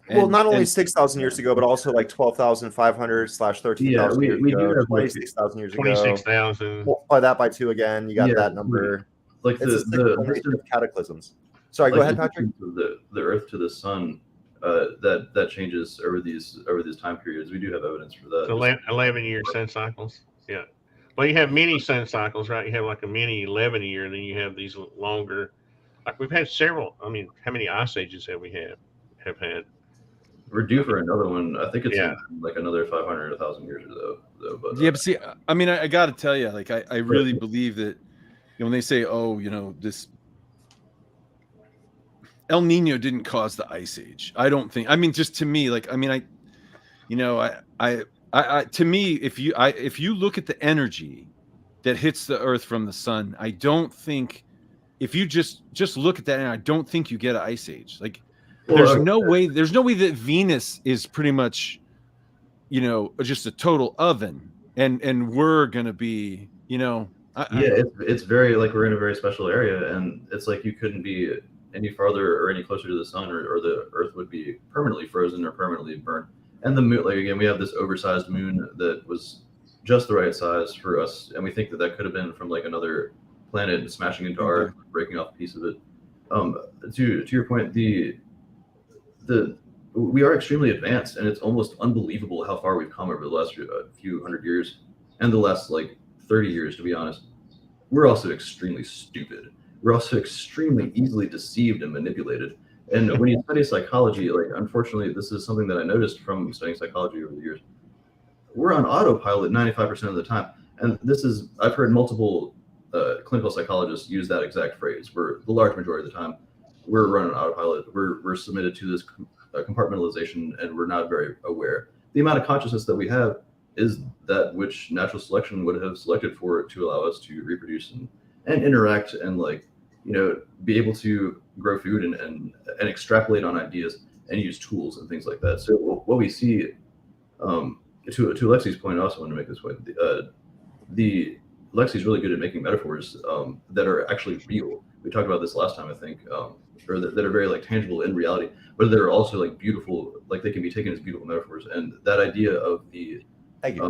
Well, not only 6,000 years ago, but also like 12,500/13,000 years we do ago, have 26,000 years ago. 26,000. Multiply that by 2 again. You got that number. Like it's a cyclical nature of cataclysms. Sorry, go ahead, Patrick. The Earth to the sun, that changes over these time periods. We do have evidence for that. 11-year sun cycles. Yeah. Well, you have mini sun cycles, right? You have like a mini 11-year, then you have these longer. Like we've had several. I mean, how many ice ages have we had? We're due for another one. I think it's like another 500, 1,000 years or so. But, but see, I mean, I got to tell you, like, I really believe that when they say, this El Nino didn't cause the ice age. I don't think. I mean, just to me, like, I mean, to me, if you look at the energy that hits the Earth from the sun, I don't think if you just look at that, and I don't think you get an ice age. Like, there's no way that Venus is pretty much, just a total oven, and we're gonna be, it's very like we're in a very special area, and it's like you couldn't be any farther or any closer to the sun, or the Earth would be permanently frozen or permanently burnt. And the moon, like again, we have this oversized moon that was just the right size for us, and we think that could have been from like another planet smashing into our, breaking off a piece of it. To your point, we are extremely advanced, and it's almost unbelievable how far we've come over the last few hundred years, and the last like 30 years, to be honest. We're also extremely stupid. We're also extremely easily deceived and manipulated. And when you study psychology, like unfortunately, this is something that I noticed from studying psychology over the years. We're on autopilot 95% of the time, and I've heard multiple clinical psychologists use that exact phrase. We're the large majority of the time we're running autopilot. We're submitted to this compartmentalization, and we're not very aware. The amount of consciousness that we have is that which natural selection would have selected for to allow us to reproduce and interact and be able to grow food and extrapolate on ideas and use tools and things like that. So what we see, to Alexei's point, I also want to make this point. Alexei's really good at making metaphors that are actually real. We talked about this last time, I think, or that are very like tangible in reality, but they're also like beautiful, like they can be taken as beautiful metaphors. And that idea of the idea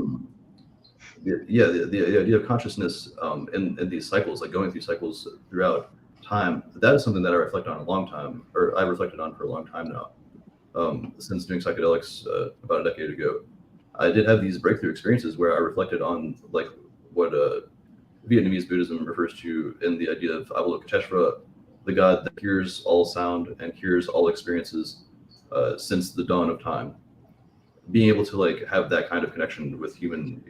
of consciousness in these cycles, like going through cycles throughout time, that is something that I reflect on I reflected on for a long time now. Since doing psychedelics about a decade ago, I did have these breakthrough experiences where I reflected on like what Vietnamese Buddhism refers to in the idea of Avalokiteshvara, the God that hears all sound and hears all experiences since the dawn of time. Being able to like have that kind of connection with human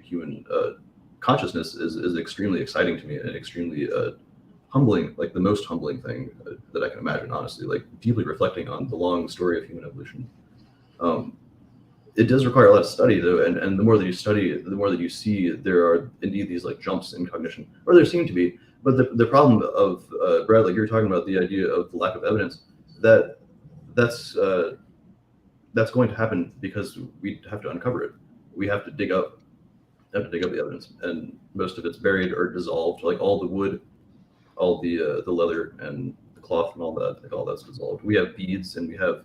consciousness is extremely exciting to me and extremely humbling, like the most humbling thing that I can imagine, honestly, like deeply reflecting on the long story of human evolution. It does require a lot of study though, and the more that you study, the more that you see there are indeed these like jumps in cognition, or there seem to be. But the problem of Brad, like you were talking about, the idea of the lack of evidence, that's going to happen because we have to uncover it. We have to dig up the evidence, and most of it's buried or dissolved. Like all the wood, all the leather and the cloth and all that, like all that's dissolved. We have beads and we have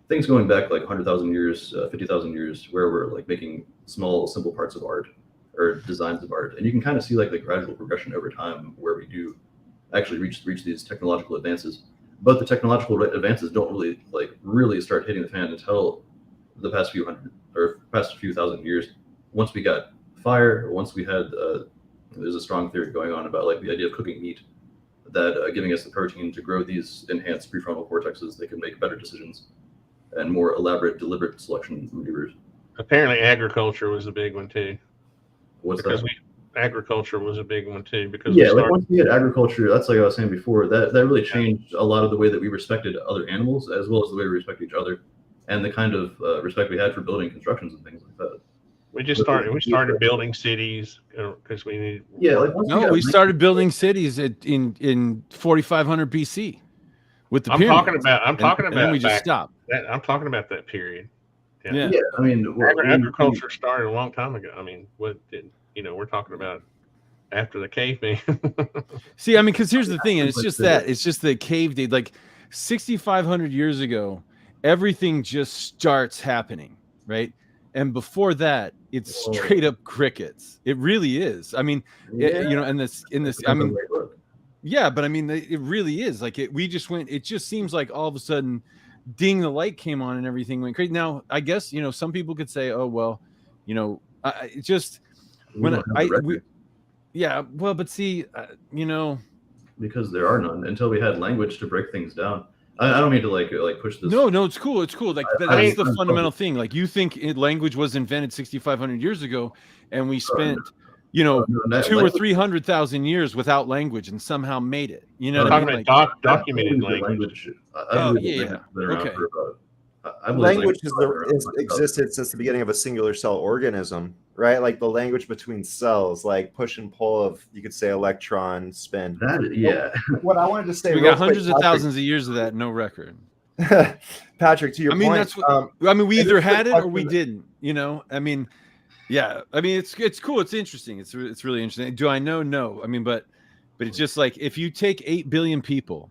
things going back like 100,000 years, 50,000 years, where we're like making small, simple parts of art or designs of art, and you can kind of see like the gradual progression over time where we do actually reach these technological advances. But the technological advances don't really start hitting the fan until the past few thousand years. Once we got fire, once we had there's a strong theory going on about like the idea of cooking meat, that giving us the protein to grow these enhanced prefrontal cortexes, they can make better decisions and more elaborate, deliberate selection maneuvers. Apparently, agriculture was a big one too. Agriculture was a big one too, because once we had agriculture, that's like I was saying before, that really changed a lot of the way that we respected other animals, as well as the way we respect each other, and the kind of respect we had for building constructions and things like that. We started building cities because we needed. We started building cities in 4500 BC with the pyramids. I'm talking about. And we just stopped. I'm talking about that period. Yeah. I mean, agriculture started a long time ago. I mean, we're talking about after the caveman. See, I mean, because here's the thing, and it's just the cave day, like 6,500 years ago, everything just starts happening, right? And before that, it's straight up crickets. It really is. I mean, you know, and I mean, yeah, but I mean, it really is like it. We just went. It just seems like all of a sudden, ding, the light came on and everything went crazy. Now, I guess, you know, some people could say, oh well, you know, it just when yeah, well, but see, you know, because there are none until we had language to break things down. I don't mean to like push this. No, it's cool. It's cool. Like that's the fundamental thing. Like you think language was invented 6,500 years ago, and we spent, you know, 200,000 or 300,000 years without language and somehow made it. You know, talking about like, documented language. Oh yeah. Okay. Language has existed since the beginning of a singular cell organism, right? Like the language between cells, like push and pull of, you could say, electron spin. What I wanted to say, we got hundreds of thousands of years of that, no record. Patrick, to your point, that's what, I mean, we either had it or we didn't. You know, I mean, yeah, I mean, it's cool, it's interesting, it's really interesting. Do I know? No, I mean, but it's just like if you take 8 billion people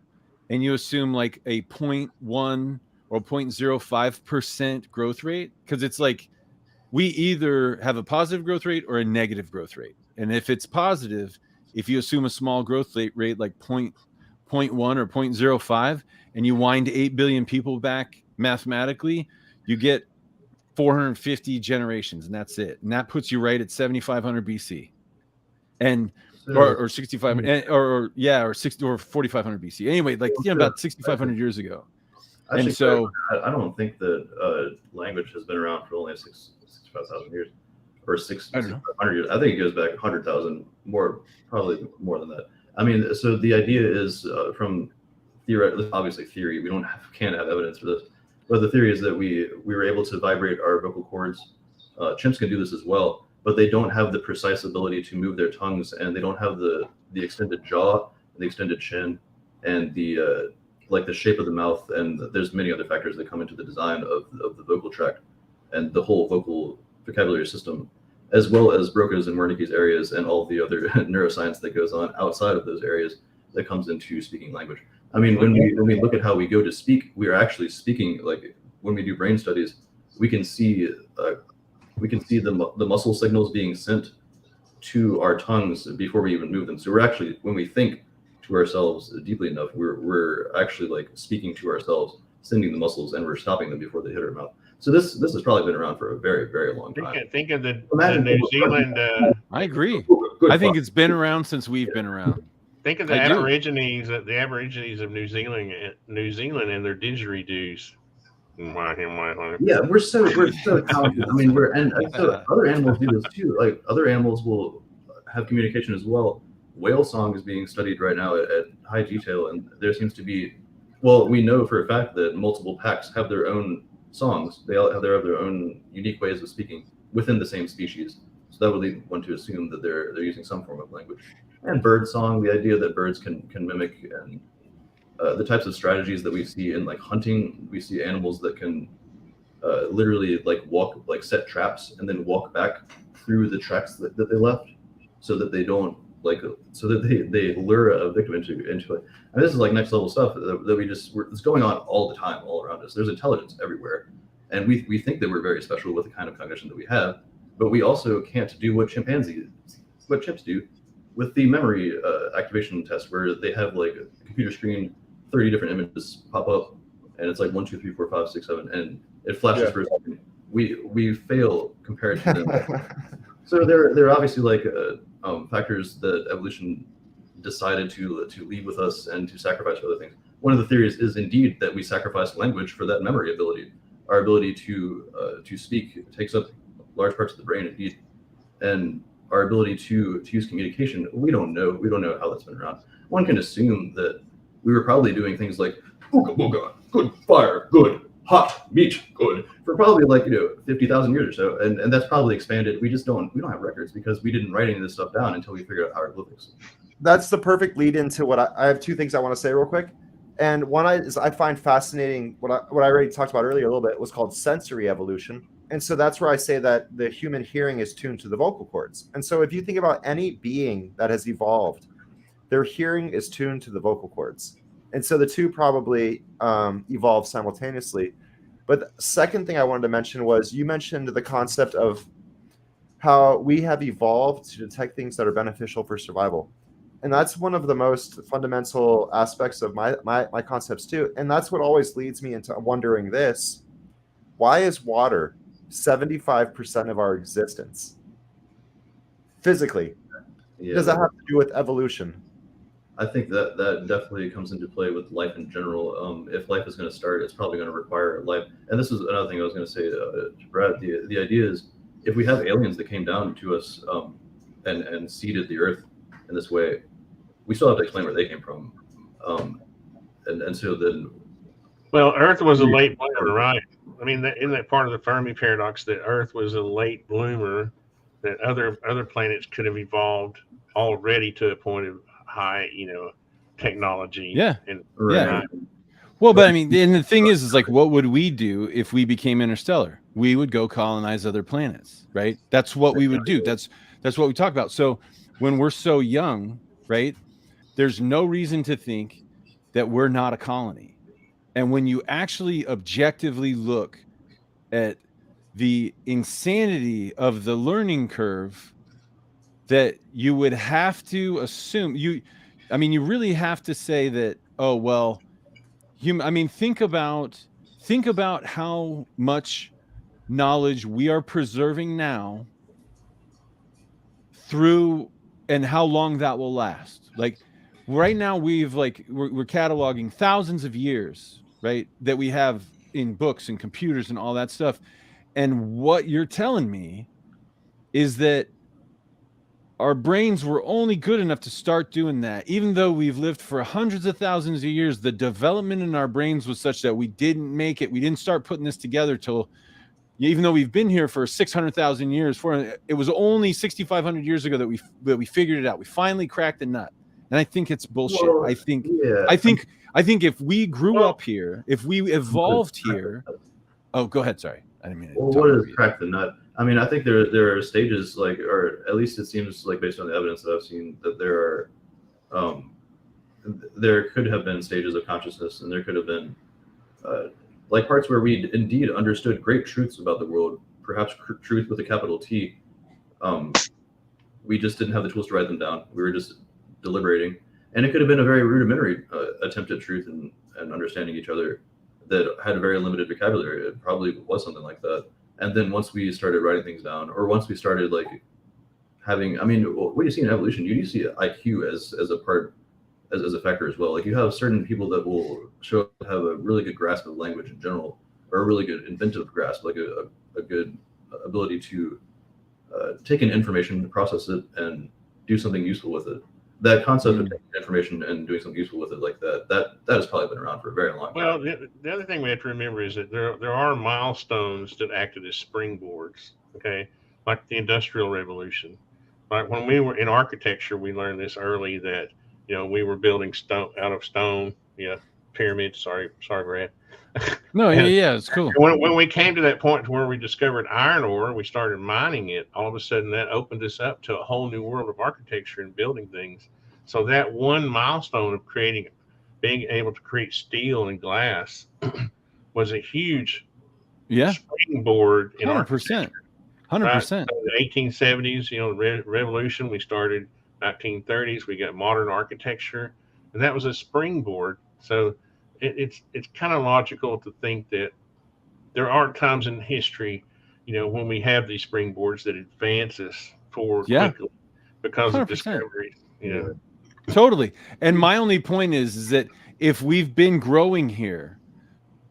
and you assume like a 0.1 or 0.05% growth rate, because it's like we either have a positive growth rate or a negative growth rate. And if it's positive, if you assume a small growth rate like 0.1 or 0.05, and you wind 8 billion people back mathematically, you get 450 generations, and that's it. And that puts you right at 7,500 BC. And or 6,500 or 60 or 4,500 BC. Anyway, like, you know, about 6,500 years ago. Actually, and so I don't think that language has been around for only 65,000 years or 6,500 years. I think it goes back 100,000 more, probably more than that. I mean, so the idea is from obviously theory. We can't have evidence for this, but the theory is that we were able to vibrate our vocal cords. Chimps can do this as well, but they don't have the precise ability to move their tongues, and they don't have the extended jaw, the extended chin, and the like the shape of the mouth, and there's many other factors that come into the design of the vocal tract and the whole vocal vocabulary system, as well as Broca's and Wernicke's areas and all the other neuroscience that goes on outside of those areas that comes into speaking language. I mean, when we look at how we go to speak, we are actually speaking. Like when we do brain studies, we can see the muscle signals being sent to our tongues before we even move them. So we're actually, when we think to ourselves deeply enough, we're actually like speaking to ourselves, sending the muscles, and we're stopping them before they hit our mouth. So this has probably been around for a very, very long time. Think of the New Zealand. I agree. I think it's been around since we've been around. Think of the Aborigines of New Zealand and their didgeridoos. Yeah, we're so talented. I mean, so other animals do this too. Like other animals will have communication as well. Whale song is being studied right now at high detail, and there seems to be, well, we know for a fact that multiple packs have their own songs. They all have their own unique ways of speaking within the same species. So that would lead one to assume that they're using some form of language. And bird song, the idea that birds can mimic, and the types of strategies that we see in like hunting. We see animals that can literally like walk, like set traps and then walk back through the tracks that they left, so that they don't so that they lure a victim into it. And this is like next level stuff that it's going on all the time, all around us. There's intelligence everywhere, and we think that we're very special with the kind of cognition that we have, but we also can't do what chimps do with the memory activation test, where they have like a computer screen, 30 different images pop up, and it's like 1, 2, 3, 4, 5, 6, 7, and it flashes for a second. We fail compared to them. So there are obviously like factors that evolution decided to leave with us and to sacrifice for other things. One of the theories is indeed that we sacrifice language for that memory ability. Our ability to speak takes up large parts of the brain indeed, and our ability to use communication, we don't know how that's been around. One can assume that we were probably doing things like ooga booga, good fire, good hot meat, good, for probably 50,000 years or so, and that's probably expanded. We don't have records because we didn't write any of this stuff down until we figured out hieroglyphics. That's the perfect lead into what I have two things I want to say real quick. And one I find fascinating, what I already talked about earlier a little bit, was called sensory evolution. And so that's where I say that the human hearing is tuned to the vocal cords. And so if you think about any being that has evolved, their hearing is tuned to the vocal cords. And so the two probably evolve simultaneously. But the second thing I wanted to mention was, you mentioned the concept of how we have evolved to detect things that are beneficial for survival. And that's one of the most fundamental aspects of my concepts too. And that's what always leads me into wondering this: why is water 75% of our existence physically? Yeah, Does that have to do with evolution? I think that definitely comes into play with life in general. If life is going to start, it's probably going to require life. And this is another thing I was going to say to Brad. The idea is, if we have aliens that came down to us and seeded the Earth in this way, we still have to explain where they came from. And so then, Well, Earth was a late bloomer, right? I mean, isn't that part of the Fermi paradox, that Earth was a late bloomer, that other planets could have evolved already to a point of high, technology. Yeah. And Yeah. Well, but I mean, and the thing is like, what would we do if we became interstellar? We would go colonize other planets, right? That's what we would do. That's what we talk about. So when we're so young, right, there's no reason to think that we're not a colony. And when you actually objectively look at the insanity of the learning curve, that you would have to assume, you really have to say that, oh, well, think about how much knowledge we are preserving now through, and how long that will last. Like right now, we're cataloging thousands of years, right, that we have in books and computers and all that stuff. And what you're telling me is that our brains were only good enough to start doing that. Even though we've lived for hundreds of thousands of years, the development in our brains was such that we didn't make it. We didn't start putting this together till, even though we've been here for 600,000 years, it was only 6,500 years ago that we figured it out. We finally cracked the nut. And I think it's bullshit. Well, I think if we grew up here, if we evolved here. Oh, go ahead. Sorry. I didn't mean to. Well, what is crack the nut? I mean, I think there are stages, like, or at least it seems like, based on the evidence that I've seen, that there could have been stages of consciousness, and there could have been like parts where we indeed understood great truths about the world, perhaps truth with a capital T. We just didn't have the tools to write them down. We were just deliberating, and it could have been a very rudimentary attempt at truth and understanding each other that had a very limited vocabulary. It probably was something like that. And then once we started writing things down, or once we started like having, I mean, what you see in evolution, you do see IQ as a factor as well. Like, you have certain people that will have a really good grasp of language in general, or a really good inventive grasp, like a good ability to take in information, process it, and do something useful with it. That concept of taking information and doing something useful with it, like that has probably been around for a very long time. Well, the other thing we have to remember is that there are milestones that acted as springboards, okay, like the Industrial Revolution. Like when we were in architecture, we learned this early, that we were building stone out of stone, pyramids. Sorry, Brad. No, yeah, it's cool. When we came to that point to where we discovered iron ore, we started mining it. All of a sudden, that opened us up to a whole new world of architecture and building things. So that one milestone of being able to create steel and glass was a huge springboard in 100%. 100%. Right? So the 1870s, the revolution, we started 1930s, we got modern architecture, and that was a springboard. So it's kind of logical to think that there are times in history, when we have these springboards that advance us forward quickly because 100%. Of discoveries. Totally. And my only point is that if we've been growing here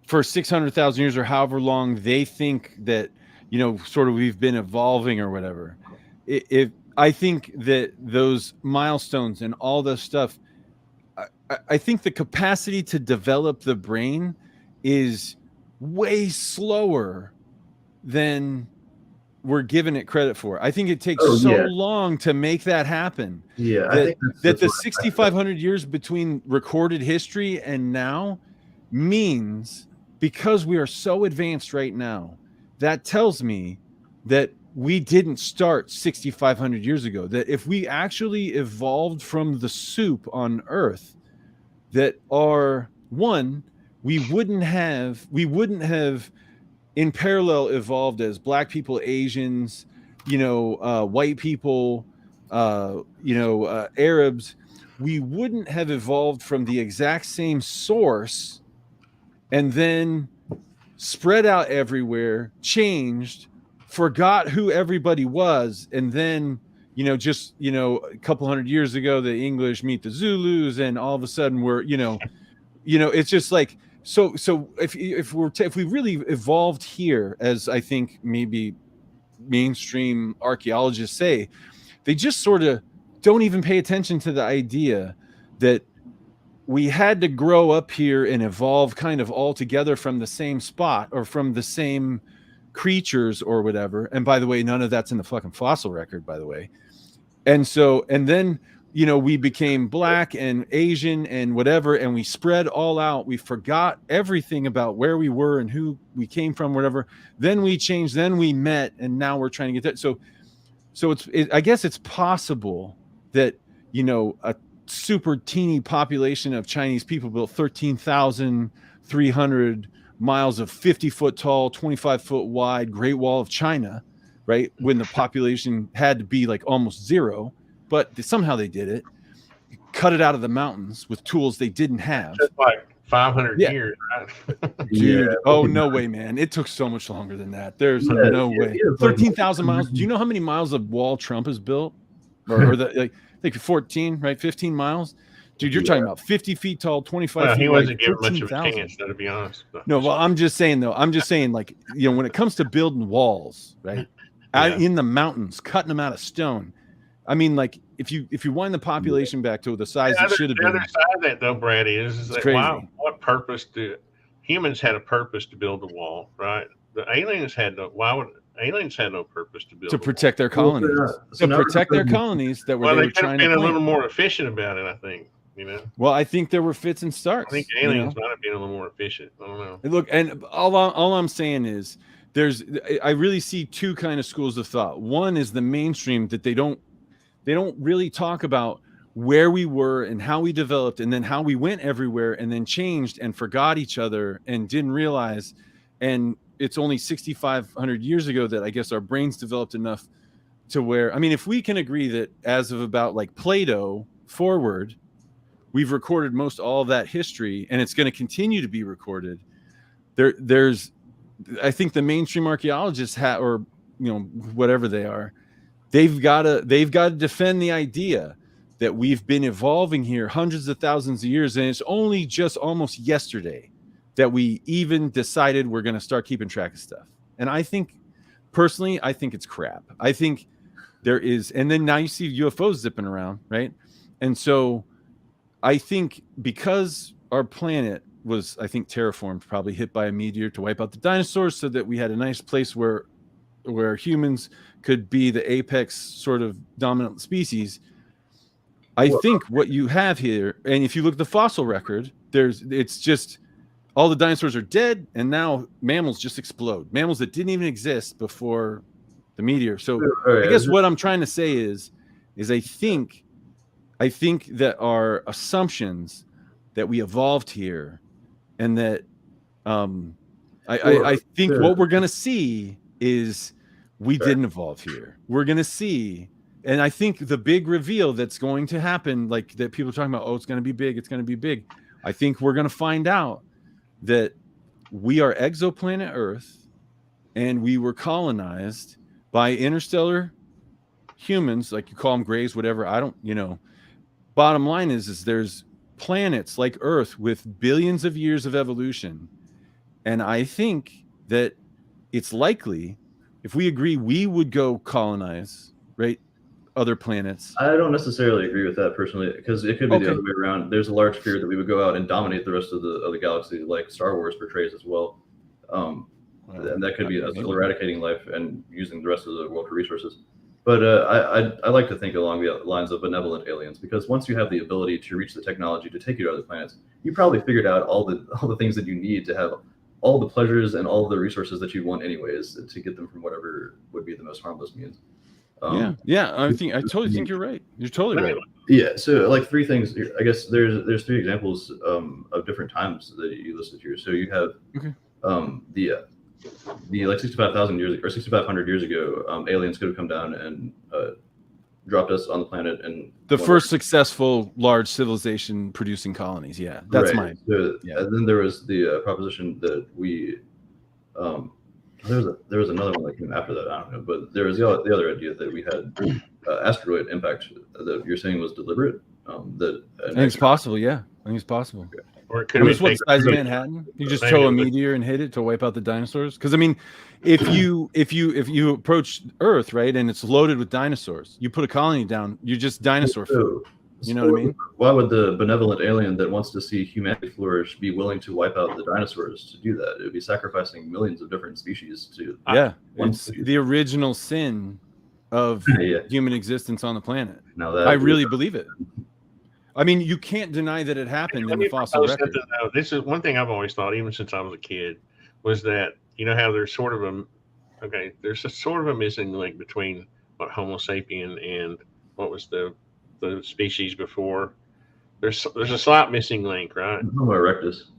for 600,000 years, or however long they think that, sort of we've been evolving or whatever, I think that those milestones and all this stuff, I think the capacity to develop the brain is way slower than we're giving it credit for. I think it takes yeah. long to make that happen. Yeah, That, I think that the 6,500 years between recorded history and now means, because we are so advanced right now, that tells me that we didn't start 6,500 years ago. That if we actually evolved from the soup on Earth, that we wouldn't have in parallel evolved as Black people, Asians, white people, Arabs. We wouldn't have evolved from the exact same source and then spread out everywhere, changed, forgot who everybody was, and then a couple hundred years ago the English meet the Zulus, and all of a sudden we're it's just like, so if we really evolved here, as I think maybe mainstream archaeologists say, they just sort of don't even pay attention to the idea that we had to grow up here and evolve kind of all together from the same spot or from the same creatures or whatever. And by the way, none of that's in the fucking fossil record, by the way. And then we became Black and Asian and whatever, and we spread all out. We forgot everything about where we were and who we came from, whatever. Then we changed, then we met, and now we're trying to get that. So I guess it's possible that, a super teeny population of Chinese people built 13,300 miles of 50-foot tall, 25-foot wide Great Wall of China, right? When the population had to be like almost zero, but somehow they did it, cut it out of the mountains with tools they didn't have. Just like 500 years, right? Dude, no way, man. It took so much longer than that. There's no way. 13,000 miles. Do you know how many miles of wall Trump has built? Or I think 14, right? 15 miles. Dude, you're talking about 50 feet tall, 25 feet he wide. wasn't given much of a chance, to be honest. No, well, I'm just saying, like, when it comes to building walls, right? Out in the mountains, cutting them out of stone. I mean, like, if you wind the population back to the size it should have been. The other side of that, though, Brad, is that what purpose humans had a purpose to build the wall, right? The aliens aliens had no purpose to build. To protect their colonies. Their colonies that were they trying to been a little more efficient about it, I think. Well, I think there were fits and starts. I think aliens might have been a little more efficient. I don't know. Look, and all I'm saying is I really see two kind of schools of thought. One is the mainstream, that they don't really talk about where we were and how we developed and then how we went everywhere and then changed and forgot each other and didn't realize. And it's only 6,500 years ago that I guess our brains developed enough to where, I mean, if we can agree that as of about like Plato forward, we've recorded most all of that history and it's going to continue to be recorded. There's, I think the mainstream archaeologists or whatever they are, they've got to defend the idea that we've been evolving here hundreds of thousands of years, and it's only just almost yesterday that we even decided we're going to start keeping track of stuff. And I think, personally, it's crap. I think there is, and then now you see UFOs zipping around, right? And so I think because our planet was, I think, terraformed, probably hit by a meteor to wipe out the dinosaurs, so that we had a nice place where humans could be the apex sort of dominant species. I think what you have here, and if you look at the fossil record, it's just all the dinosaurs are dead, and now mammals just explode. Mammals that didn't even exist before the meteor. So I guess what I'm trying to say is I think that our assumptions that we evolved here, and that I think what we're going to see is we didn't evolve here. We're going to see, and I think the big reveal that's going to happen, like that people are talking about, it's going to be big, it's going to be big. I think we're going to find out that we are exoplanet Earth, and we were colonized by interstellar humans, like you call them grays, whatever. I don't, bottom line is there's planets like Earth with billions of years of evolution. And I think that it's likely, if we agree, we would go colonize, right, other planets. I don't necessarily agree with that personally, because it could be the other way around. There's a large fear that we would go out and dominate the rest of the galaxy, like Star Wars portrays as well. and that could be still eradicating life and using the rest of the world for resources. But I like to think along the lines of benevolent aliens, because once you have the ability to reach the technology to take you to other planets, you probably figured out all the things that you need to have all the pleasures and all the resources that you want anyways, to get them from whatever would be the most harmless means. Yeah, I totally think you're right. You're totally right. Yeah, so like three things. I guess there's three examples of different times that you listed here. So you have the like 65,000 years or 6,500 years ago, aliens could have come down and dropped us on the planet, and the first successful large civilization producing colonies. Yeah, that's right. And then there was the proposition that we there was another one that came after that. I don't know, but there was the other idea that we had asteroid impact that you're saying was deliberate. I think it's possible. Yeah, I think it's possible. Okay. Or it could be what size of Manhattan? You just throw a meteor and hit it to wipe out the dinosaurs? Because I mean, if you approach Earth, right, and it's loaded with dinosaurs, you put a colony down, you're just dinosaur food. You know what I mean? Why would the benevolent alien that wants to see humanity flourish be willing to wipe out the dinosaurs to do that? It would be sacrificing millions of different species to. Yeah, it's the original sin of human existence on the planet. Now that I really believe it. I mean, you can't deny that it happened in the fossil record. This is one thing I've always thought, even since I was a kid, was that how there's sort of there's a sort of a missing link between what Homo sapien and what was the species before. There's a slight missing link, right? Homo erectus.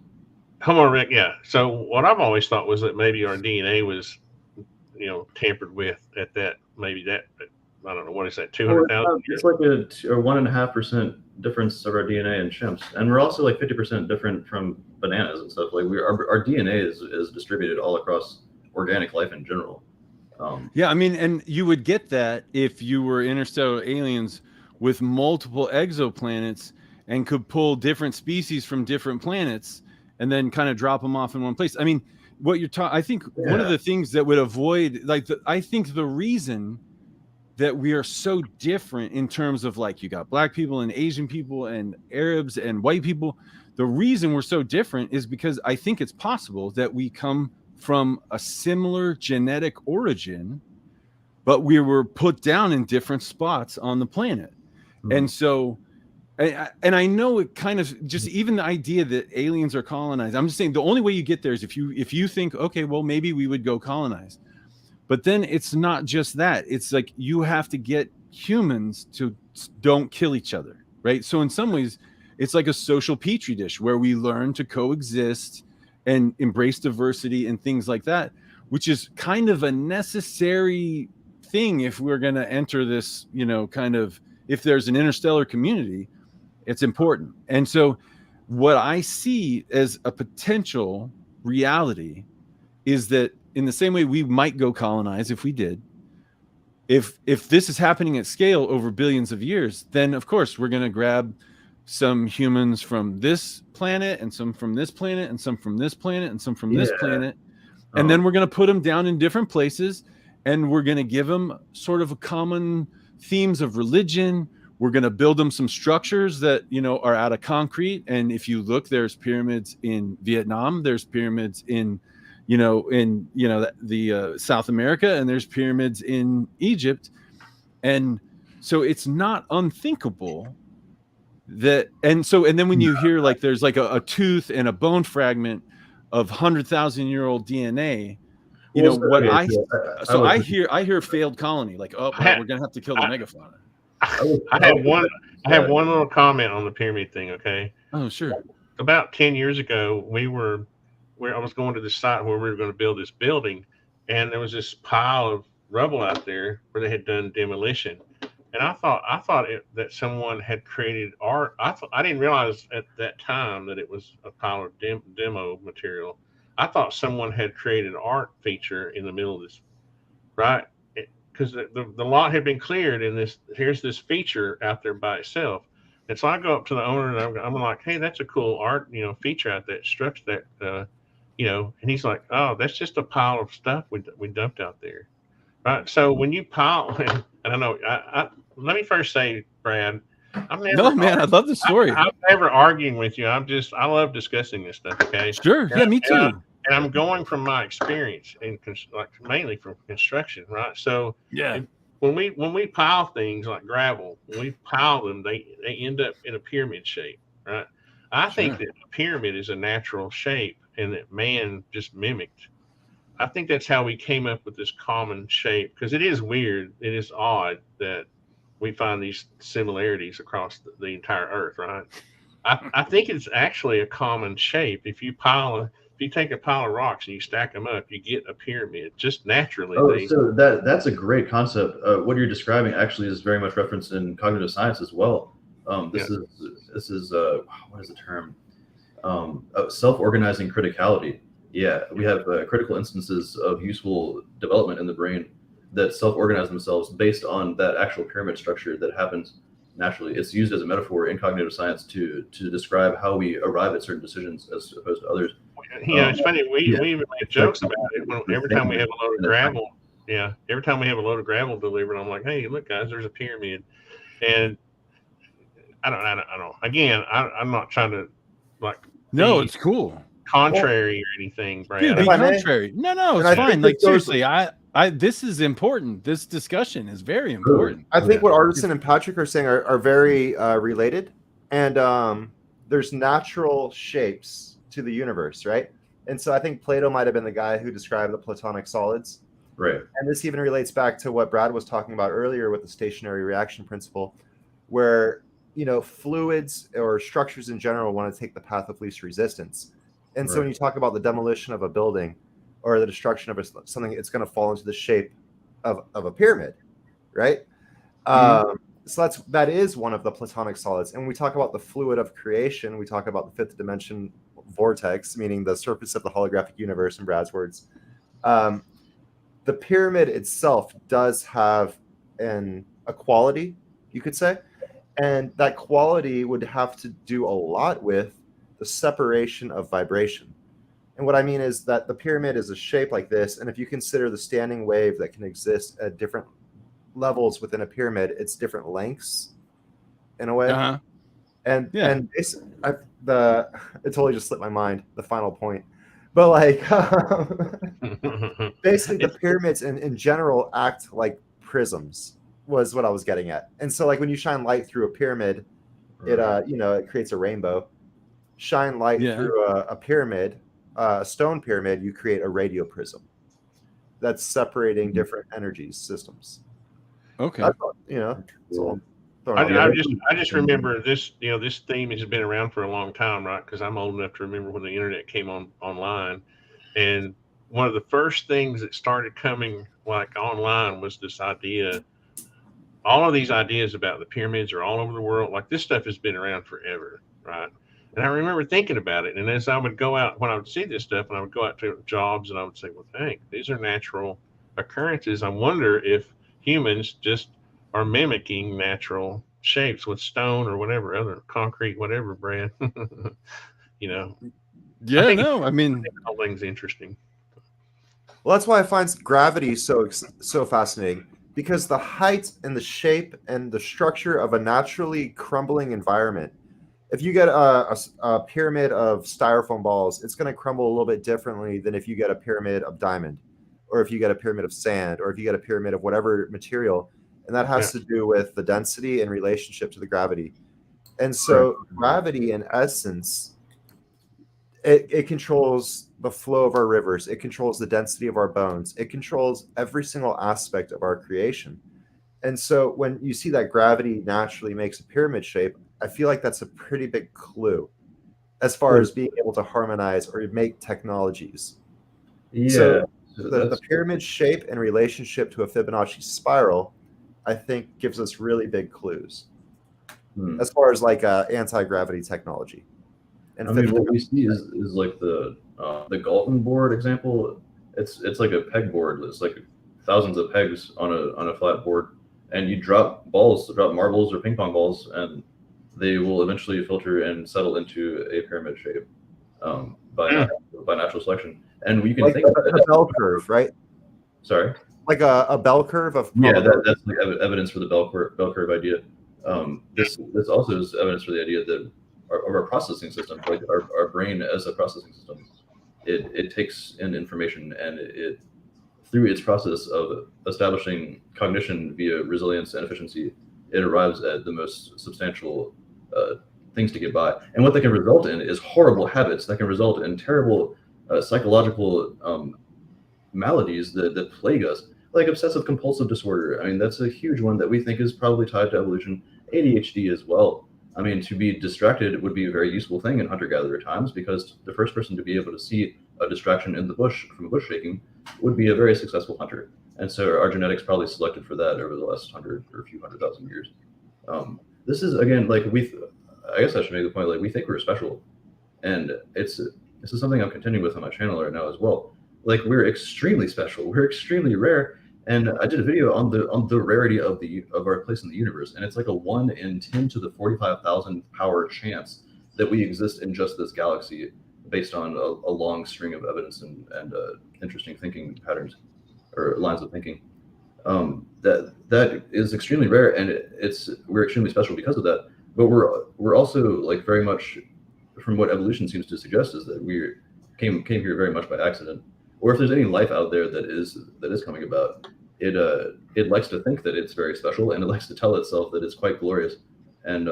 Homo erectus, yeah. So what I've always thought was that maybe our DNA was, tampered with at that. Maybe that. I don't know, what is that, 200,000? It's like a 1.5% difference of our DNA in chimps, and we're also like 50% different from bananas and stuff. Like our DNA is distributed all across organic life in general. Yeah, I mean, and you would get that if you were interstellar aliens with multiple exoplanets and could pull different species from different planets and then kind of drop them off in one place. I mean, what you're talking, I think one of the things that would avoid, I think the reason that we are so different in terms of, like, you got black people and Asian people and Arabs and white people. The reason we're so different is because I think it's possible that we come from a similar genetic origin, but we were put down in different spots on the planet. Mm-hmm. And so, and I know it kind of just, even the idea that aliens are colonized, I'm just saying the only way you get there is if you think, okay, well, maybe we would go colonize. But then it's not just that. It's like you have to get humans to don't kill each other, right? So in some ways, it's like a social petri dish where we learn to coexist and embrace diversity and things like that, which is kind of a necessary thing if we're going to enter this, kind of, if there's an interstellar community, it's important. And so what I see as a potential reality is that in the same way we might go colonize if we did, if this is happening at scale over billions of years, then of course we're going to grab some humans from this planet and some from this planet and some from this planet and some from this planet. And then we're going to put them down in different places, and we're going to give them sort of a common themes of religion. We're going to build them some structures that, are out of concrete. And if you look, there's pyramids in Vietnam, there's pyramids in South America, and there's pyramids in Egypt. And so it's not unthinkable that, and then when you hear like there's like a tooth and a bone fragment of 100,000-year-old DNA, I hear failed colony, like, we're gonna have to kill the megafauna. I have one little comment on the pyramid thing. Okay. Oh, sure. About 10 years ago, I was going to the site where we were going to build this building, and there was this pile of rubble out there where they had done demolition. And I thought that someone had created art. I didn't realize at that time that it was a pile of demo material. I thought someone had created an art feature in the middle of this, right? Because the lot had been cleared, and here's this feature out there by itself. And so I go up to the owner, and I'm like, hey, that's a cool art, feature out there, structure that, and he's like, oh, that's just a pile of stuff we dumped out there, right? So when you pile, and I know, let me first say, Brad, I'm never. No, man, I love the story. I'm never arguing with you. I love discussing this stuff. Okay. Sure. Yeah, me too. and I'm going from my experience in like mainly from construction, right? So Yeah. when we pile things like gravel, when we pile them, they end up in a pyramid shape, right? I think Sure. that a pyramid is a natural shape, and that man just mimicked. I think that's how we came up with this common shape because it is weird, it is odd that we find these similarities across the entire Earth, right? I think it's actually a common shape. If you take a pile of rocks and you stack them up, you get a pyramid. Just naturally, Oh, so that's a great concept. What you're describing actually is very much referenced in cognitive science as well. This yeah. is what is the term? Self-organizing criticality. Yeah, we have critical instances of useful development in the brain that self-organize themselves based on that actual pyramid structure that happens naturally. It's used as a metaphor in cognitive science to describe how we arrive at certain decisions as opposed to others. It's funny. We even make jokes about it. Every time we have a load of gravel, every time we have a load of gravel delivered, I'm like, hey, look, guys, there's a pyramid. And I don't. Again, I'm not trying to like. No, it's cool. Contrary or anything, Brad. Dude, be contrary. No, it's fine. Like seriously, this is important. This discussion is very important. I think what Artisan and Patrick are saying are very related, and there's natural shapes to the universe, right? And so I think Plato might have been the guy who described the Platonic solids, right? And this even relates back to what Brad was talking about earlier with the stationary reaction principle, where fluids or structures in general want to take the path of least resistance. And so when you talk about the demolition of a building or the destruction of something, it's going to fall into the shape of a pyramid, right? So that is one of the Platonic solids. And when we talk about the fluid of creation, we talk about the fifth dimension vortex, meaning the surface of the holographic universe, in Brad's words. The pyramid itself does have a quality, you could say. And that quality would have to do a lot with the separation of vibration. And what I mean is that the pyramid is a shape like this. And if you consider the standing wave that can exist at different levels within a pyramid, it's different lengths in a way. And it totally just slipped my mind, the final point. But like basically the pyramids in general act like prisms was what I was getting at. And so like when you shine light through a pyramid, it creates a rainbow. Shine light through a pyramid, a stone pyramid, you create a radio prism that's separating different energy systems. Okay. I just remember this. This theme has been around for a long time, right? Because I'm old enough to remember when the internet came online, and one of the first things that started coming like online was this idea. All of these ideas about the pyramids are all over the world. Like this stuff has been around forever, right? And I remember thinking about it. And as I would go out, when I would see this stuff, and I would go out to jobs, and I would say, well, dang, these are natural occurrences. I wonder if humans just are mimicking natural shapes with stone or whatever, other concrete, whatever, Brad. I mean, all things interesting. Well, that's why I find gravity so fascinating, because the height and the shape and the structure of a naturally crumbling environment. If you get a pyramid of styrofoam balls, it's going to crumble a little bit differently than if you get a pyramid of diamond, or if you get a pyramid of sand, or if you get a pyramid of whatever material. And that has to do with the density in relationship to the gravity. And so gravity, in essence, it controls the flow of our rivers. It controls the density of our bones. It controls every single aspect of our creation. And so when you see that gravity naturally makes a pyramid shape, I feel like that's a pretty big clue as far as being able to harmonize or make technologies. Yeah. So the pyramid shape in relationship to a Fibonacci spiral, I think, gives us really big clues as far as like anti-gravity technology. And I mean, what we see is like the Galton board example. It's like a pegboard. It's like thousands of pegs on a flat board, and you drop marbles or ping pong balls, and they will eventually filter and settle into a pyramid shape by natural selection. And we can like think a bell curve, right? Sorry, like a bell curve of that's like evidence for the bell curve idea. This also is evidence for the idea that our processing system, like our brain as a processing system, it takes in information, and it through its process of establishing cognition via resilience and efficiency, it arrives at the most substantial things to get by. And what that can result in is horrible habits that can result in terrible psychological maladies that plague us, like obsessive compulsive disorder. I mean, that's a huge one that we think is probably tied to evolution. ADHD as well. I mean, to be distracted would be a very useful thing in hunter-gatherer times, because the first person to be able to see a distraction in the bush from a bush shaking would be a very successful hunter. And so our genetics probably selected for that over the last 100 or a few 100,000 years. This is, again, like I guess I should make the point, like, we think we're special. And this is something I'm continuing with on my channel right now as well. Like, we're extremely special. We're extremely rare. And I did a video on the rarity of our place in the universe, and it's like a 1 in 10 to the 45,000 power chance that we exist in just this galaxy, based on a long string of evidence and interesting thinking patterns or lines of thinking. That is extremely rare, and we're extremely special because of that. But we're also, like, very much, from what evolution seems to suggest, is that we came here very much by accident. Or if there's any life out there that is coming about, it likes to think that it's very special, and it likes to tell itself that it's quite glorious, and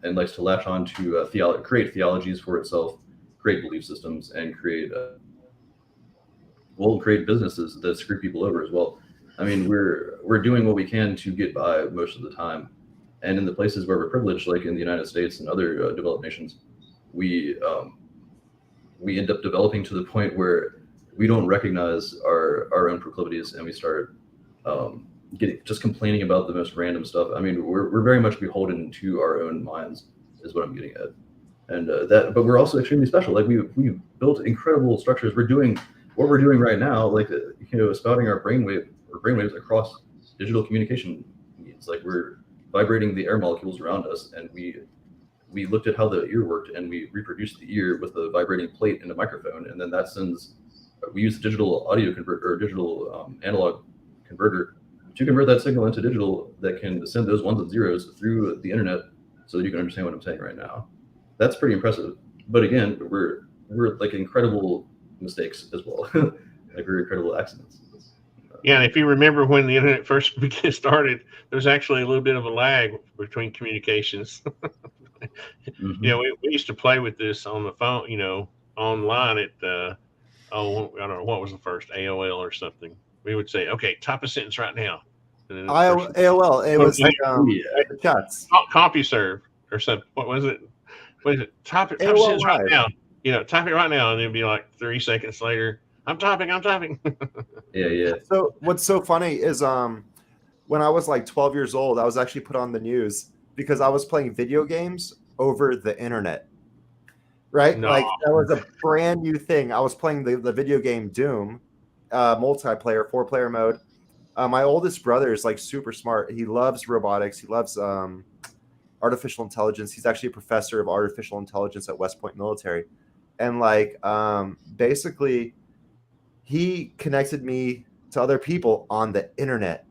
likes to latch on to create theologies for itself, create belief systems, and create businesses that screw people over as well. I mean, we're doing what we can to get by most of the time, and in the places where we're privileged, like in the United States and other developed nations, we end up developing to the point where we don't recognize our own proclivities, and we start just complaining about the most random stuff. I mean, we're very much beholden to our own minds, is what I'm getting at. And but we're also extremely special. Like, we built incredible structures. We're doing what we're doing right now, like, spouting our brainwaves across digital communication means. Like, we're vibrating the air molecules around us, and we looked at how the ear worked, and we reproduced the ear with a vibrating plate and a microphone, and then that sends. We use digital audio converter or digital analog converter to convert that signal into digital that can send those ones and zeros through the internet, so that you can understand what I'm saying right now. That's pretty impressive. But again, we're like incredible mistakes as well, like we're incredible accidents. Yeah, and if you remember when the internet first started, there's actually a little bit of a lag between communications. Mm-hmm. We used to play with this on the phone, online at I don't know, what was the first, AOL or something. We would say, okay, type a sentence right now. And then AOL. It was the chats. CompuServe or something. What was it? Type a sentence right now. Type it right now, and it'd be like 3 seconds later, I'm typing. Yeah. So what's so funny is when I was like 12 years old, I was actually put on the news because I was playing video games over the internet. Right? No. Like, that was a brand new thing. I was playing the video game Doom, multiplayer, 4-player mode. My oldest brother is like super smart. He loves robotics. He loves artificial intelligence. He's actually a professor of artificial intelligence at West Point Military. And like, basically, he connected me to other people on the internet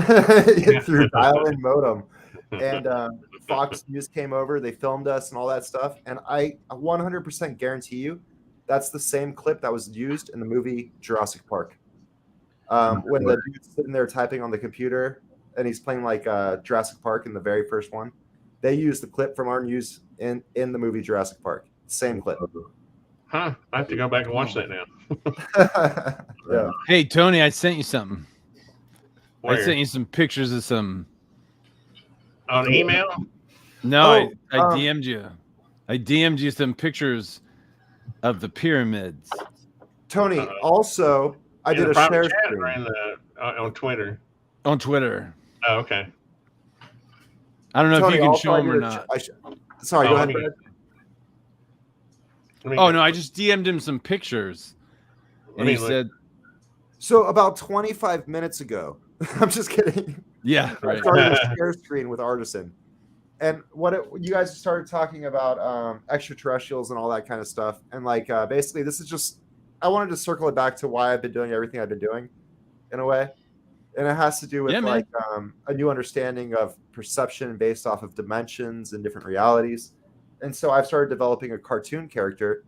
through dial-in modem. And Fox News came over, they filmed us and all that stuff. And I 100% guarantee you that's the same clip that was used in the movie Jurassic Park. When the dude's sitting there typing on the computer and he's playing like Jurassic Park in the very first one. They used the clip from our news in the movie Jurassic Park. Same clip. Huh. I have to go back and watch that now. Yeah. Hey, Tony, I sent you something. Where? I sent you some pictures of some. On email? No, I DM'd you. I DM'd you some pictures of the pyramids. Tony, also, I did a share screen. On Twitter. On Twitter. Oh, okay. I don't know Tony, if you can show them or not. Sorry, go ahead. No, I just DM'd him some pictures. And he said. So about 25 minutes ago, I'm just kidding. Yeah, right. I started a share screen with Artisan. And you guys started talking about extraterrestrials and all that kind of stuff. And like, basically, this is just, I wanted to circle it back to why I've been doing everything I've been doing in a way. And it has to do with a new understanding of perception based off of dimensions and different realities. And so I've started developing a cartoon character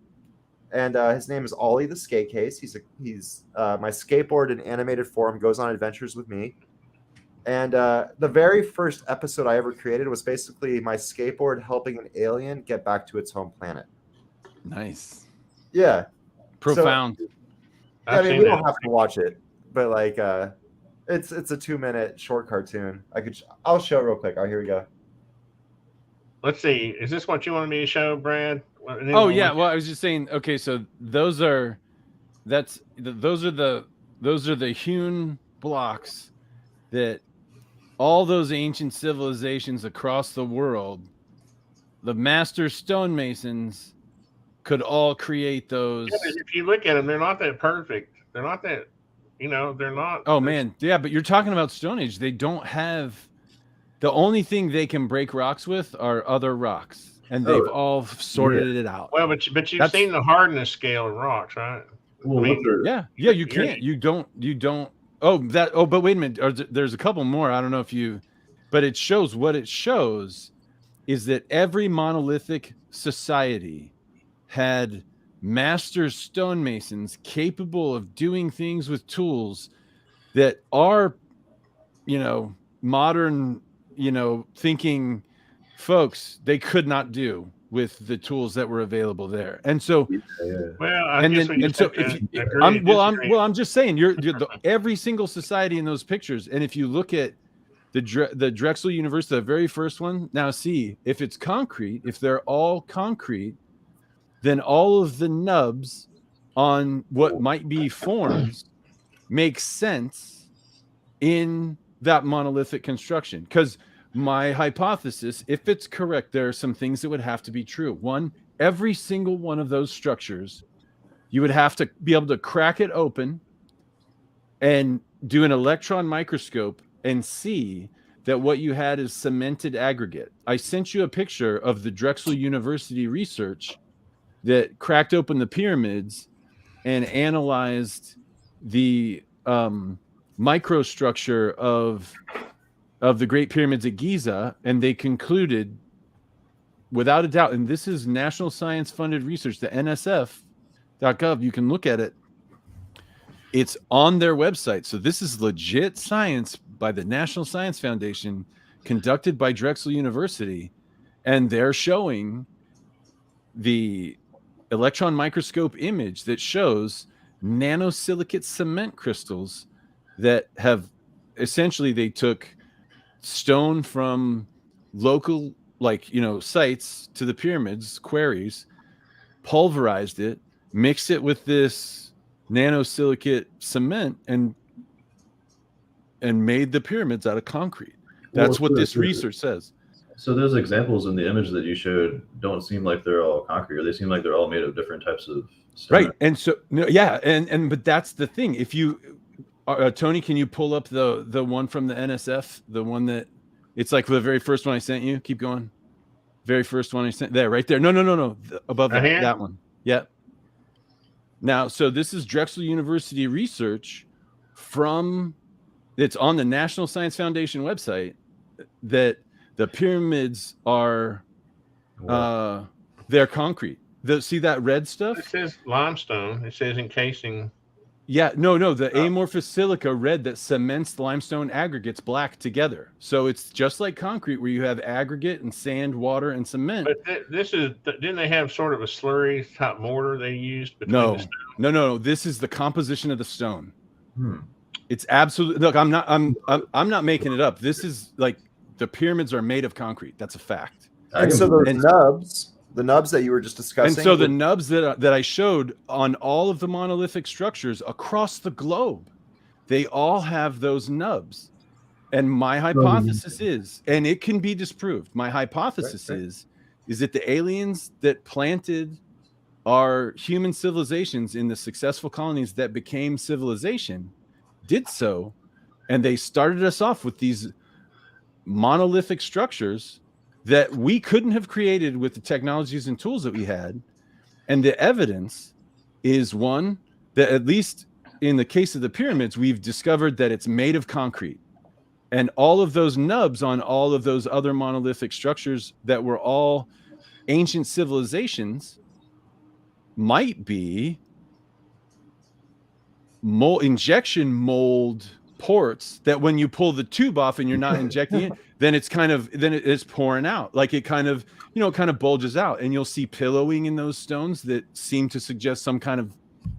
and his name is Ollie the Skate Case. He's my skateboard in animated form, goes on adventures with me. And the very first episode I ever created was basically my skateboard helping an alien get back to its home planet. Nice. Yeah. Profound. So, I mean, we don't have to watch it, but like, it's a 2-minute short cartoon. I'll show it real quick. Here we go. Let's see. Is this what you wanted me to show, Brad? Oh yeah. Well, I was just saying. Okay, so those are the hewn blocks that all those ancient civilizations across the world, the master stonemasons, could all create those. Yeah, if you look at them, they're not that perfect. They're not that, they're not. Oh man, yeah, but you're talking about Stone Age. They don't have, the only thing they can break rocks with are other rocks, and they've all sorted it out. Well, but you've seen the hardness scale of rocks, right? Well, yeah, you can't. You don't. But wait a minute. There's a couple more. I don't know if you, but it shows, what it shows is that every monolithic society had master stonemasons capable of doing things with tools that are, modern, thinking folks, they could not do with the tools that were available there. And so, I'm just saying, every single society in those pictures. And if you look at the Drexel University, the very first one, now see, if it's concrete, if they're all concrete, then all of the nubs on what might be forms make sense in that monolithic construction. Because my hypothesis, if it's correct, there are some things that would have to be true. One, every single one of those structures, you would have to be able to crack it open and do an electron microscope and see that what you had is cemented aggregate. I sent you a picture of the Drexel University research that cracked open the pyramids and analyzed the microstructure of the Great Pyramids at Giza, and they concluded, without a doubt, and this is National Science Funded Research, the NSF.gov, you can look at it. It's on their website. So this is legit science by the National Science Foundation, conducted by Drexel University, and they're showing the electron microscope image that shows nanosilicate cement crystals that have essentially, they took stone from local, sites to the pyramids, quarries, pulverized it, mixed it with this nanosilicate cement, and made the pyramids out of concrete. That's what this research says. So those examples in the image that you showed don't seem like they're all concrete, or they seem like they're all made of different types of cement. Right. And so, but that's the thing. If you, Tony, can you pull up the one from the NSF, the one that, it's like the very first one I sent you? Keep going. Very first one I sent, there, right there. No. Above that one. Yeah. Now, so this is Drexel University research it's on the National Science Foundation website, that the pyramids are, they're concrete. See that red stuff? It says limestone. It says encasing. Yeah, no, the amorphous silica red that cements limestone aggregates black together. So it's just like concrete, where you have aggregate and sand, water, and cement. But didn't they have sort of a slurry type mortar they used? No. This is the composition of the stone. It's absolutely, look, I'm not making it up. This is like, the pyramids are made of concrete. That's a fact. And so the nubs that you were just discussing. And so the nubs that I showed on all of the monolithic structures across the globe, they all have those nubs. And my hypothesis is, and it can be disproved, my hypothesis is that the aliens that planted our human civilizations in the successful colonies that became civilization did so, and they started us off with these monolithic structures that we couldn't have created with the technologies and tools that we had. And the evidence is, one, that at least in the case of the pyramids, we've discovered that it's made of concrete. And all of those nubs on all of those other monolithic structures that were all ancient civilizations might be injection mold ports that when you pull the tube off and you're not injecting it, then it's pouring out. Like it kind of bulges out, and you'll see pillowing in those stones that seem to suggest some kind of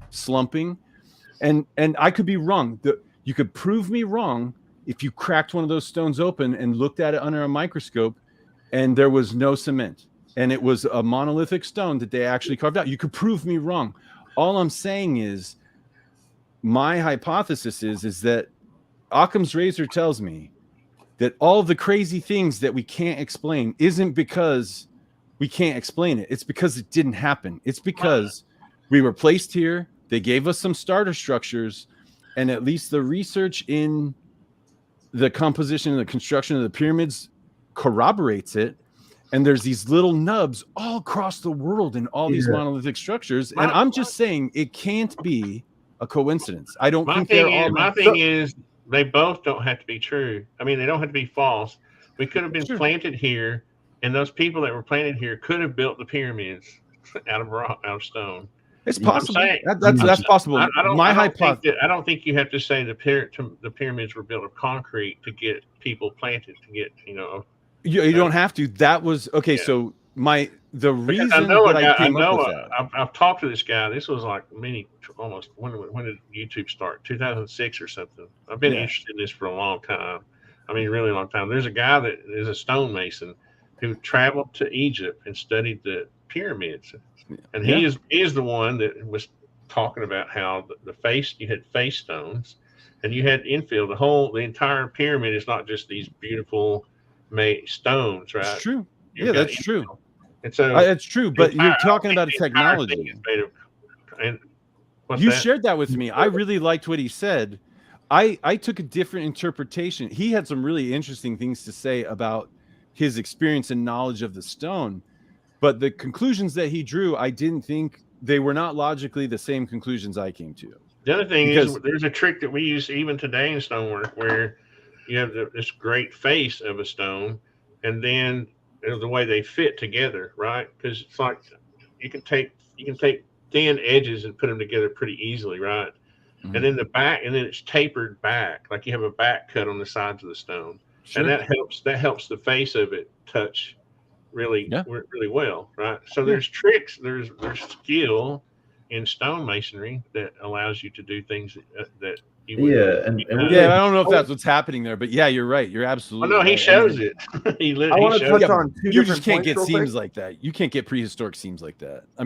slumping. And I could be wrong. You could prove me wrong if you cracked one of those stones open and looked at it under a microscope and there was no cement and it was a monolithic stone that they actually carved out. You could prove me wrong. All I'm saying is my hypothesis is that Occam's razor tells me that all the crazy things that we can't explain isn't because we can't explain it. It's because it didn't happen. It's because we were placed here. They gave us some starter structures, and at least the research in the composition and the construction of the pyramids corroborates it. And there's these little nubs all across the world in all these monolithic structures. And I'm just saying it can't be a coincidence. I don't think they're all. My thing is they both don't have to be true. I mean, they don't have to be false. We could have been planted here, and those people that were planted here could have built the pyramids out of rock, out of stone. It's possible. That's possible. I don't think you have to say the pyramids were built of concrete to get people planted, to get, You don't have to. That was okay. Yeah. So the reason I've talked to this guy. This was like almost when did YouTube start? 2006 or something. I've been interested in this for a long time. I mean, really long time. There's a guy that is a stonemason who traveled to Egypt and studied the pyramids, and he is the one that was talking about how you had face stones, and you had infill. The entire pyramid is not just these beautiful stones, right? It's true. That's true. And so it's true, but you're talking about a technology. You shared that with me. I really liked what he said. I took a different interpretation. He had some really interesting things to say about his experience and knowledge of the stone, but the conclusions that he drew, I didn't think they were not logically the same conclusions I came to. The other thing is there's a trick that we use even today in stonework where you have this great face of a stone, and then the way they fit together, right? Because it's like you can take thin edges and put them together pretty easily, right? Mm-hmm. And then the back, and then it's tapered back, like you have a back cut on the sides of the stone, and that helps the face of it touch really well, right? So there's tricks, there's skill in stonemasonry that allows you to do things that I don't know if that's what's happening there, but you're right. You're absolutely. No, he shows it. I want to touch on two you just can't get seams like that. You can't get prehistoric seams like that. I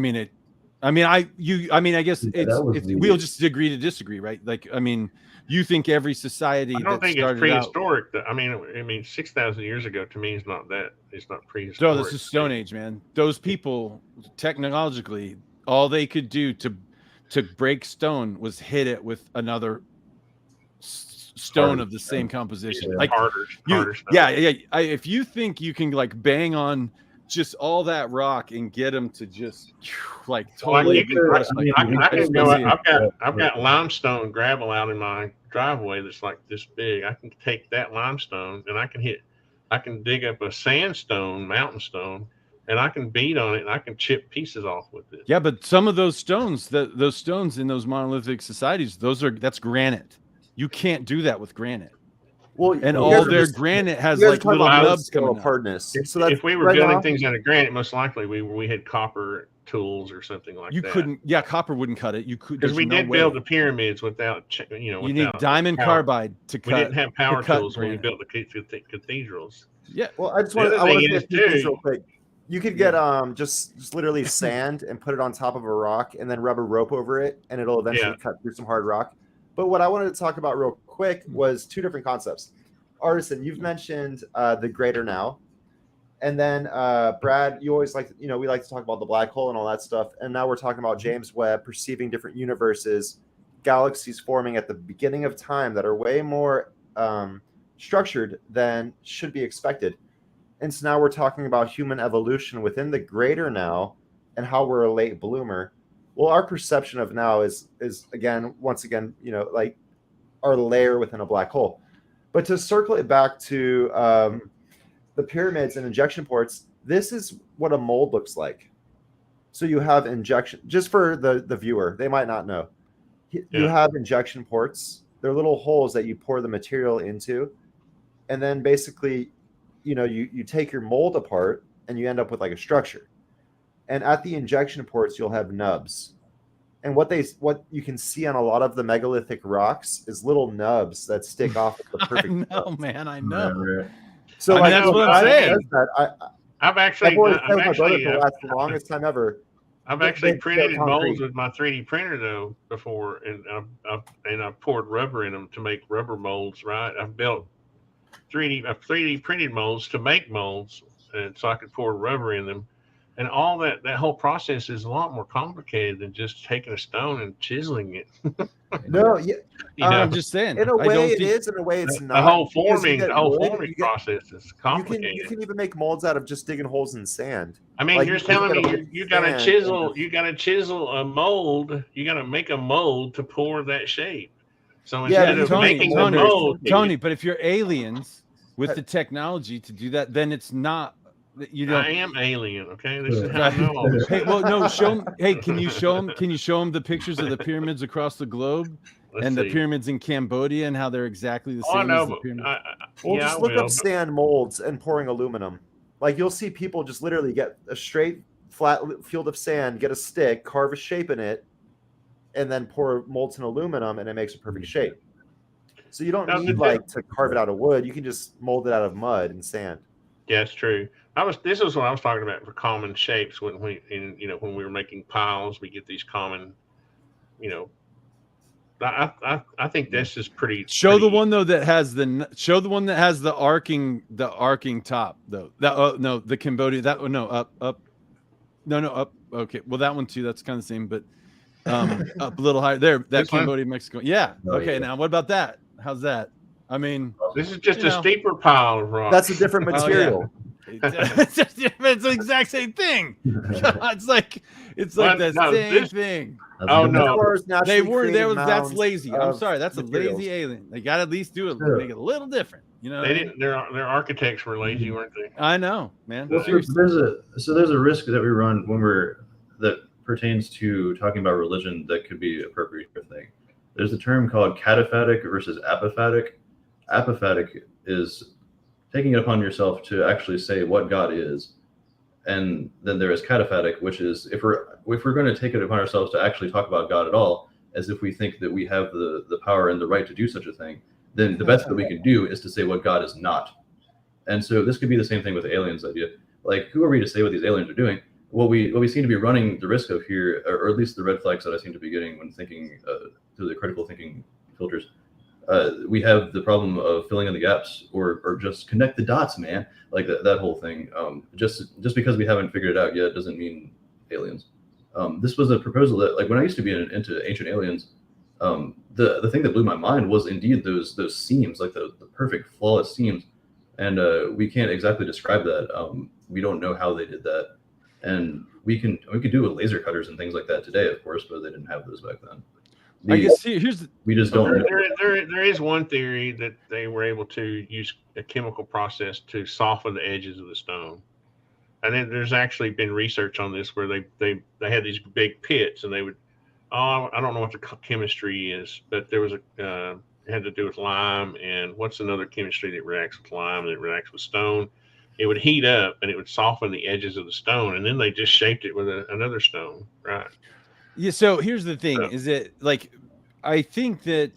guess we'll just agree to disagree, right? Like, I mean, you think every society. I don't think it's prehistoric. I mean, 6,000 years ago to me is not that. It's not prehistoric. No, this is Stone Age, man. Those people technologically, all they could do to break stone was hit it with another stone of the same composition, like harder stuff. If you think you can like bang on just all that rock and get them to just like totally, I've got limestone gravel out in my driveway that's like this big. I can take that limestone and I can dig up a sandstone, mountain stone, and I can beat on it and I can chip pieces off with it. Yeah, but some of those stones, those stones in those monolithic societies, that's granite. You can't do that with granite. Well, and all their granite has like little nubs coming hardness. So if we were building things out of granite, most likely we had copper tools or something like that. You couldn't. Yeah, copper wouldn't cut it. You could because we did build the pyramids without. You need diamond carbide to cut. We didn't have power tools when we built the cathedrals. Yeah. Well, I want to say this real quick. You could get just literally sand and put it on top of a rock and then rub a rope over it, and it'll eventually cut through some hard rock. But what I wanted to talk about real quick was two different concepts. Artisan, you've mentioned the greater now. And then Brad, you always we like to talk about the black hole and all that stuff. And now we're talking about James Webb perceiving different universes, galaxies forming at the beginning of time that are way more structured than should be expected. And so now we're talking about human evolution within the greater now and how we're a late bloomer. Well, our perception of now is once again, like our layer within a black hole. But to circle it back to the pyramids and injection ports, this is what a mold looks like. So you have injection, just for the viewer, they might not know. You have injection ports. They're little holes that you pour the material into, and then basically, you take your mold apart and you end up with like a structure. And at the injection ports, you'll have nubs. And what you can see on a lot of the megalithic rocks is little nubs that stick off at the perfect. I know, man. I know. Right. So I mean, that's what I'm saying. I've actually my brother for the longest time ever. I've actually printed molds with my 3D printer though before, and I've poured rubber in them to make rubber molds. Right, I've built 3D printed molds to make molds, and so I could pour rubber in them, and all that whole process is a lot more complicated than just taking a stone and chiseling it. No, yeah, I'm just saying. In a way, it is. In a way, it's not. The whole forming process is complicated. You can even make molds out of just digging holes in sand. I mean, you're telling me you got to chisel. You got to chisel a mold. You got to make a mold to pour that shape. So instead of making a mold, Tony. But if you're aliens with the technology to do that, then it's not. I am alien. Okay, this is how I know all this. Hey, well, no, show them. Hey, can you show them? Can you show them the pictures of the pyramids across the globe the pyramids in Cambodia and how they're exactly the same as the pyramids? Just look up sand molds and pouring aluminum. Like you'll see people just literally get a straight flat field of sand, get a stick, carve a shape in it, and then pour molten aluminum, and it makes a perfect shape. So you don't need to carve it out of wood. You can just mold it out of mud and sand. Yeah, it's true. This is what I was talking about for common shapes when we were making piles, we get these common, I think this is pretty. Show the one though that has the arcing top though. The Cambodia up. Okay, well that one too. That's kind of the same, but up a little higher there. That Cambodia, Mexico. Yeah. Okay. Now what about that? How's that? I mean, this is just a steeper pile of rock. That's a different material. It's the exact same thing. It's like same thing. Oh no, they were there. That's lazy. I'm sorry, that's a lazy alien. They got to at least do it, make it a little different. They didn't. Their architects were lazy, weren't they? I know, man. Well, there's a risk that we run that pertains to talking about religion that could be appropriate for thing. There's a term called cataphatic versus apophatic. Apophatic is taking it upon yourself to actually say what God is, and then there is cataphatic, which is if we're going to take it upon ourselves to actually talk about God at all, as if we think that we have the power and the right to do such a thing, then the best that we can do is to say what God is not. And so this could be the same thing with the aliens idea. Like, who are we to say what these aliens are doing? What we seem to be running the risk of here, or at least the red flags that I seem to be getting when thinking through the critical thinking filters. We have the problem of filling in the gaps or just connect the dots, man. Like that whole thing. Just because we haven't figured it out yet doesn't mean aliens. This was a proposal that, like, when I used to be into Ancient Aliens, the thing that blew my mind was indeed those seams, like the perfect flawless seams, and we can't exactly describe that. We don't know how they did that, and we can do it with laser cutters and things like that today, of course, but they didn't have those back then. I guess we just don't know. There is one theory that they were able to use a chemical process to soften the edges of the stone. And then there's actually been research on this where they had these big pits, and they would, I don't know what the chemistry is, but there was it had to do with lime, and what's another chemistry that reacts with lime, that reacts with stone? It would heat up and it would soften the edges of the stone, and then they just shaped it with another stone, right? Yeah. So here's the thing: is that, like, I think that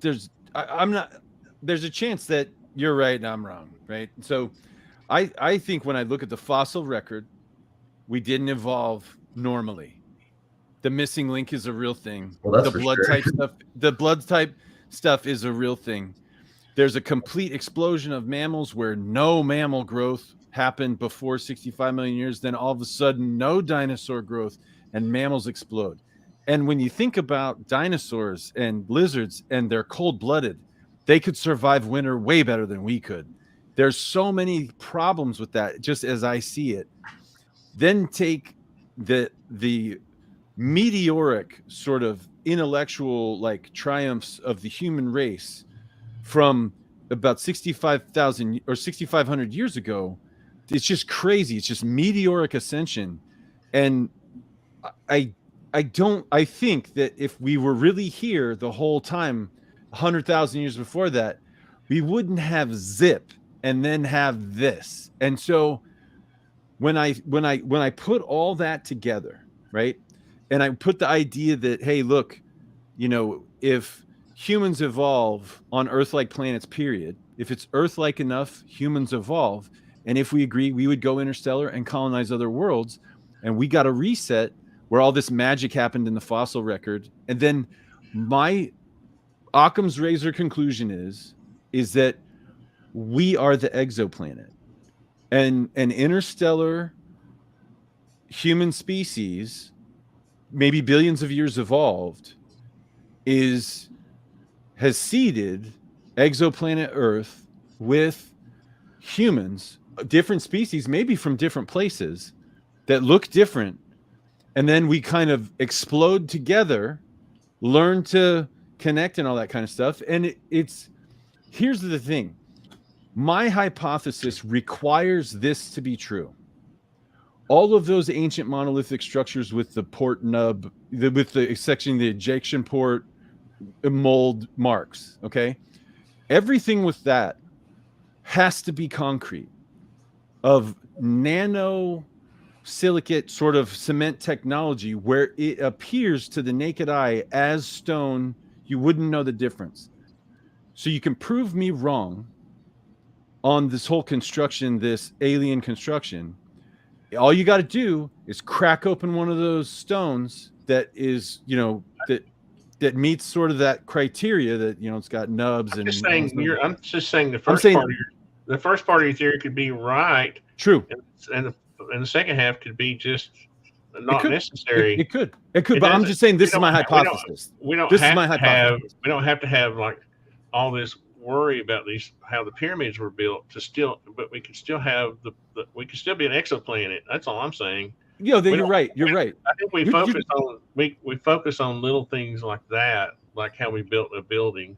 there's a chance that you're right and I'm wrong, right? So I think when I look at the fossil record, we didn't evolve normally. The missing link is a real thing. Well, that's the blood type stuff is a real thing. There's a complete explosion of mammals where no mammal growth happened before 65 million years. Then all of a sudden, no dinosaur growth and mammals explode. And when you think about dinosaurs and lizards, and they're cold-blooded, they could survive winter way better than we could. There's so many problems with that, just as I see it. Then take the meteoric sort of intellectual, like, triumphs of the human race from about 65,000 or 6,500 years ago it's just crazy. It's just meteoric ascension. And I think that if we were really here the whole time, 100,000 years before that, we wouldn't have zip and then have this. And so when I put all that together, right, and I put the idea that, hey, look, if humans evolve on Earth-like planets, period, if it's Earth-like enough, humans evolve, and if we agree, we would go interstellar and colonize other worlds, and we got a reset where all this magic happened in the fossil record. And then my Occam's razor conclusion is that we are the exoplanet, and an interstellar human species, maybe billions of years evolved, has seeded exoplanet Earth with humans, different species, maybe from different places that look different. And then we kind of explode together, learn to connect and all that kind of stuff. And here's the thing. My hypothesis requires this to be true. All of those ancient monolithic structures with the port nub, with the section, the ejection port mold marks, okay? Everything with that has to be concrete, of nano silicate sort of cement technology, where it appears to the naked eye as stone. You wouldn't know the difference. So you can prove me wrong on this whole construction, this alien construction. All you got to do is crack open one of those stones that is, that meets sort of that criteria that, it's got nubs. I'm just saying the first part of your theory could be right. True. And the second half could be just not necessary. It could, but I'm just saying this is my hypothesis. We don't have to have like all this worry about how the pyramids were built but we could still have we could still be an exoplanet. That's all I'm saying. You're right. I think we focus on little things like that, like how we built a building,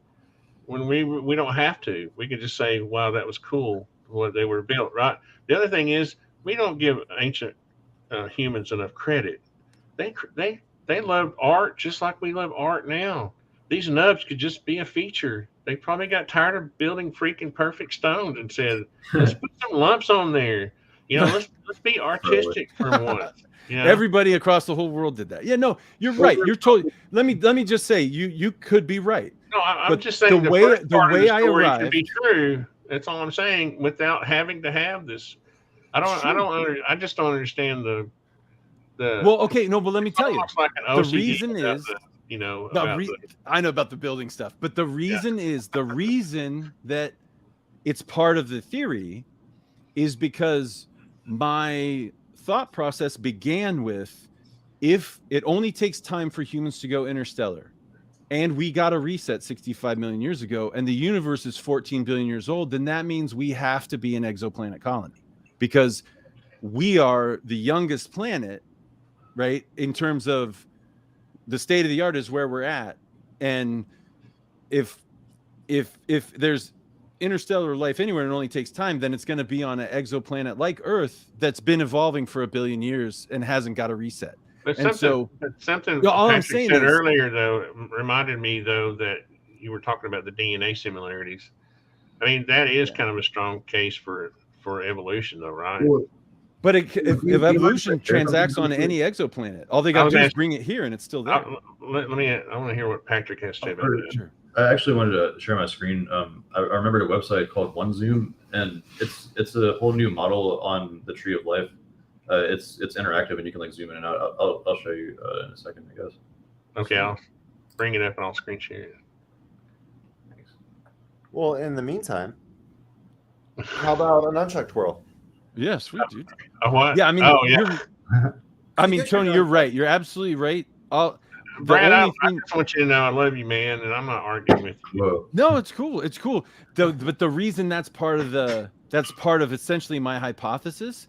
when we don't have to. We can just say, wow, that was cool what they were built, right? The other thing is, we don't give ancient humans enough credit. They loved art just like we love art now. These nubs could just be a feature. They probably got tired of building freaking perfect stones and said, let's put some lumps on there. Let's be artistic for once. Everybody across the whole world did that. Yeah, no, you're right. You're totally. Let me just say, you could be right. No, I'm just saying the way I arrived could be true. That's all I'm saying. Without having to have this, I just don't understand the. Well, okay, no, but let me tell you, like the reason is. I know about the building stuff, but the reason is the reason that it's part of the theory is because my thought process began with, if it only takes time for humans to go interstellar, and we got a reset 65 million years ago, and the universe is 14 billion years old, then that means we have to be an exoplanet colony, because we are the youngest planet, right? In terms of the state of the art is where we're at. And if there's interstellar life anywhere and it only takes time, then it's going to be on an exoplanet like Earth that's been evolving for 1 billion years and hasn't got a reset. But something Patrick said earlier, though, reminded me, though, that you were talking about the DNA similarities. I mean, that is kind of a strong case for evolution, though, right? But if evolution transacts on any exoplanet, all they got to do is bring it here, and it's still there. I want to hear what Patrick has to say about that. Sure. I actually wanted to share my screen. I remembered a website called OneZoom, and it's a whole new model on the tree of life. It's interactive, and you can like zoom in and out. I'll show you in a second, I guess. Okay, I'll bring it up and I'll screen share it. Thanks. Well, in the meantime, how about an unchecked twirl? Yeah, sweet, dude. What? Yeah, I mean, Tony, you're right. You're absolutely right. Brad, I just want you to know I love you, man, and I'm not arguing with you. Whoa. No, it's cool. It's cool. But the reason that's part of essentially my hypothesis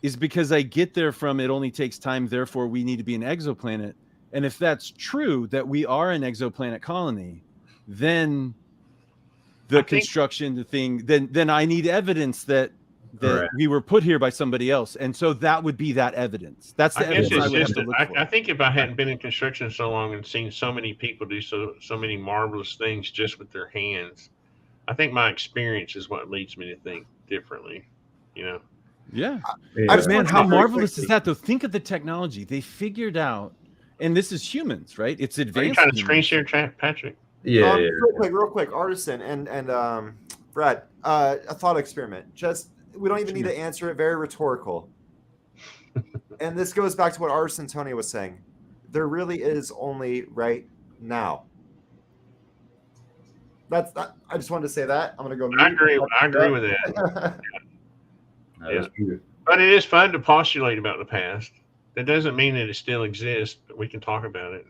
is because I get there from it only takes time, therefore we need to be an exoplanet. And if that's true, that we are an exoplanet colony, then then I need evidence that that we were put here by somebody else, and so that would be that evidence. That's the evidence I would have to look for. I think if I hadn't been in construction so long and seen so many people do so many marvelous things just with their hands, I think my experience is what leads me to think differently. You know? Yeah. I Man, how marvelous is that, though? Think of the technology they figured out, and this is humans, right? It's advanced. Are you trying to screen share, Patrick? Yeah. Real quick, Artisan and Brad, a thought experiment. Just we don't even need to answer it. Very rhetorical. And this goes back to what Artisan Tony was saying. There really is only right now. I just wanted to say that. I'm going to go. I agree with that. Yeah. But it is fun to postulate about the past. That doesn't mean that it still exists, but we can talk about it.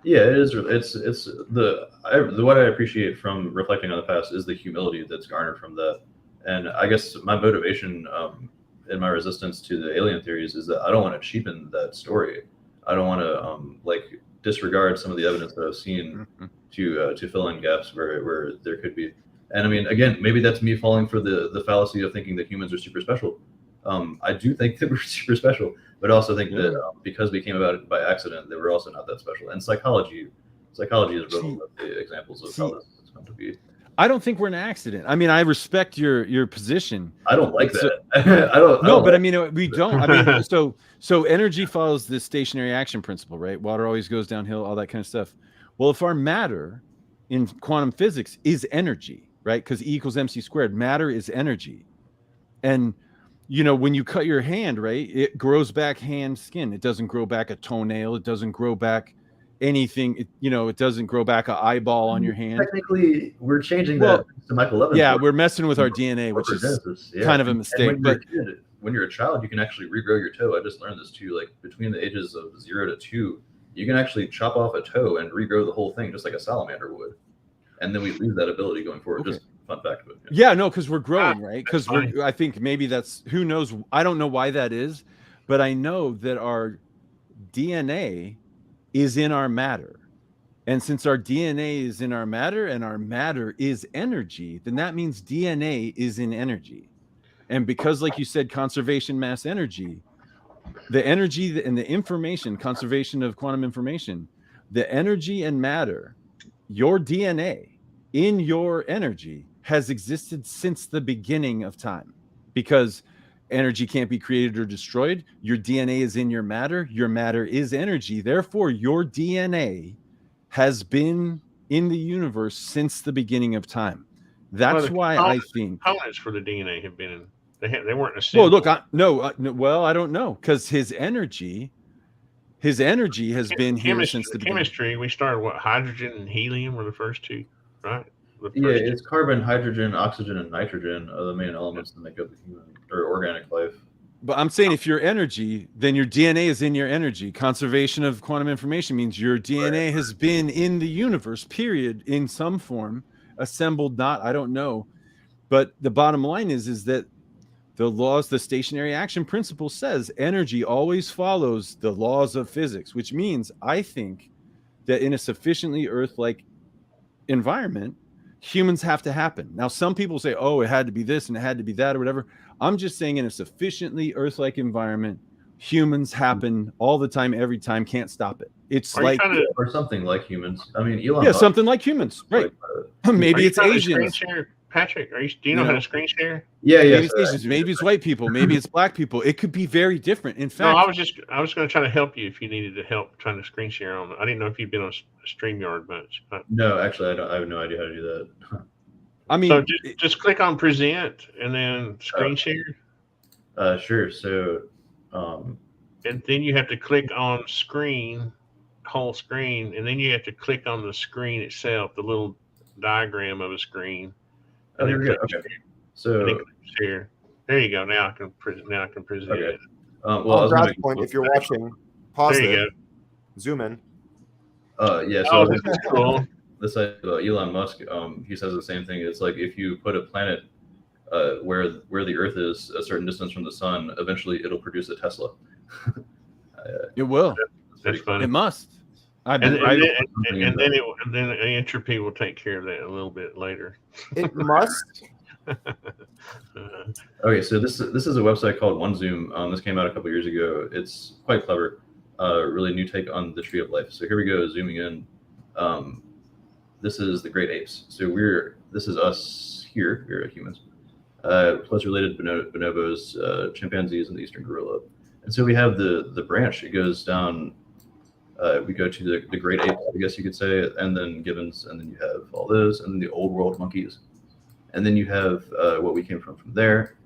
Yeah, it is. It's what I appreciate from reflecting on the past is the humility that's garnered from that. And I guess my motivation in my resistance to the alien theories is that I don't want to cheapen that story. I don't want to disregard some of the evidence that I've seen to fill in gaps where there could be. And I mean, again, maybe that's me falling for the fallacy of thinking that humans are super special. I do think that we're super special, but I also think that because we came about it by accident, that we're also not that special. And psychology is riddled with the examples of how this is going to be. I don't think we're an accident. I mean, I respect your position. I don't like that. I don't. But I mean, we don't. I mean, so energy follows the stationary action principle, right? Water always goes downhill, all that kind of stuff. Well, if our matter in quantum physics is energy, right? Because E equals mc squared, matter is energy. And, you know, when you cut your hand, right, it grows back hand skin. It doesn't grow back a toenail. It doesn't grow back anything. It doesn't grow back an eyeball on your hand. Technically, we're changing that to Michael Levin's. Yeah, we're messing with our DNA, which is kind of a mistake. But when you're a child, you can actually regrow your toe. I just learned this too. Like between the ages of 0 to 2, you can actually chop off a toe and regrow the whole thing, just like a salamander would. And then we lose that ability going forward. Okay. Just fun fact. But, yeah, no, because we're growing, right? Because I think maybe that's, who knows? I don't know why that is, but I know that our DNA is in our matter. And since our DNA is in our matter and our matter is energy, then that means DNA is in energy. And because, like you said, conservation mass energy, the energy and the information, conservation of quantum information, the energy and matter, your DNA in your energy has existed since the beginning of time, because energy can't be created or destroyed. Your DNA is in your matter is energy. Therefore, your DNA has been in the universe since the beginning of time. That's why I think components for the DNA have been in. They weren't assembled. Well, look, I don't know, because his energy has been here since the chemistry. We started hydrogen and helium were the first two, right? It's carbon, hydrogen, oxygen, and nitrogen are the main elements that make up the human or organic life. But I'm saying if your energy, then your DNA is in your energy. Conservation of quantum information means your DNA has been in the universe, period, in some form, assembled, not, I don't know. But the bottom line is that the laws, the stationary action principle says energy always follows the laws of physics, which means I think that in a sufficiently Earth-like environment, humans have to happen. Now, some people say, oh, it had to be this and it had to be that or whatever. I'm just saying in a sufficiently Earth-like environment, humans happen all the time, every time, can't stop it. It's or something like humans. I mean, Elon Musk, something like humans, right? Maybe it's Asians. Patrick, do you know how to screen share? Yeah. Maybe it's Asians, maybe it's white people, maybe it's black people. It could be very different. In fact, no, I was going to try to help you if you needed to help trying to screen share on. I didn't know if you'd been on StreamYard much. No, actually, I have no idea how to do that. I mean, so just click on present and then screen share. Sure. So, and then you have to click on whole screen, and then you have to click on the screen itself, the little diagram of a screen. Oh, there we go. Okay. So share. There you go. Now I can present okay. it. Well, Brad's point, if you're watching, pause it. Zoom in. Yeah. So this is cool. This Elon Musk, he says the same thing. It's like if you put a planet where the Earth is a certain distance from the sun, eventually it'll produce a Tesla. It will. That's funny. It must. And then entropy will take care of that a little bit later. It must. Okay, so this is a website called OneZoom. This came out a couple years ago. It's quite clever. Really new take on the tree of life. So here we go, zooming in. This is the great apes. So this is us here. We're humans. Close related bonobos, chimpanzees, and the eastern gorilla. And so we have the branch. It goes down. We go to the great apes, I guess you could say, and then gibbons, and then you have all those, and then the old world monkeys, and then you have what we came from there,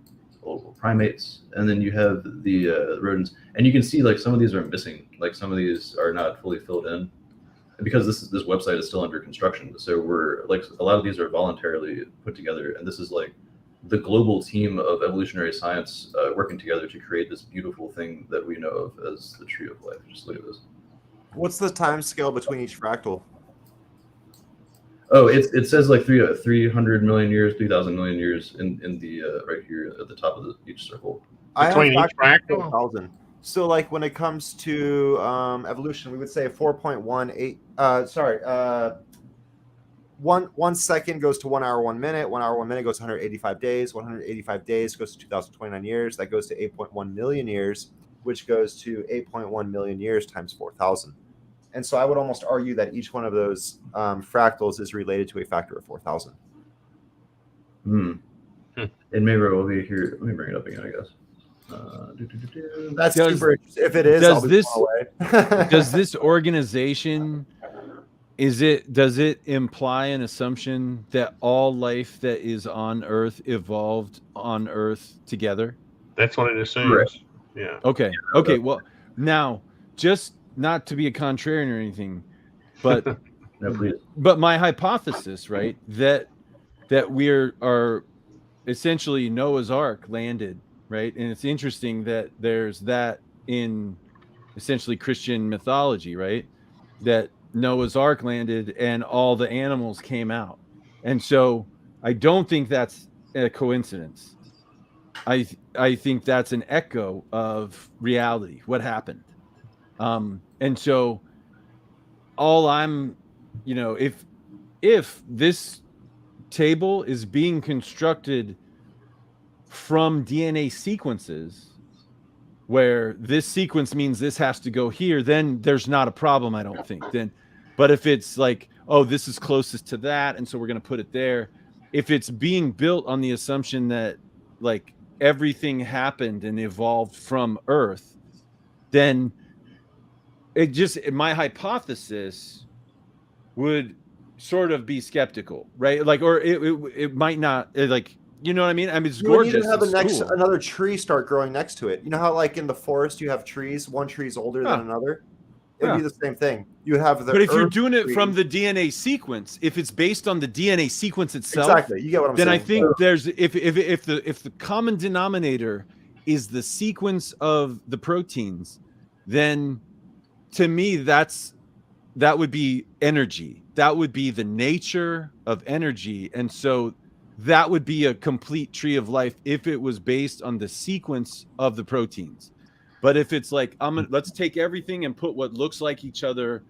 old world primates, and then you have the rodents. And you can see like some of these are missing, like some of these are not fully filled in, and because this website is still under construction. So we're like a lot of these are voluntarily put together, and this is like the global team of evolutionary science working together to create this beautiful thing that we know of as the tree of life. Just look at this. What's the time scale between each fractal? Oh, it says like 300 million years, 3,000 million years in the right here at the top of each circle. Between each fractal? 1,000. So like when it comes to evolution, we would say 4.18. One second goes to 1 hour 1 minute. 1 hour 1 minute goes to 185 days. 185 days goes to 2,029 years. That goes to 8.1 million years, which goes to 8.1 million years times 4,000. And so I would almost argue that each one of those fractals is related to a factor of 4,000. And maybe we'll be here. Let me bring it up again, I guess. That's super interesting. If it is, I'll be far away. Does this organization, does it imply an assumption that all life that is on Earth evolved on Earth together? That's what it assumes. Correct. Yeah. Okay. Well, now, just not to be a contrarian or anything, but No, please. but my hypothesis, right, that we are essentially Noah's Ark landed, right? And it's interesting that there's that in essentially Christian mythology, right? That Noah's Ark landed and all the animals came out. And so I don't think that's a coincidence. I think that's an echo of reality, what happened. And so all I'm, if this table is being constructed from DNA sequences where this sequence means this has to go here, then there's not a problem, I don't think. But if it's like, oh, this is closest to that, and so we're going to put it there. If it's being built on the assumption that like everything happened and evolved from Earth, then my hypothesis would sort of be skeptical, right? Like, or it might not, like, you know what I mean? I mean, it's gorgeous. You need to have another tree start growing next to it. You know how, like in the forest, you have trees. One tree is older than another. It'd be the same thing. You have the. But if you're doing it from the DNA sequence, if it's based on the DNA sequence itself, exactly, you get what I'm saying. Then I think there's if the common denominator is the sequence of the proteins, then to me that would be energy. That would be the nature of energy, and so that would be a complete tree of life if it was based on the sequence of the proteins. But if it's like, let's take everything and put what looks like each other,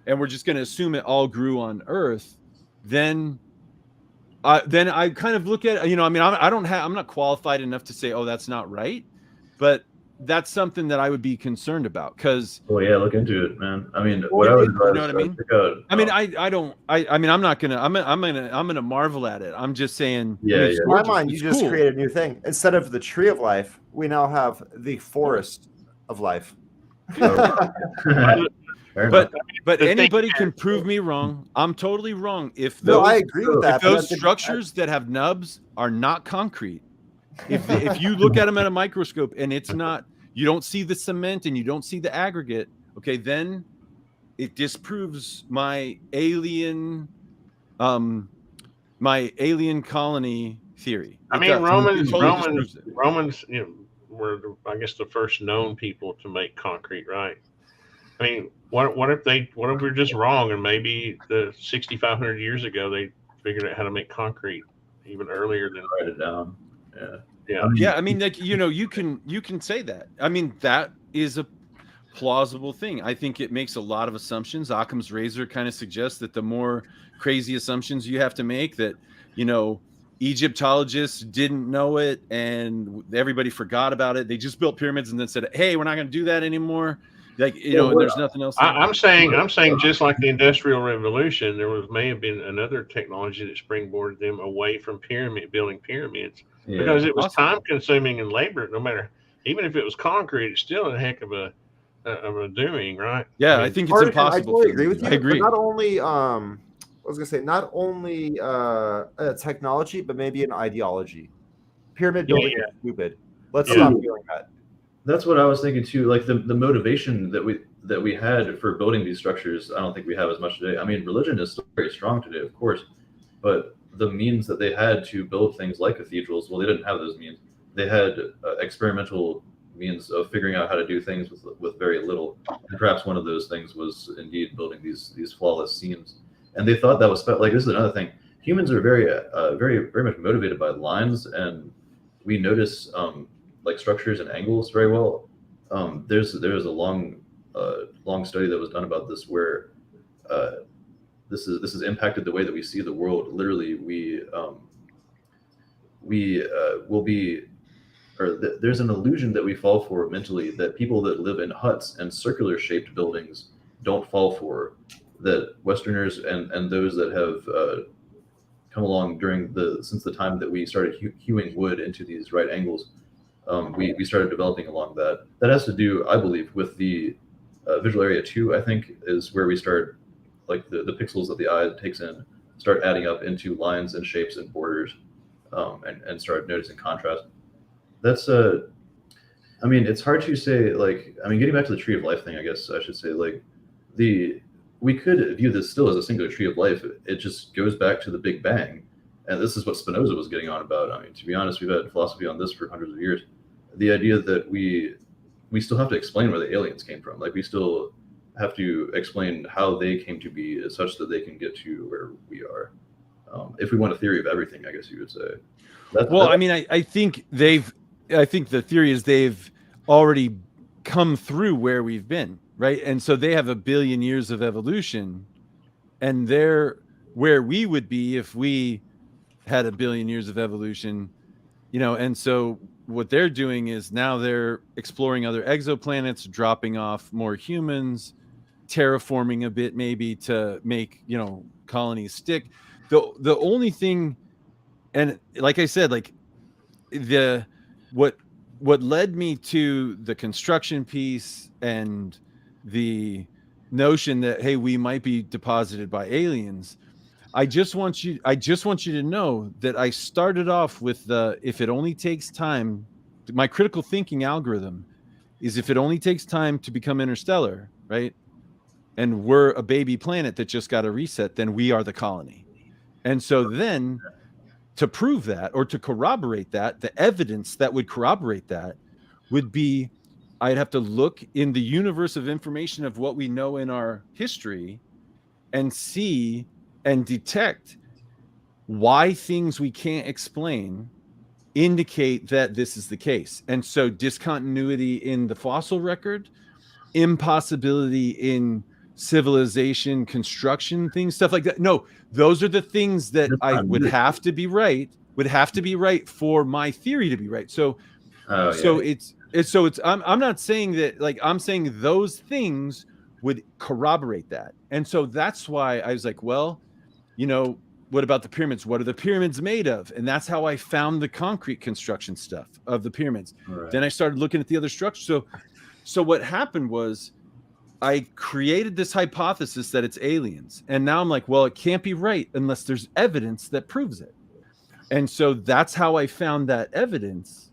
and we're just going to assume it all grew on Earth, then I kind of look at, I'm not qualified enough to say, oh, that's not right, but that's something that I would be concerned about because. Oh yeah, look into it, man. I mean, what I would advise, you know what I mean? I'm gonna marvel at it. I'm just saying. Yeah. In my mind, you just create a new thing. Instead of the tree of life, we now have the forest of life. But anybody can prove me wrong. I'm totally wrong. I agree with that. If those structures that have nubs are not concrete, if you look at them at a microscope and it's not, you don't see the cement and you don't see the aggregate, okay, then it disproves my alien colony theory. I mean, Romans, were I guess the first known people to make concrete, right? I mean, what if we're just wrong and maybe the 6,500 years ago they figured out how to make concrete even earlier than write it down. Yeah. I mean, like, you can say that. I mean, that is a plausible thing. I think it makes a lot of assumptions. Occam's razor kind of suggests that the more crazy assumptions you have to make, that, Egyptologists didn't know it, and everybody forgot about it. They just built pyramids and then said, "Hey, we're not going to do that anymore." Like, you know, and there's nothing else. I'm saying just like the Industrial Revolution, may have been another technology that springboarded them away from building pyramids, because it was time consuming and labor. No matter, even if it was concrete, it's still a heck of a doing, right? Yeah, I think it's impossible. I totally agree with you. I agree. But not only I was gonna say not only technology, but maybe an ideology. Pyramid building is stupid. Let's stop doing that. That's what I was thinking too. Like the motivation that we had for building these structures, I don't think we have as much today. I mean, religion is still very strong today, of course, but the means that they had to build things like cathedrals, well, they didn't have those means. They had experimental means of figuring out how to do things with very little. And perhaps one of those things was indeed building these flawless seams. And they thought that was like, this is another thing. Humans are very very much motivated by lines, and we notice like structures and angles very well. There's a long study that was done about this, where this has impacted the way that we see the world. Literally, we will be, or there's an illusion that we fall for mentally, that people that live in huts and circular shaped buildings don't fall for, that Westerners and those that have come along since the time that we started hewing wood into these right angles, we started developing along that. That has to do, I believe, with the visual area 2, I think, is where we start, like the pixels that the eye takes in start adding up into lines and shapes and borders, and start noticing contrast. That's I mean, it's hard to say, like, I mean, getting back to the tree of life thing, I guess I should say, like, we could view this still as a singular tree of life. It just goes back to the Big Bang. And this is what Spinoza was getting on about. I mean, to be honest, we've had philosophy on this for hundreds of years. The idea that we still have to explain where the aliens came from. Like, we still have to explain how they came to be such that they can get to where we are. If we want a theory of everything, I guess you would say. I mean, I think the theory is they've already come through where we've been, right? And so they have 1 billion years of evolution, and they're where we would be if we had 1 billion years of evolution, you know. And so what they're doing is now they're exploring other exoplanets, dropping off more humans, terraforming a bit, maybe to make, you know, colonies stick. The only thing, and like I said, like what led me to the construction piece and the notion that, hey, we might be deposited by aliens. I just want you to know that I started off with if it only takes time. My critical thinking algorithm is, if it only takes time to become interstellar, right? And we're a baby planet that just got a reset, then we are the colony. And so then, to prove that, or to corroborate that, the evidence that would corroborate that would be, I'd have to look in the universe of information of what we know in our history and see and detect why things we can't explain indicate that this is the case. And so discontinuity in the fossil record, impossibility in civilization, construction, things, stuff like that. No, those are the things that I would have to be right, for my theory to be right. So, I'm not saying that, like, I'm saying those things would corroborate that. And so that's why I was like, well, you know, what about the pyramids? What are the pyramids made of? And that's how I found the concrete construction stuff of the pyramids. Right. Then I started looking at the other structures. So what happened was, I created this hypothesis that it's aliens. And now I'm like, well, it can't be right unless there's evidence that proves it. And so that's how I found that evidence.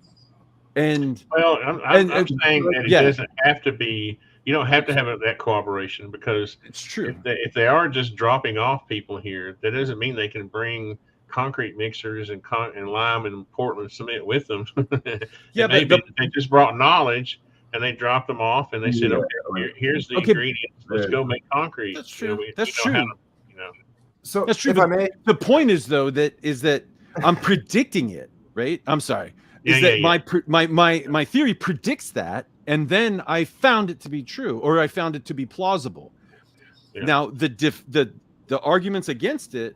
And well, I'm saying that it doesn't have to be, you don't have to have that cooperation, because it's true. If they are just dropping off people here, that doesn't mean they can bring concrete mixers and lime and Portland cement with them. Yeah, but they just brought knowledge, and they dropped them off, and they said, okay, here's the ingredients. Let's go make concrete. That's true. That's true. So that's true. If I may, the point is, though, that I'm predicting it, right? I'm sorry. My theory predicts that, and then I found it to be true, or I found it to be plausible. Yeah. Now, the arguments against it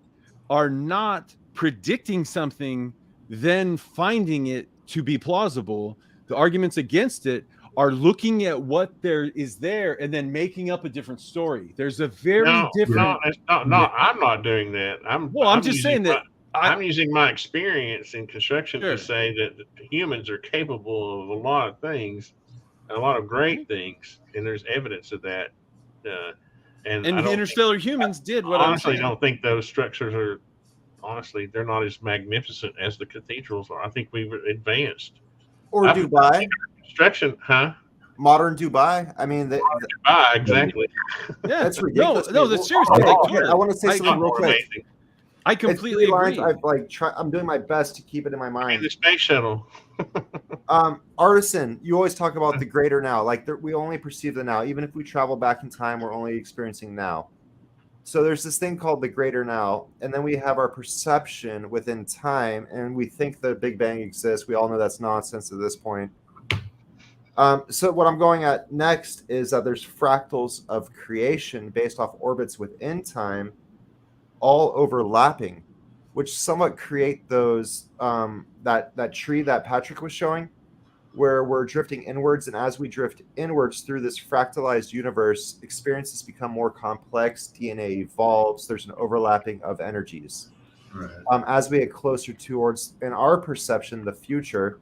are not predicting something, then finding it to be plausible. The arguments against it are looking at what there is there and then making up a different story. There's a very different. No, I'm not doing that. I'm just saying that I'm using my experience in construction to say that humans are capable of a lot of things, a lot of great things, and there's evidence of that. And interstellar humans did what honestly don't think those structures are. Honestly, they're not as magnificent as the cathedrals are. I think we've advanced. Or Dubai. Construction, huh? Modern Dubai. I mean, Dubai, exactly. Yeah, that's ridiculous. No, that's seriously. I want to say something real quick. Amazing. I completely agree. I'm doing my best to keep it in my mind. The space shuttle. Artisan, you always talk about the greater now. Like we only perceive the now. Even if we travel back in time, we're only experiencing now. So there's this thing called the greater now, and then we have our perception within time, and we think the Big Bang exists. We all know that's nonsense at this point. So what I'm going at next is that there's fractals of creation based off orbits within time, all overlapping, which somewhat create those that tree that Patrick was showing, where we're drifting inwards, and as we drift inwards through this fractalized universe, experiences become more complex, DNA evolves, there's an overlapping of energies. Right. As we get closer towards, in our perception, the future.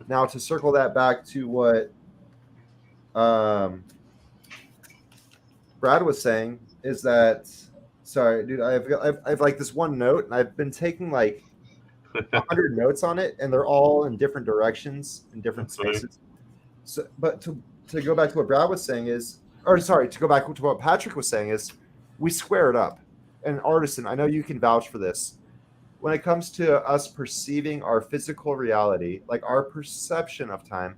Now, to circle that back to what Brad was saying, is that, sorry, dude, I've like this one note, and I've been taking like 100 notes on it, and they're all in different directions in different spaces. So, but to go back to what Brad was saying to go back to what Patrick was saying is, we square it up. And Artisan, I know you can vouch for this. When it comes to us perceiving our physical reality, like our perception of time,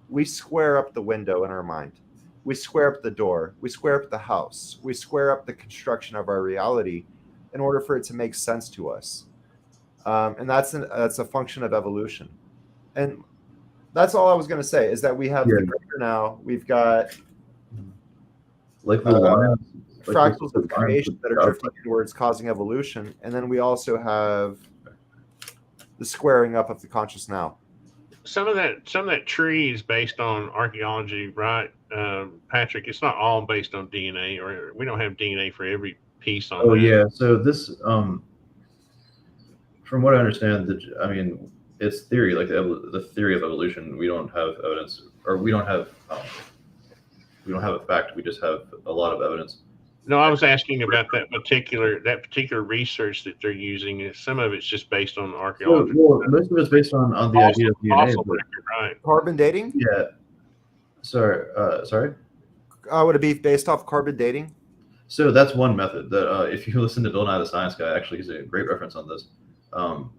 we square up the window in our mind. We square up the door. We square up the house. We square up the construction of our reality in order for it to make sense to us. And that's a function of evolution. And that's all I was going to say, is that we have the greater now. We've got like the lines, fractals of creation that are drifting towards causing evolution. And then we also have the squaring up of the conscious now. Some of that tree is based on archaeology, right, Patrick? It's not all based on DNA, or we don't have DNA for every piece on. Oh yeah, so this from what I understand, it's theory, like the theory of evolution. We don't have evidence, or we don't have a fact. We just have a lot of evidence. No, I was asking about that particular research that they're using. Some of it's just based on archaeology. Well, most of it's based on the idea of DNA. Right. Carbon dating? Yeah. Sorry. Would it be based off carbon dating? So that's one method that if you listen to Bill Nye the Science Guy, actually he's a great reference on this.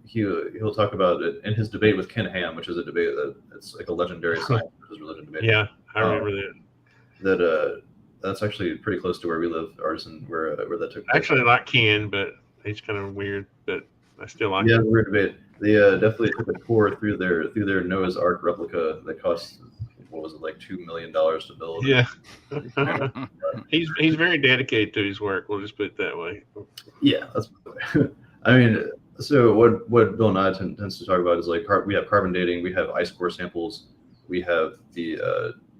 He'll talk about it in his debate with Ken Ham, which is a debate that it's like a legendary science versus religion debate. Yeah, I remember that. That's actually pretty close to where we live, Artisan, where that took place. Actually, I like Ken, but he's kind of weird, but I still like him. Yeah, weird debate. They definitely took a tour through their Noah's Ark replica that cost, what was it, like $2 million to build? Yeah. He's very dedicated to his work. We'll just put it that way. Yeah, that's. I mean, so what Bill Nye tends to talk about is like we have carbon dating, we have ice core samples, we have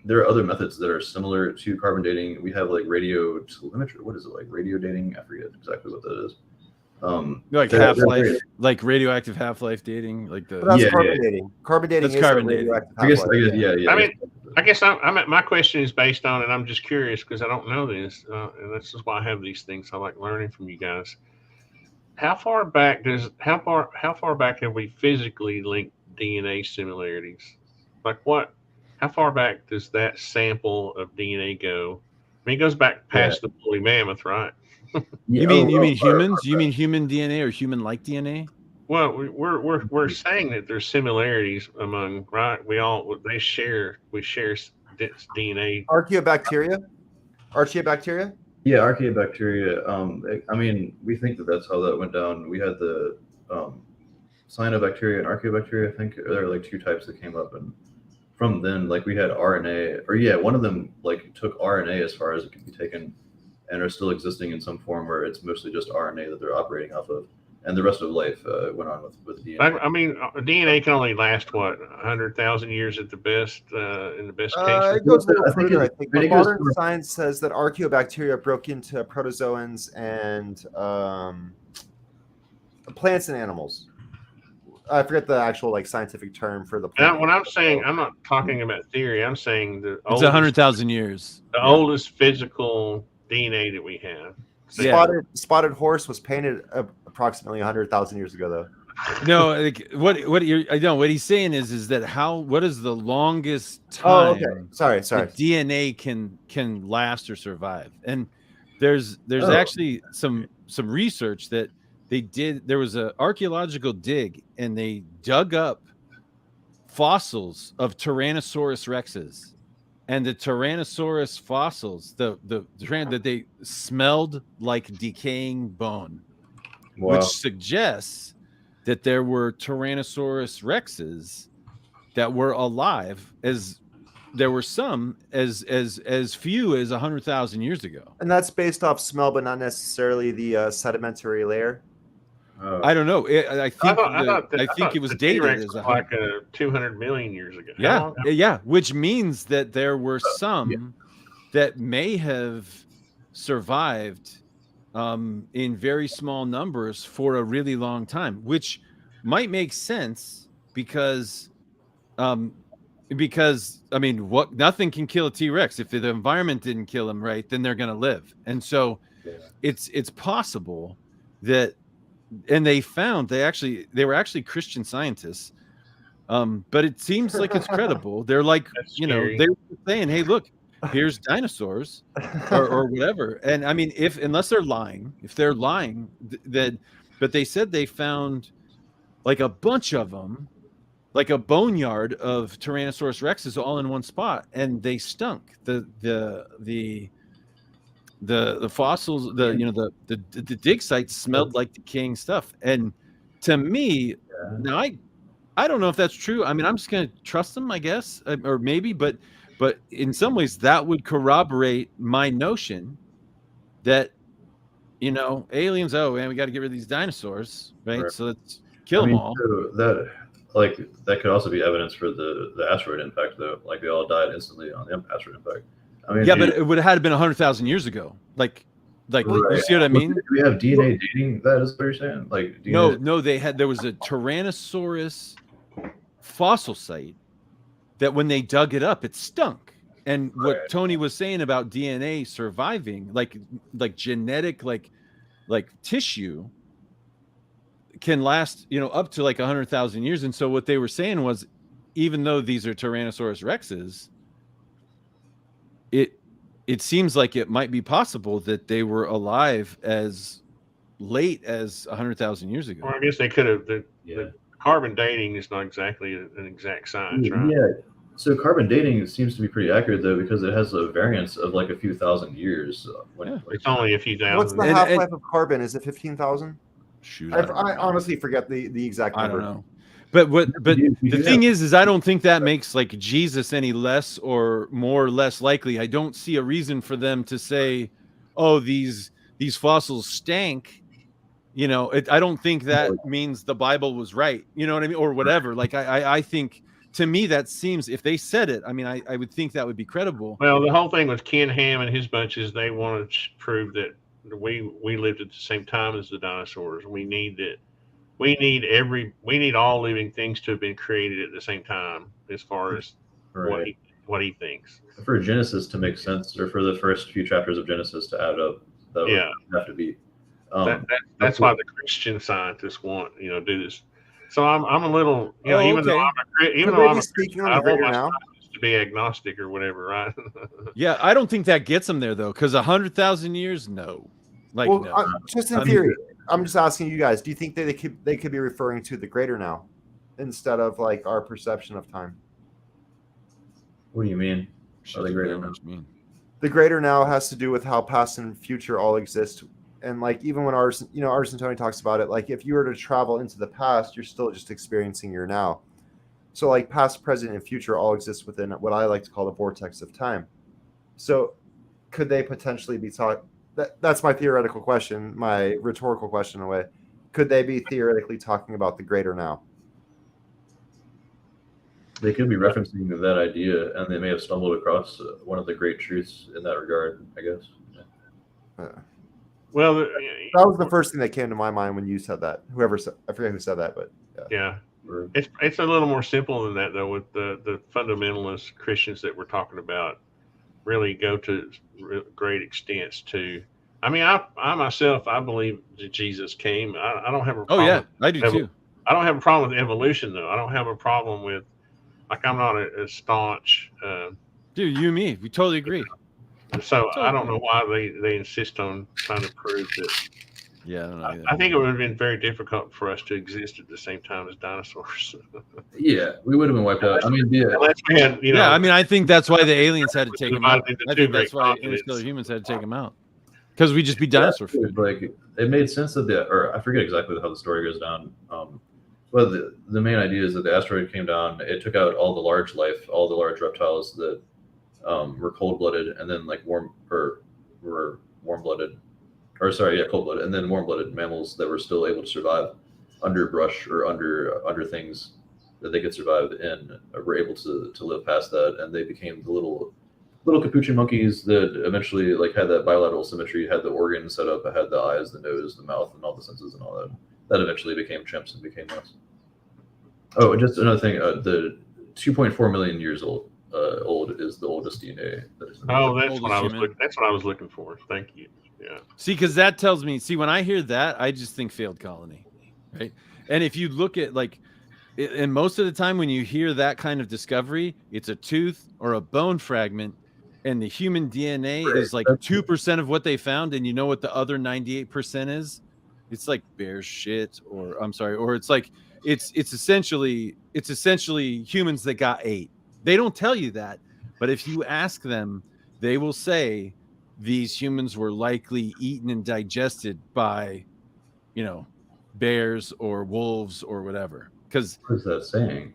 there are other methods that are similar to carbon dating. We have like radio telemetry. What is it, like radio dating? I forget exactly what that is. Like half-life, like radioactive half-life dating, like the. But that's carbon dating. Carbon dating is carbon dating. I guess, yeah. I guess my question is based on, and I'm just curious because I don't know this, and this is why I have these things. I like learning from you guys. How far back have we physically linked DNA similarities? Like what? How far back does that sample of DNA go? I mean, it goes back past the woolly mammoth, right? You mean humans? You mean human DNA or human-like DNA? Well, we're saying that there's similarities among, right? We share DNA. Archaeobacteria. Yeah, archaeobacteria. I mean, we think that's how that went down. We had the cyanobacteria and archaeobacteria. I think there are like two types that came up, and from then, like we had RNA, or one of them like took RNA as far as it can be taken, and are still existing in some form where it's mostly just RNA that they're operating off of. and the rest of life went on with DNA. I mean, DNA can only last what 100,000 years at the best, in the best case. It goes a little I think further, I it- think. I But think it was modern more- science says that archaeobacteria broke into protozoans and plants and animals. I forget the actual like scientific term for the And plant. when I'm saying, I'm not talking about theory. I'm saying It's 100,000 years. the oldest physical DNA that we have. Yeah. Spotted horse was painted approximately 100,000 years ago, though. No, like, what you're I know what he's saying is that what is the longest Oh, time okay. Sorry. that DNA can last or survive? And there's actually some research that they did. There was an archaeological dig, and they dug up fossils of Tyrannosaurus rexes, and the Tyrannosaurus fossils, that they smelled like decaying bone, Wow. which suggests that there were Tyrannosaurus rexes that were alive, as there were some as few as 100,000 years ago. And that's based off smell, but not necessarily the sedimentary layer. I don't know. I think it was the dated T-Rex as was like 200 million years ago. Yeah, yeah, which means that there were some that may have survived in very small numbers for a really long time, which might make sense because I mean, nothing can kill a T-Rex. If the environment didn't kill them, right, then they're going to live. And so it's possible that, and they were actually Christian scientists. But it seems like it's credible. They're like, they were saying, hey, look, here's dinosaurs or whatever. And I mean, unless they're lying, but they said they found like a bunch of them, like a boneyard of Tyrannosaurus rexes all in one spot, and they stunk. The fossils, the dig sites smelled like decaying stuff. And to me, now I don't know if that's true. I mean, I'm just going to trust them, I guess, or maybe, but in some ways that would corroborate my notion that, aliens, oh man, we got to get rid of these dinosaurs, right? So let's kill them all. So that could also be evidence for the asteroid impact, though. Like they all died instantly on the asteroid impact. I mean, but it would have been 100,000 years ago. Like, you see what I mean? Do we have DNA dating that? Is what you're saying? Like, no, there was a Tyrannosaurus fossil site that when they dug it up, it stunk. And what Tony was saying about DNA surviving, like genetic, like tissue, can last, up to like 100,000 years. And so what they were saying was, even though these are Tyrannosaurus rexes, it seems like it might be possible that they were alive as late as 100,000 years ago. Or I guess they could have. The carbon dating is not exactly an exact science, right? Yeah. So carbon dating seems to be pretty accurate, though, because it has a variance of like a few thousand years. It's only a few thousand. What's the half-life of carbon? Is it 15,000? Shoot, I honestly forget the exact number. I don't know. But the thing is I don't think that makes like Jesus any less or more or less likely. I don't see a reason for them to say, oh, these fossils stank. I don't think that means the Bible was right. You know what I mean? Or whatever. Like I think, to me, that seems, if they said it, I mean, I would think that would be credible. Well, the whole thing with Ken Ham and his bunches, they wanted to prove that we lived at the same time as the dinosaurs. We need all living things to have been created at the same time, as far as what he thinks. For Genesis to make sense, or for the first few chapters of Genesis to add up, that would have to be. That's why the Christian scientists want do this. So I'm a little even though I'm speaking I on the want now. my scientists to be agnostic or whatever, right? Yeah, I don't think that gets them there though, because 100,000 years, no. Like, well, no. Just in theory, I'm just asking you guys: do you think that they could be referring to the greater now instead of like our perception of time? What do you mean? The greater now? The greater now has to do with how past and future all exist, and like even when Ars and Tony talks about it, like if you were to travel into the past, you're still just experiencing your now. So like past, present, and future all exist within what I like to call the vortex of time. So could they potentially be talking? That's my theoretical question, my rhetorical question in a way. could they be theoretically talking about the greater now? They could be referencing that idea, and they may have stumbled across one of the great truths in that regard, I guess. Well, that was the first thing that came to my mind when you said that. Whoever said, I forget who said that, but yeah. It's a little more simple than that, though. With the fundamentalist Christians that we're talking about, really go to great extents to. I mean, I myself, I believe that Jesus came. I don't have a problem. Oh yeah, I do too. I don't have a problem with evolution, though. I don't have a problem with, like, I'm not a staunch. Dude, you and me, we totally agree. So totally. I don't know why they insist on trying to prove that. Yeah, I don't know. I think it would have been very difficult for us to exist at the same time as dinosaurs. Yeah, we would have been wiped out. I mean, unless we had, yeah, I mean, I think that's why the aliens had to take them out. I think that's why continents. interstellar humans had to take them out, because we'd just be dinosaur food. Like, it made sense that or I forget exactly how the story goes down. But the main idea is that the asteroid came down, it took out all the large life, all the large reptiles that were cold-blooded, and then like cold-blooded, and then warm-blooded mammals that were still able to survive under brush or under things that they could survive in, were able to live past that, and they became the little capuchin monkeys that eventually like had that bilateral symmetry, had the organs set up, had the eyes, the nose, the mouth, and all the senses and all that. That eventually became chimps and became us. Oh, and just another thing, the 2.4 million years old is the oldest DNA that is. That's what I was looking for. Thank you. Yeah. See, because that tells me. See, when I hear that, I just think failed colony, right? And if you look at and most of the time when you hear that kind of discovery, it's a tooth or a bone fragment, and the human DNA is like 2% of what they found, and you know what the other 98% is? It's like bear shit, or it's like it's essentially humans that got ate. They don't tell you that, but if you ask them, they will say these humans were likely eaten and digested by, bears or wolves or whatever. Because what is that saying?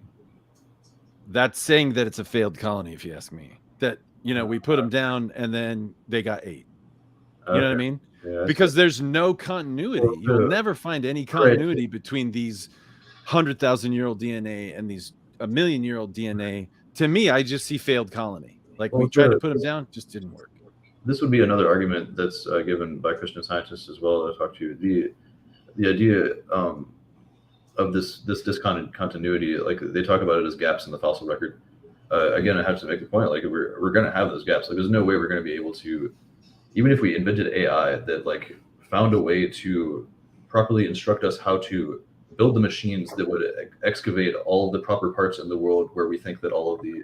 That's saying that it's a failed colony, if you ask me. That we put them down and then they got ate. You know what I mean? Yeah, because there's no continuity. You'll never find any continuity between these 100,000-year-old DNA and these 1,000,000-year-old DNA. To me, I just see failed colony. Like, we tried to put them down, just didn't work. This would be another argument that's given by Christian scientists as well that I talked to. The idea of this discontinuity, like they talk about it as gaps in the fossil record. Again, I have to make the point, like we're going to have those gaps. Like, there's no way we're going to be able to, even if we invented AI that like found a way to properly instruct us how to build the machines that would excavate all the proper parts in the world where we think that all of the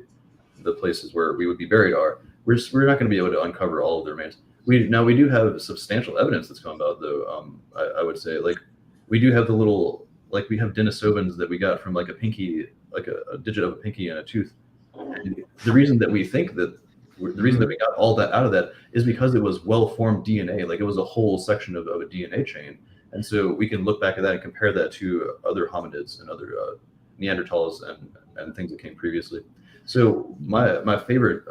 places where we would be buried are, we're not going to be able to uncover all of the remains. We do have substantial evidence that's come about, though. I would say, like, we do have the little, like, we have Denisovans that we got from like a pinky, like a digit of a pinky and a tooth. And the reason that we think that we got all that out of that is because it was well-formed DNA. Like, it was a whole section of a DNA chain. And so we can look back at that and compare that to other hominids and other Neanderthals and things that came previously. So my favorite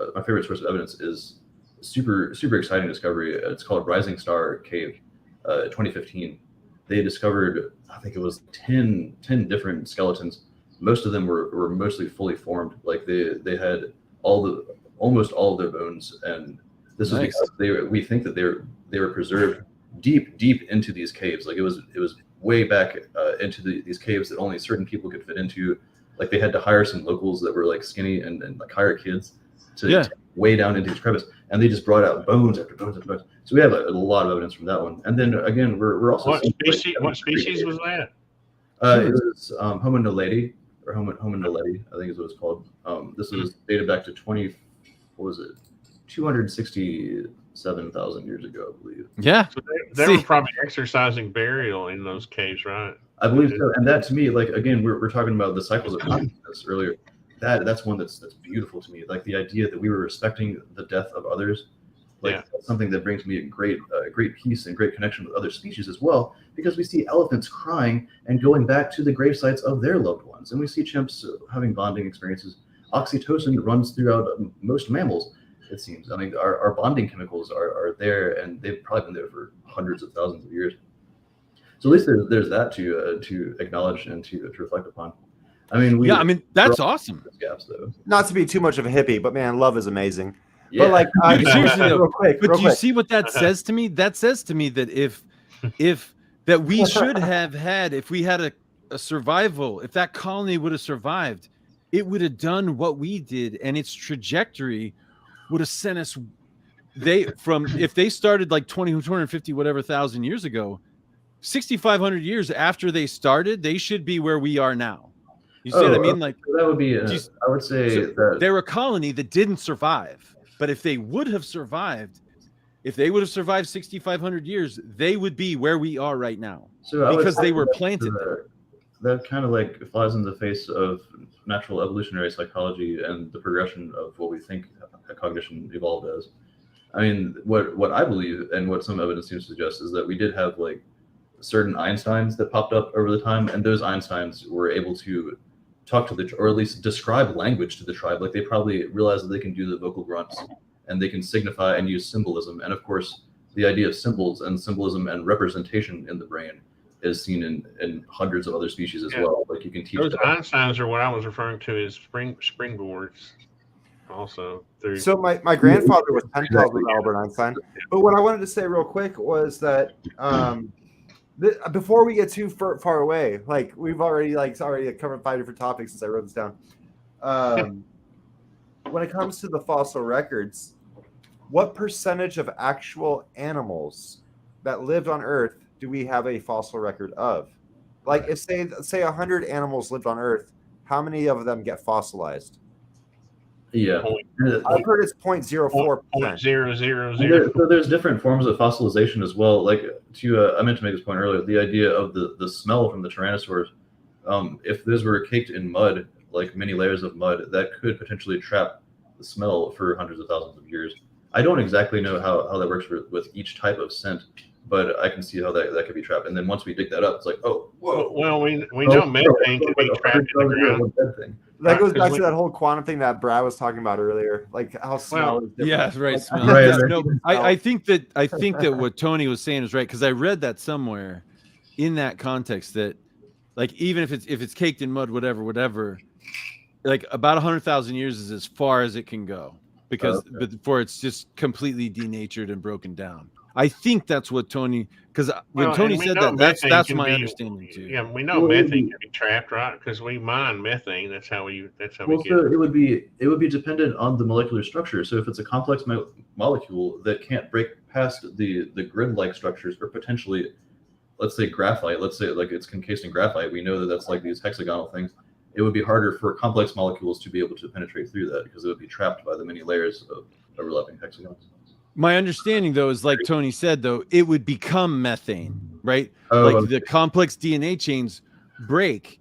source of evidence is super exciting discovery. It's called Rising Star Cave, 2015. They discovered, I think it was 10 different skeletons. Most of them were mostly fully formed. Like they had almost all of their bones, and this is because we think that they were preserved deep into these caves. Like it was way back into these caves that only certain people could fit into. Like they had to hire some locals that were like skinny and like hire kids to way down into these crevices, and they just brought out bones after bones after bones. So we have a lot of evidence from that one. And then again, we're also what species was that? It was Homo naledi, or Homo naledi, I think is what it's called. This was dated back to 267,000 years ago, I believe. Yeah. So they were probably exercising burial in those caves, right? I believe so. And that, to me, like, again, we're talking about the cycles of consciousness earlier. That's one that's beautiful to me. Like the idea that we were respecting the death of others, like that's something that brings me a great peace and great connection with other species as well, because we see elephants crying and going back to the grave sites of their loved ones, and we see chimps having bonding experiences. Oxytocin runs throughout most mammals, it seems. I mean, our bonding chemicals are there, and they've probably been there for hundreds of thousands of years. So at least there's that to acknowledge and to reflect upon. I mean, that's awesome. Gaps though. Not to be too much of a hippie, but man, love is amazing. Yeah. But like, seriously, real quick. You see what that says to me? That says to me that if that we should have had, if we had a survival, if that colony would have survived, it would have done what we did, and its trajectory would have sent us. If they started like 250 whatever thousand years ago, 6,500 years after they started, they should be where we are now. You see what I mean? Like that would be. I would say that they're a colony that didn't survive. But if they would have survived, if they would have survived 6,500 years, they would be where we are right now. So because they were planted there. That kind of like flies in the face of natural evolutionary psychology and the progression of what we think cognition evolved as. I mean, what I believe and what some evidence seems to suggest is that we did have like certain Einsteins that popped up over the time, and those Einsteins were able to talk to or at least describe language to the tribe. Like they probably realized that they can do the vocal grunts and they can signify and use symbolism. And of course, the idea of symbolism and representation in the brain is seen in hundreds of other species as well. Like you can teach those Einsteins are what I was referring to as springboards. Also, so my grandfather was pen pals with Albert Einstein. But what I wanted to say real quick was that before we get too far away, like we've already covered 5 different topics since I wrote this down. When it comes to the fossil records, what percentage of actual animals that lived on Earth do we have a fossil record of? Like if say 100 animals lived on Earth, how many of them get fossilized? Yeah, I've heard it's 0.04%. 0.000. So there's different forms of fossilization as well. Like I meant to make this point earlier. The idea of the smell from the tyrannosaurs, if those were caked in mud, like many layers of mud, that could potentially trap the smell for hundreds of thousands of years. I don't exactly know how that works with each type of scent, but I can see how that could be trapped. And then once we dig that up, it's like, oh, whoa. Well, we know methane can be trapped in the ground. That goes back to that whole quantum thing that Brad was talking about earlier, like how smell is different. Yeah, right. Smell. Right. No, I think that what Tony was saying is right, because I read that somewhere in that context that, like, even if it's caked in mud, whatever, like about 100,000 years is as far as it can go, because before it's just completely denatured and broken down. I think that's what Tony, because when Tony said that's my understanding too. Yeah, we know methane can be trapped, right? Because we mine methane. That's how we get it. It would be dependent on the molecular structure. So if it's a complex molecule that can't break past the grid-like structures, or potentially, let's say graphite, let's say like it's encased in graphite, we know that that's like these hexagonal things. It would be harder for complex molecules to be able to penetrate through that because it would be trapped by the many layers of overlapping hexagons. My understanding, though, is like Tony said, though, it would become methane, right? The complex DNA chains break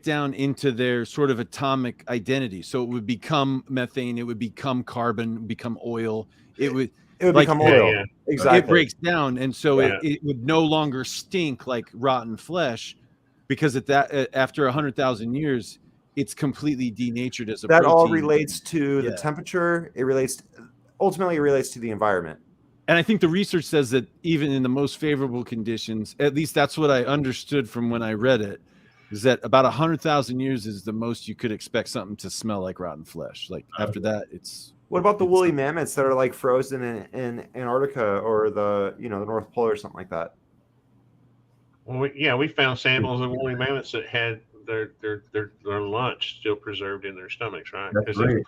down into their sort of atomic identity. So it would become methane, it would become carbon, become oil. It would become oil. Yeah. Exactly. It breaks down, and so it would no longer stink like rotten flesh, because after 100,000 years, it's completely denatured as a protein. That all relates to the temperature. Ultimately, it relates to the environment. And I think the research says that even in the most favorable conditions, at least that's what I understood from when I read it, is that about 100,000 years is the most you could expect something to smell like rotten flesh. Like after that, it's. What about the woolly mammoths that are like frozen in Antarctica or the North Pole or something like that? Well, we found samples of woolly mammoths that had their lunch still preserved in their stomachs, right? That's great.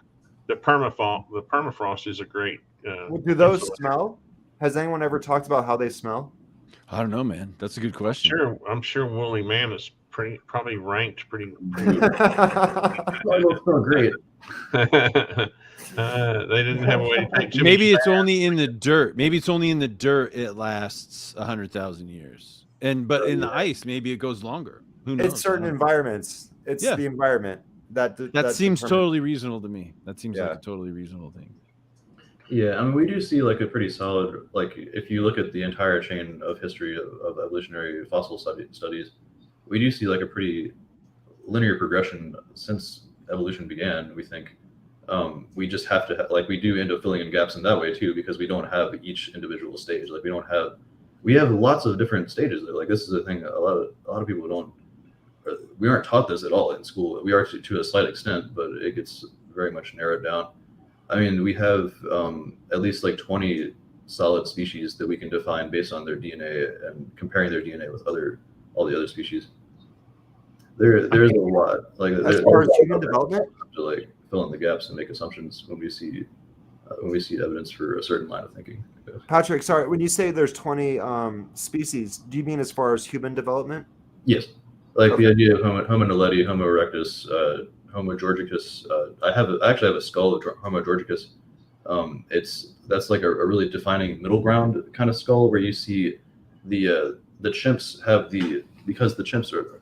The permafrost is a great. Do those smell? Has anyone ever talked about how they smell? I don't know, man. That's a good question. I'm sure woolly mammoths probably ranked pretty. They don't smell great. They didn't have a way to take too Maybe much it's only in the dirt. Maybe it's only in the dirt. It lasts 100,000 years, but in the ice, maybe it goes longer. Who knows? It's certain environments. It's the environment. That seems totally reasonable to me. That seems like a totally reasonable thing. Yeah, I mean, we do see like a pretty solid, like if you look at the entire chain of history of evolutionary fossil studies, we do see like a pretty linear progression since evolution began. We think we just have to we do end up filling in gaps in that way too, because we don't have each individual stage. Like we don't have we have lots of different stages there. Like this is a thing a lot of people don't. We aren't taught this at all in school. We are to a slight extent, but it gets very much narrowed down. I mean, we have at least like 20 solid species that we can define based on their DNA and comparing their DNA with all the other species. There's a lot. Like as far as human development, to like fill in the gaps and make assumptions when we see evidence for a certain line of thinking. Patrick, sorry, when you say there's 20 species, do you mean as far as human development? Yes, like the idea of Homo naledi, Homo erectus, Homo georgicus. I actually have a skull of Homo georgicus. That's like a really defining middle ground kind of skull where you see the chimps have because the chimps are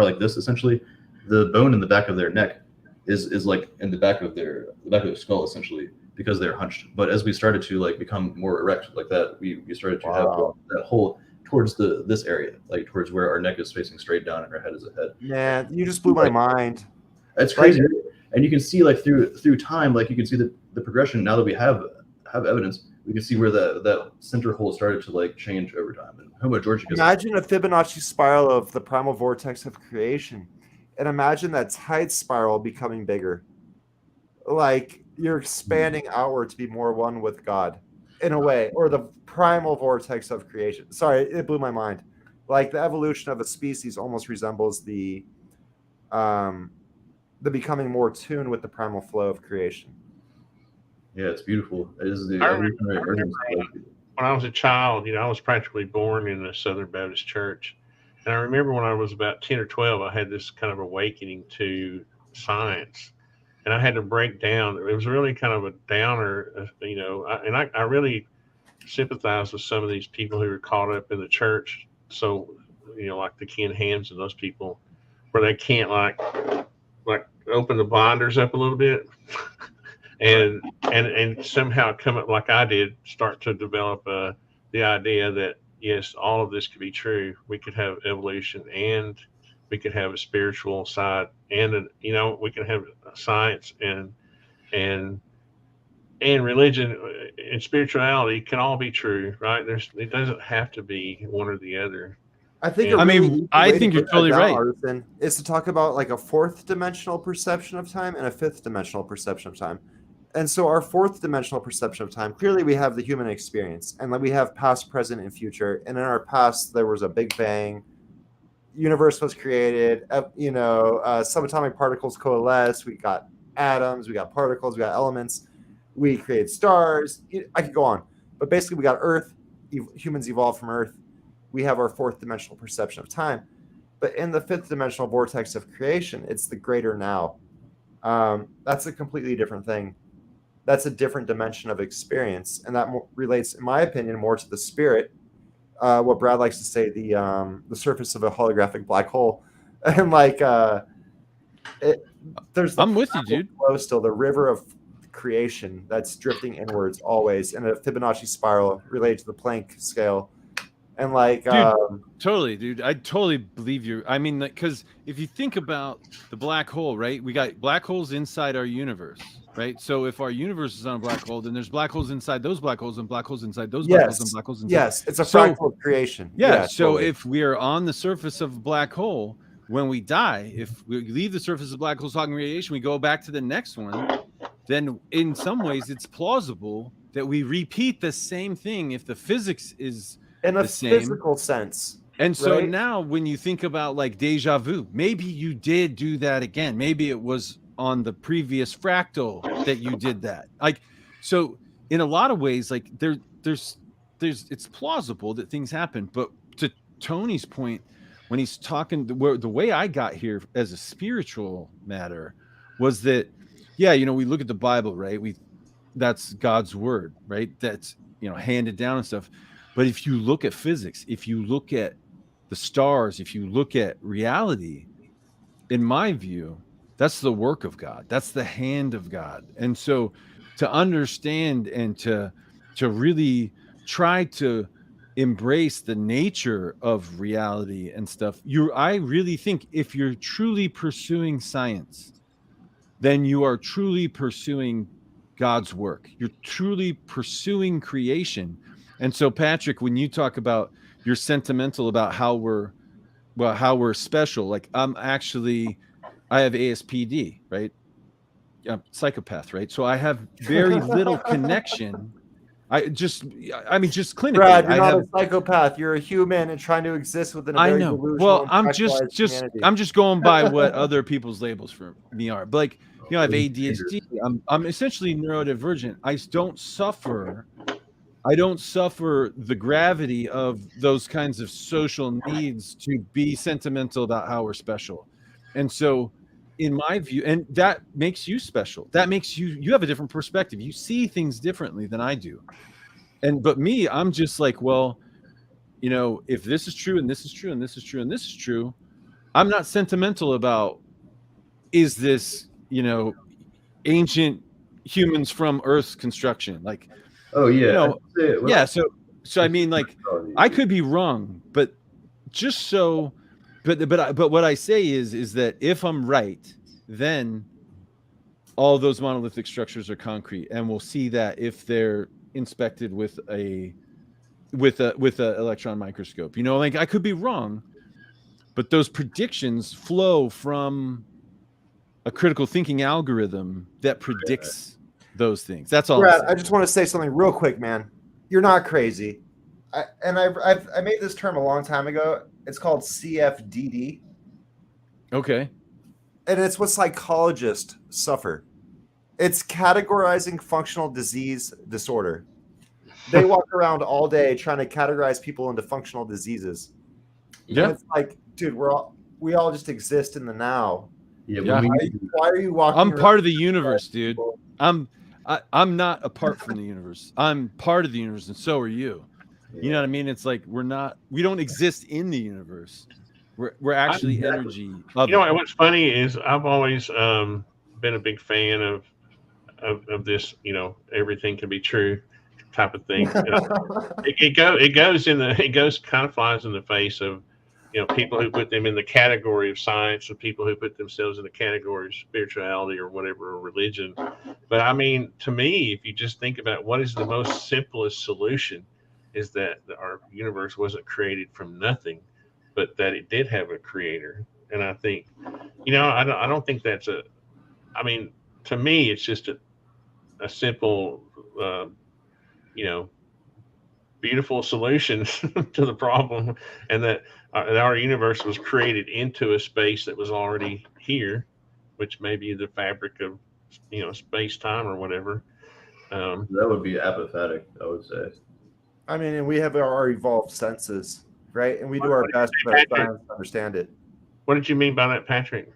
like this essentially. The bone in the back of their neck is like in the back of their skull essentially because they're hunched. But as we started to like become more erect like that, we started to have that whole towards this area, like towards where our neck is facing straight down and our head is ahead. Man, you just blew my mind. It's crazy. And you can see like through time, like you can see the progression. Now that we have evidence, we can see where that center hole started to like change over time. And Homo georgicus. Imagine a Fibonacci spiral of the primal vortex of creation, and imagine that tight spiral becoming bigger. Like you're expanding outward to be more one with God, in a way, or the primal vortex of creation. Sorry, it blew my mind. Like the evolution of a species almost resembles the becoming more tuned with the primal flow of creation. Yeah, it's beautiful. It is the I remember when I was a child, I was practically born in a Southern Baptist church. And I remember when I was about 10 or 12, I had this kind of awakening to science. And I had to break down. It was really kind of a downer, I really sympathize with some of these people who were caught up in the church. So, like the Ken Hams and those people, where they can't like open the blinders up a little bit and somehow come up like I did, start to develop the idea that yes, all of this could be true. We could have evolution and we could have a spiritual side and we can have science and religion and spirituality can all be true, right? It doesn't have to be one or the other. I think. I think you're totally right. Artisan, is to talk about like a fourth dimensional perception of time and a fifth dimensional perception of time. And so our fourth dimensional perception of time, clearly we have the human experience, and we have past, present, and future. And in our past, there was a big bang. Universe was created. Subatomic particles coalesce. We got atoms. We got particles. We got elements. We created stars. I could go on, but basically we got Earth. Humans evolved from Earth. We have our fourth dimensional perception of time. But in the fifth dimensional vortex of creation, it's the greater now. That's a completely different thing. That's a different dimension of experience. And that relates, in my opinion, more to the spirit. What Brad likes to say, the surface of a holographic black hole. And there's I'm with you, dude. Flow still, the river of creation that's drifting inwards always in a Fibonacci spiral related to the Planck scale. And totally, dude. I totally believe you. I mean, because if you think about the black hole, right? We got black holes inside our universe, right? So if our universe is on a black hole, then there's black holes inside those black holes and black holes inside those black holes and black holes inside. Yes, it's a fractal of creation. Yeah. So totally. If we are on the surface of a black hole, when we die, if we leave the surface of black holes talking radiation, we go back to the next one, then in some ways it's plausible that we repeat the same thing if the physics is in a physical sense. And so now when you think about like deja vu, maybe you did do that again. Maybe it was on the previous fractal that you did that. So in a lot of ways, like there's it's plausible that things happen. But to Tony's point, when he's talking, the way I got here as a spiritual matter was that, we look at the Bible, right? That's God's word, right? That's, handed down and stuff. But if you look at physics, if you look at the stars, if you look at reality, in my view, that's the work of God. That's the hand of God. And so to understand and to really try to embrace the nature of reality and stuff, I really think if you're truly pursuing science, then you are truly pursuing God's work. You're truly pursuing creation. And so, Patrick, when you talk about you're sentimental about how we're special, like I have ASPD, right? I'm psychopath, right? So I have very little connection. I mean, just clinically, Brad, you're not a psychopath. You're a human and trying to exist within a very delusional. Well, I'm just going by what other people's labels for me are. But like, I have ADHD. I'm essentially neurodivergent. I don't suffer the gravity of those kinds of social needs to be sentimental about how we're special. And so, in my view, and that makes you special. That makes you have a different perspective. You see things differently than I do. But me, I'm just like, well, if this is true and this is true and this is true and this is true, I'm not sentimental about, is this, ancient humans from Earth's construction? Like, oh yeah, yeah. So I mean, like, I could be wrong, but but what I say is that if I'm right, then all those monolithic structures are concrete, and we'll see that if they're inspected with a electron microscope. Like, I could be wrong, but those predictions flow from a critical thinking algorithm that predicts those things. That's all. Brad, I just want to say something real quick, man. You're not crazy. I made this term a long time ago. It's called CFDD. Okay. And it's what psychologists suffer. It's categorizing functional disorder. They walk around all day trying to categorize people into functional diseases. Yeah. And it's like, dude, we all just exist in the now. Yeah. Why are you walking? I'm part of the universe, dude. I'm not apart from the universe. I'm part of the universe, and so are you. You know what I mean? It's like we don't exist in the universe. We're actually energy. What's funny is I've always been a big fan of this, everything can be true type of thing. It kind of flies in the face of, people who put them in the category of science, or people who put themselves in the category of spirituality or whatever, or religion. But I mean, to me, if you just think about what is the most simplest solution, is that our universe wasn't created from nothing, but that it did have a creator. And I think, I don't think that's to me, it's just a simple, beautiful solution to the problem, and that our universe was created into a space that was already here, which may be the fabric of, space time or whatever. That would be apophatic, I would say. I mean, and we have our evolved senses, right? And we do our best to understand it. What did you mean by that, Patrick?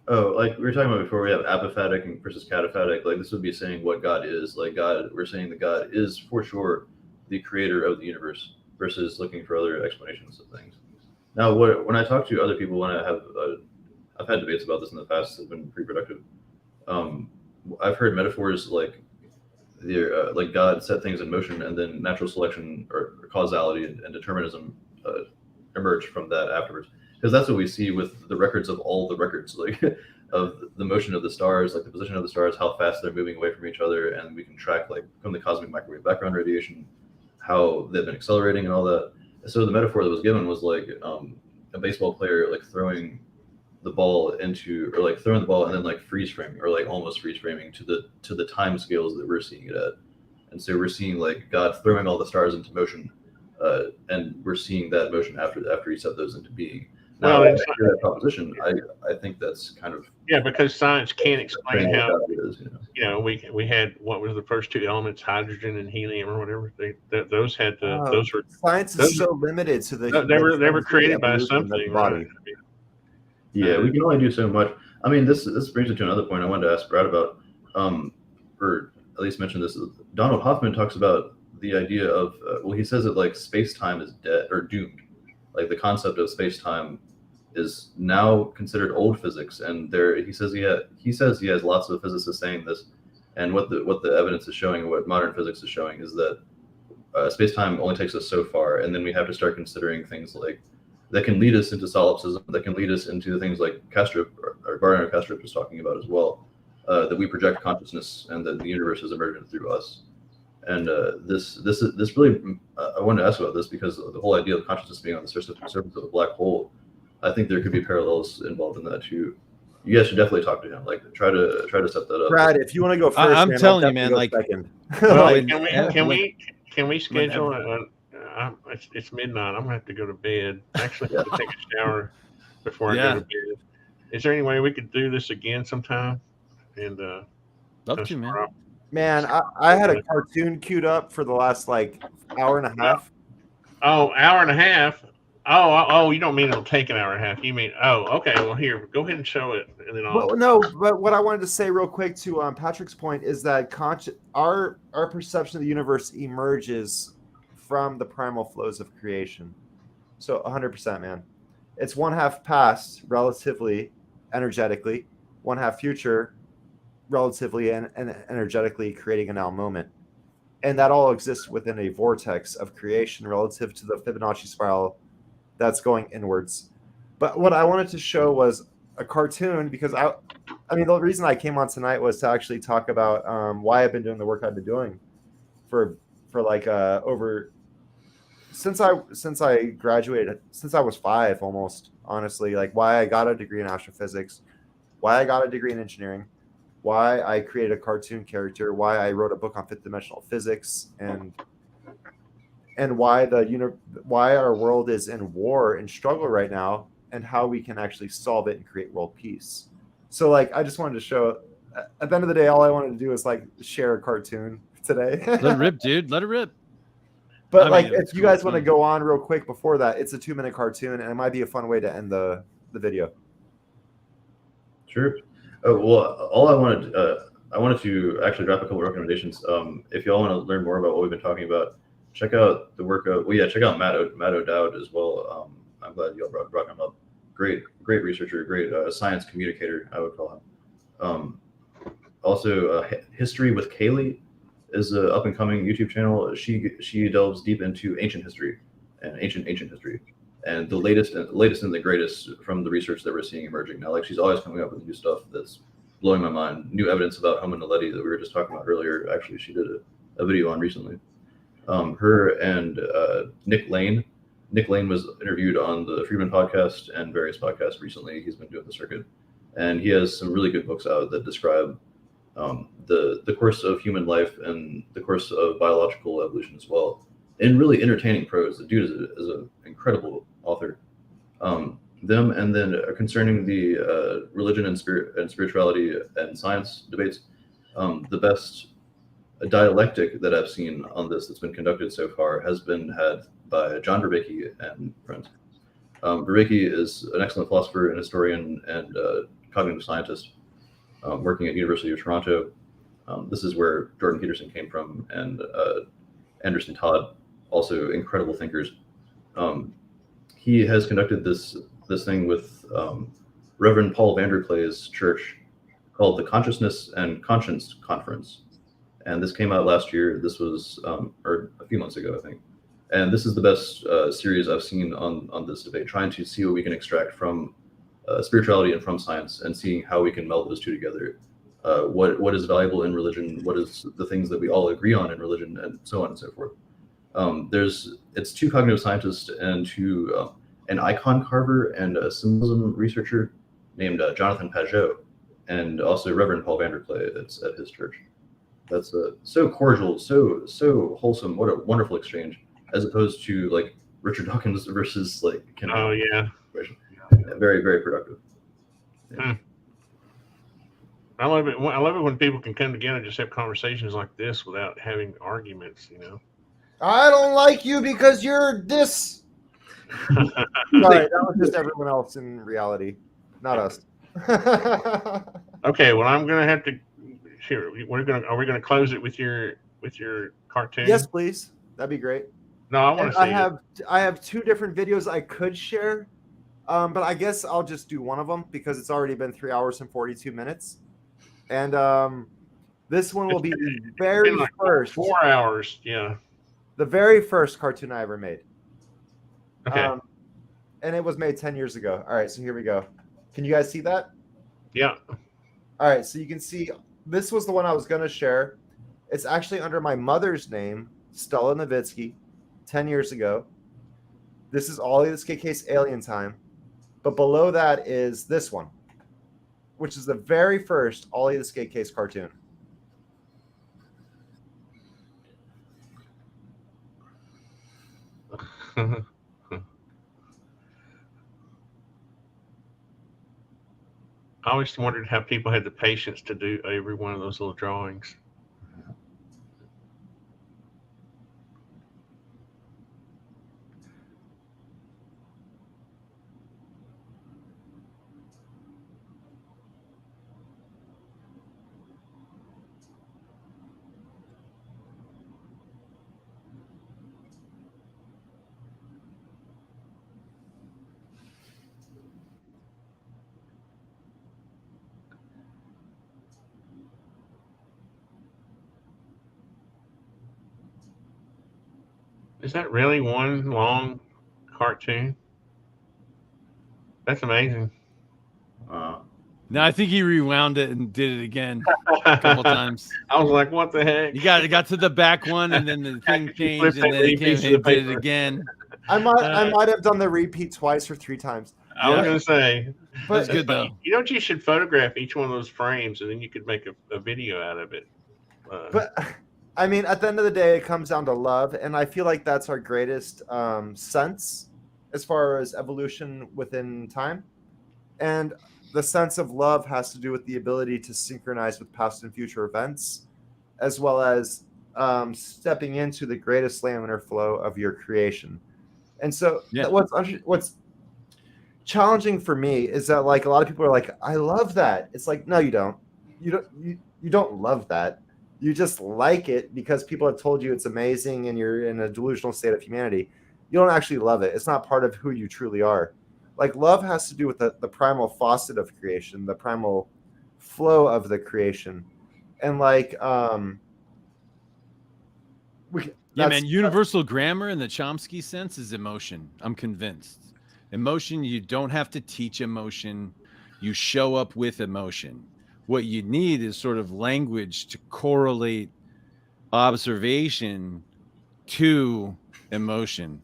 Oh, like we were talking about before, we have apophatic versus cataphatic. Like, this would be saying what God is. Like, we're saying that God is for sure the creator of the universe, versus looking for other explanations of things. Now, when I talk to other people, I've had debates about this in the past that have been pretty productive. I've heard metaphors like like God set things in motion, and then natural selection or causality and determinism emerge from that afterwards. Because that's what we see with the records of all the records, like of the motion of the stars, like the position of the stars, how fast they're moving away from each other, and we can track, like, from the cosmic microwave background radiation, how they've been accelerating and all that. So the metaphor that was given was like a baseball player like throwing the ball and then like freeze framing, or like almost freeze framing to the time scales that we're seeing it at. And so we're seeing like God throwing all the stars into motion, and we're seeing that motion after he set those into being. Now, that proposition, I think that's kind of because science can't explain how it is. We had, what was the first two elements, hydrogen and helium or whatever. Those were science is so limited to the they were created by something, right? Yeah, we can only do so much. I mean, this brings me to another point I wanted to ask Brad about, or at least mention this. Donald Hoffman talks about the idea of he says that like space-time is dead or doomed. Like, the concept of space-time is now considered old physics, and he says he has lots of physicists saying this, and what the evidence is showing, what modern physics is showing, is that space-time only takes us so far, and then we have to start considering things like that can lead us into solipsism, that can lead us into things like Kastrup or Barnard Kastrup was talking about as well, that we project consciousness and that the universe is emergent through us. And this really I wanted to ask about this because the whole idea of consciousness being on the surface of a black hole, I think there could be parallels involved in that too. You guys should definitely talk to him. Like try to set that up. Brad, if you want to go first, I'm man, telling I'll you, man, definitely like- go second. Well, Like, can we schedule it's midnight. I'm gonna have to go to bed. Actually, I have to take a shower before I Yeah. go to bed. Is there any way we could do this again sometime? And Love to, man. man, I had a cartoon queued up for the last like hour and a half. Oh, hour and a half. Oh, you don't mean it'll take an hour and a half. You mean, okay. Well, here, go ahead and show it, and then I'll. Well, no, but what I wanted to say real quick to Patrick's point is that our perception of the universe emerges from the primal flows of creation. So 100%, man. It's one half past relatively energetically, one half future relatively and energetically creating a now moment. And that all exists within a vortex of creation relative to the Fibonacci spiral that's going inwards. But what I wanted to show was a cartoon because I mean, the reason I came on tonight was to actually talk about why I've been doing the work I've been doing for like over since I graduated, since I was 5 almost, honestly, like why I got a degree in astrophysics, why I got a degree in engineering, why I created a cartoon character, why I wrote a book on fifth dimensional physics, and why why our world is in war and struggle right now, and how we can actually solve it and create world peace. So like I just wanted to show at the end of the day, all I wanted to do is like share a cartoon today. Let it rip, dude. Let it rip. But I like mean, if you guys want to go on real quick before that, it's a 2-minute cartoon and it might be a fun way to end the video. Sure. Oh, well, all I wanted to actually drop a couple recommendations. If y'all want to learn more about what we've been talking about, check out the work of check out Matt O'Dowd as well. I'm glad y'all brought him up. Great researcher, great science communicator, I would call him. Also, History with Kaylee is an up and coming YouTube channel. She delves deep into ancient history and ancient history, and the latest and the greatest from the research that we're seeing emerging now. Like she's always coming up with new stuff that's blowing my mind. New evidence about Homo naledi that we were just talking about earlier. Actually, she did a video on recently. Her and Nick Lane. Nick Lane was interviewed on the Freeman podcast and various podcasts recently. He's been doing the circuit, and he has some really good books out that describe the course of human life and the course of biological evolution as well, in really entertaining prose. The dude is an incredible author. Them, and then concerning the religion and spirituality and science debates, the best dialectic that I've seen on this that's been conducted so far has been had by John Verbeke and friends. Verbeke is an excellent philosopher and historian and cognitive scientist working at University of Toronto. This is where Jordan Peterson came from, and Anderson Todd, also incredible thinkers. He has conducted this thing with Reverend Paul Vanderklay's church called the Consciousness and Conscience Conference. And this came out last year. This was, or a few months ago, I think. And this is the best series I've seen on this debate, trying to see what we can extract from spirituality and from science, and seeing how we can meld those two together. What is valuable in religion? What is the things that we all agree on in religion, and so on and so forth. It's 2 cognitive scientists and an icon carver and a symbolism researcher named Jonathan Pajot, and also Reverend Paul Vanderklay. It's at his church. That's so cordial, so wholesome. What a wonderful exchange, as opposed to like Richard Dawkins versus like Ken. Oh yeah. Very, very productive. Yeah. I love it. I love it when people can come together and just have conversations like this without having arguments. You know. I don't like you because you're this. Sorry, that was just everyone else in reality, not us. Okay, well, I'm gonna have to. Here, are we gonna close it with your cartoon? Yes, please. That'd be great. No, I want to see. I have 2 different videos I could share, but I guess I'll just do one of them because it's already been 3 hours and 42 minutes, and this one will be the very first 4 hours. Yeah. The very first cartoon I ever made. Okay. And it was made 10 years ago. All right, so here we go. Can you guys see that? Yeah. All right, so you can see this was the one I was going to share. It's actually under my mother's name, Stella Novitzki, 10 years ago. This is Ollie the Skate Case Alien Time. But below that is this one, which is the very first Ollie the Skate Case cartoon. I always wondered how people had the patience to do every one of those little drawings. Is that really one long cartoon? That's amazing. No, I think he rewound it and did it again a couple times. I was like, what the heck? You got to the back one, and then the thing changed, and then he came and did it again. I might have done the repeat twice or 3 times. I was going to say. That's good, though. You know what? You should photograph each one of those frames, and then you could make a video out of it. But, I mean, at the end of the day, it comes down to love, and I feel like that's our greatest sense as far as evolution within time. And the sense of love has to do with the ability to synchronize with past and future events, as well as stepping into the greatest laminar flow of your creation. And so what's challenging for me is that, like, a lot of people are like, I love that. It's like, no, you don't. You don't love that. You just like it because people have told you it's amazing and you're in a delusional state of humanity. You don't actually love it. It's not part of who you truly are. Like, love has to do with the primal faucet of creation, the primal flow of the creation. And like, universal grammar in the Chomsky sense is emotion. I'm convinced. Emotion, you don't have to teach emotion. You show up with emotion. What you need is sort of language to correlate observation to emotion.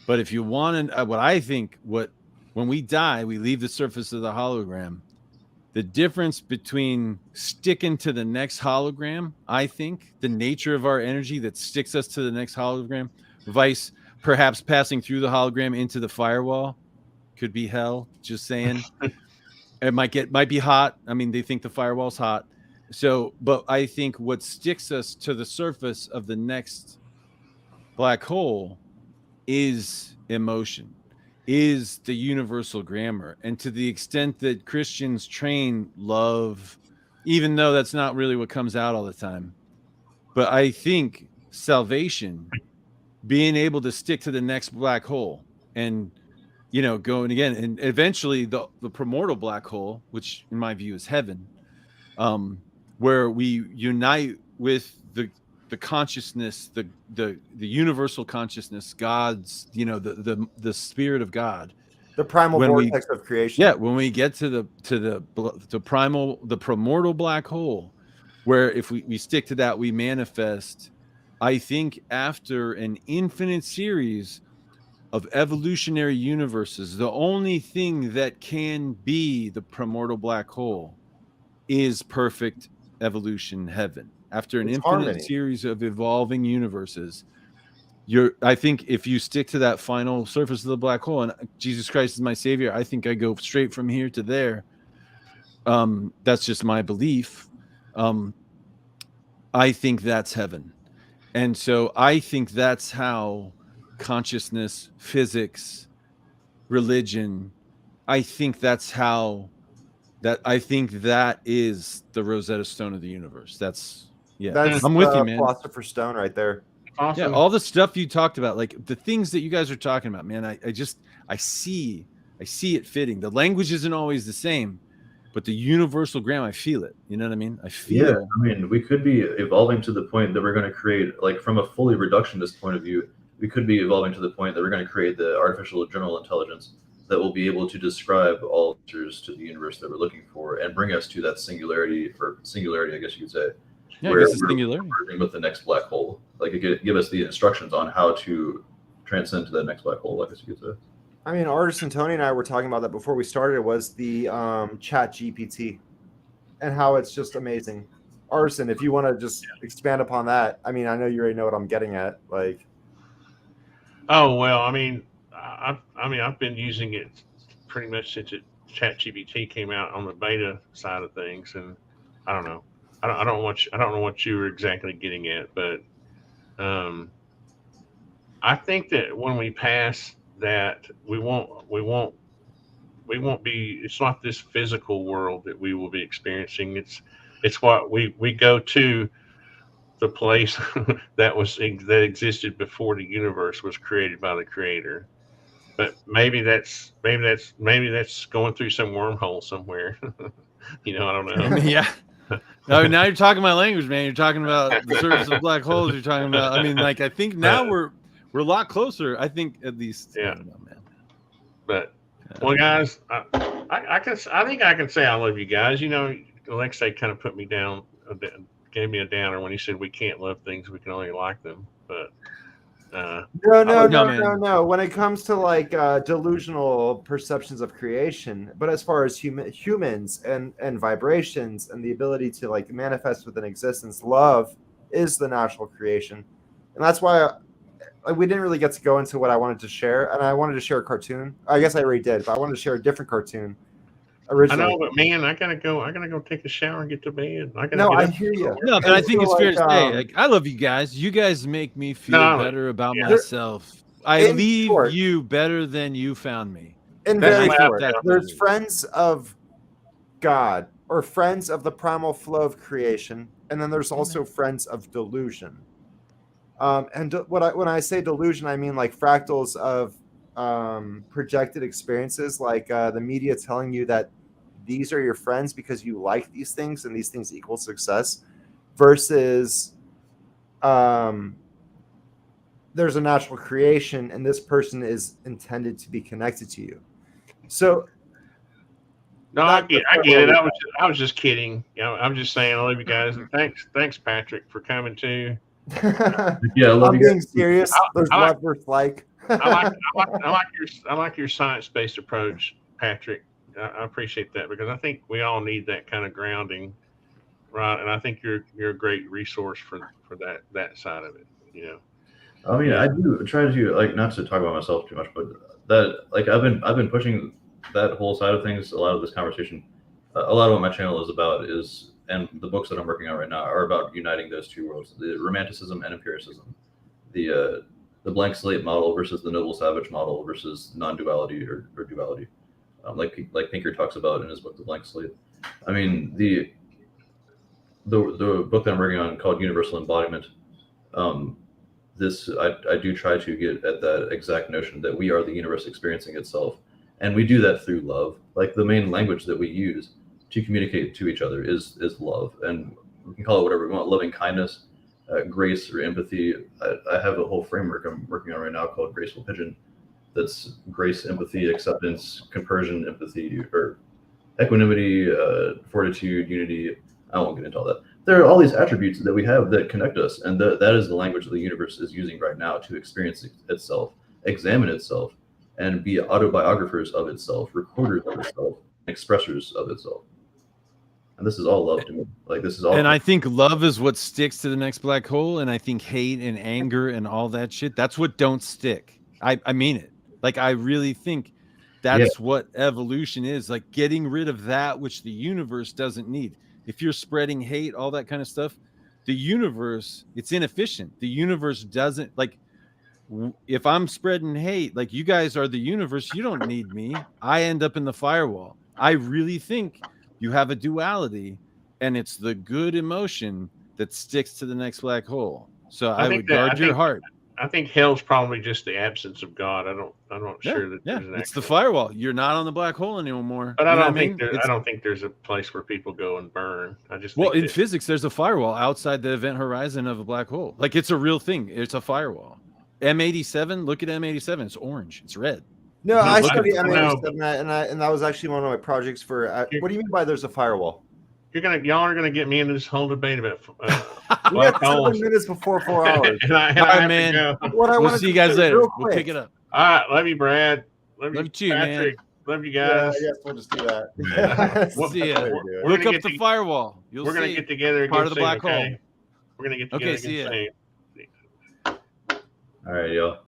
But if you want to, when we die, we leave the surface of the hologram. The difference between sticking to the next hologram, I think, the nature of our energy that sticks us to the next hologram, vice perhaps passing through the hologram into the firewall, could be hell. Just saying. It might be hot. I mean, they think the firewall's hot. So, but I think what sticks us to the surface of the next black hole is emotion, is the universal grammar. And to the extent that Christians train love, even though that's not really what comes out all the time, but I think salvation, being able to stick to the next black hole and, going again, and eventually the primordial black hole, which in my view is heaven, where we unite with the consciousness, the universal consciousness, God's, the spirit of God, the primal vortex of creation. Yeah, when we get to the primordial black hole, where if we stick to that, we manifest. I think after an infinite series of evolutionary universes, the only thing that can be the primordial black hole is perfect evolution, heaven. After an infinite series of evolving universes, I think if you stick to that final surface of the black hole, and Jesus Christ is my savior, I think I go straight from here to there. That's just my belief. I think that's heaven. And so I think that's how consciousness, physics, religion, I think that is the Rosetta Stone of the universe. That's I'm with you, man. Philosopher's Stone right there. Awesome. Yeah, all the stuff you talked about, like the things that you guys are talking about, man, I see it fitting. The language isn't always the same, but the universal grammar, I feel it. You know what I mean? We could be evolving to the point that we're going to create, like, from a fully reductionist point of view, we could be evolving to the point that we're going to create the artificial general intelligence that will be able to describe all answers to the universe that we're looking for and bring us to that singularity, I guess you could say. Yeah, where it's a we're singularity. merging with the next black hole. Like it could give us the instructions on how to transcend to that next black hole, I guess you could say. I mean, Artist and Tony and I were talking about that before we started. Was the Chat GPT and how it's just amazing. Artisan, if you want to just expand upon that, I mean, I know you already know what I'm getting at. Like, Oh well, I've been using it pretty much since ChatGPT came out on the beta side of things, and I don't know, I don't know what you were exactly getting at, but um, I think that when we pass that, we won't be. It's not this physical world that we will be experiencing. It's what we go to the place that existed before the universe was created by the creator. But maybe that's going through some wormhole somewhere. I don't I know. mean, yeah. No, now you're talking my language, man. You're talking about the surface of black holes. You're talking about. I mean, like I think now we're a lot closer. I think at least. Yeah. I don't know, man. But well, guys, I think I can say I love you guys. Alexei kind of put me down, gave me a downer when he said we can't love things, we can only like them. But no. When it comes to like delusional perceptions of creation, but as far as humans and vibrations and the ability to like manifest within existence, love is the natural creation, and that's why we didn't really get to go into what I wanted to share. And I wanted to share a cartoon. I guess I already did, but I wanted to share a different cartoon. Originally. I know, but man, I gotta go take a shower and get to bed. I hear you. No, but I think it's fair to say, like, I love you guys. You guys make me feel better about myself. I leave you better than you found me. In very short, there's friends of God or friends of the primal flow of creation, and then there's also friends of delusion. And when I say delusion, I mean like fractals of projected experiences, like the media telling you that these are your friends because you like these things and these things equal success, versus there's a natural creation and this person is intended to be connected to you. So no, I get it. I was just kidding. I'm just saying I love you guys, and thanks Patrick for coming too. Yeah, I love I'm you being guys. serious. There's love versus like. I like your science-based approach, Patrick. I appreciate that because I think we all need that kind of grounding, right? And I think you're a great resource for that side of it. I mean, I do try to like not to talk about myself too much, but that like I've been pushing that whole side of things. A lot of this conversation, a lot of what my channel is about is, and the books that I'm working on right now are about uniting those two worlds: the romanticism and empiricism, the blank slate model versus the noble savage model versus non-duality or duality, like Pinker talks about in his book The Blank Slate. I mean, the book that I'm working on called Universal Embodiment. I do try to get at that exact notion that we are the universe experiencing itself, and we do that through love. Like the main language that we use to communicate to each other is love, and we can call it whatever we want: loving kindness, grace, or empathy. I have a whole framework I'm working on right now called Graceful Pigeon. That's grace, empathy, acceptance, compersion, empathy, or equanimity, fortitude, unity. I won't get into all that. There are all these attributes that we have that connect us, and that is the language the universe is using right now to experience itself, examine itself, and be autobiographers of itself, recorders of itself, expressors of itself. And this is all love to me. Like this is all. And I think love is what sticks to the next black hole, and I think hate and anger and all that shit, that's what don't stick. I mean it. Like I really think that's what evolution is, like getting rid of that which the universe doesn't need. If you're spreading hate, all that kind of stuff, the universe, it's inefficient. The universe doesn't like, if I'm spreading hate, like you guys are the universe, you don't need me. I end up in the firewall. I really think you have a duality, and it's the good emotion that sticks to the next black hole. So I would guard your heart. I think hell's probably just the absence of God. I'm not sure that there's an it's the firewall. You're not on the black hole anymore. But I don't think there's a place where people go and burn. In physics, there's a firewall outside the event horizon of a black hole. Like it's a real thing. It's a firewall. M87. Look at M87. It's orange. It's red. No, I studied M87, and that was actually one of my projects for. What do you mean by there's a firewall? Y'all are gonna get me into this whole debate about We Well, got 7 minutes before 4 hours. and I All have right, to man. go. What I We'll wanted see you to guys say later. real We'll quick. pick it up. All right, love you, Brad. Love you too, man. Patrick. Love you Yeah, guys. I guess we'll just do that. We'll see ya. That's the way to do it. We're Look gonna up get the firewall. You'll We're gonna see get together part again of the soon, black hole. okay? We're gonna get together Okay, see again ya. soon. All right, y'all.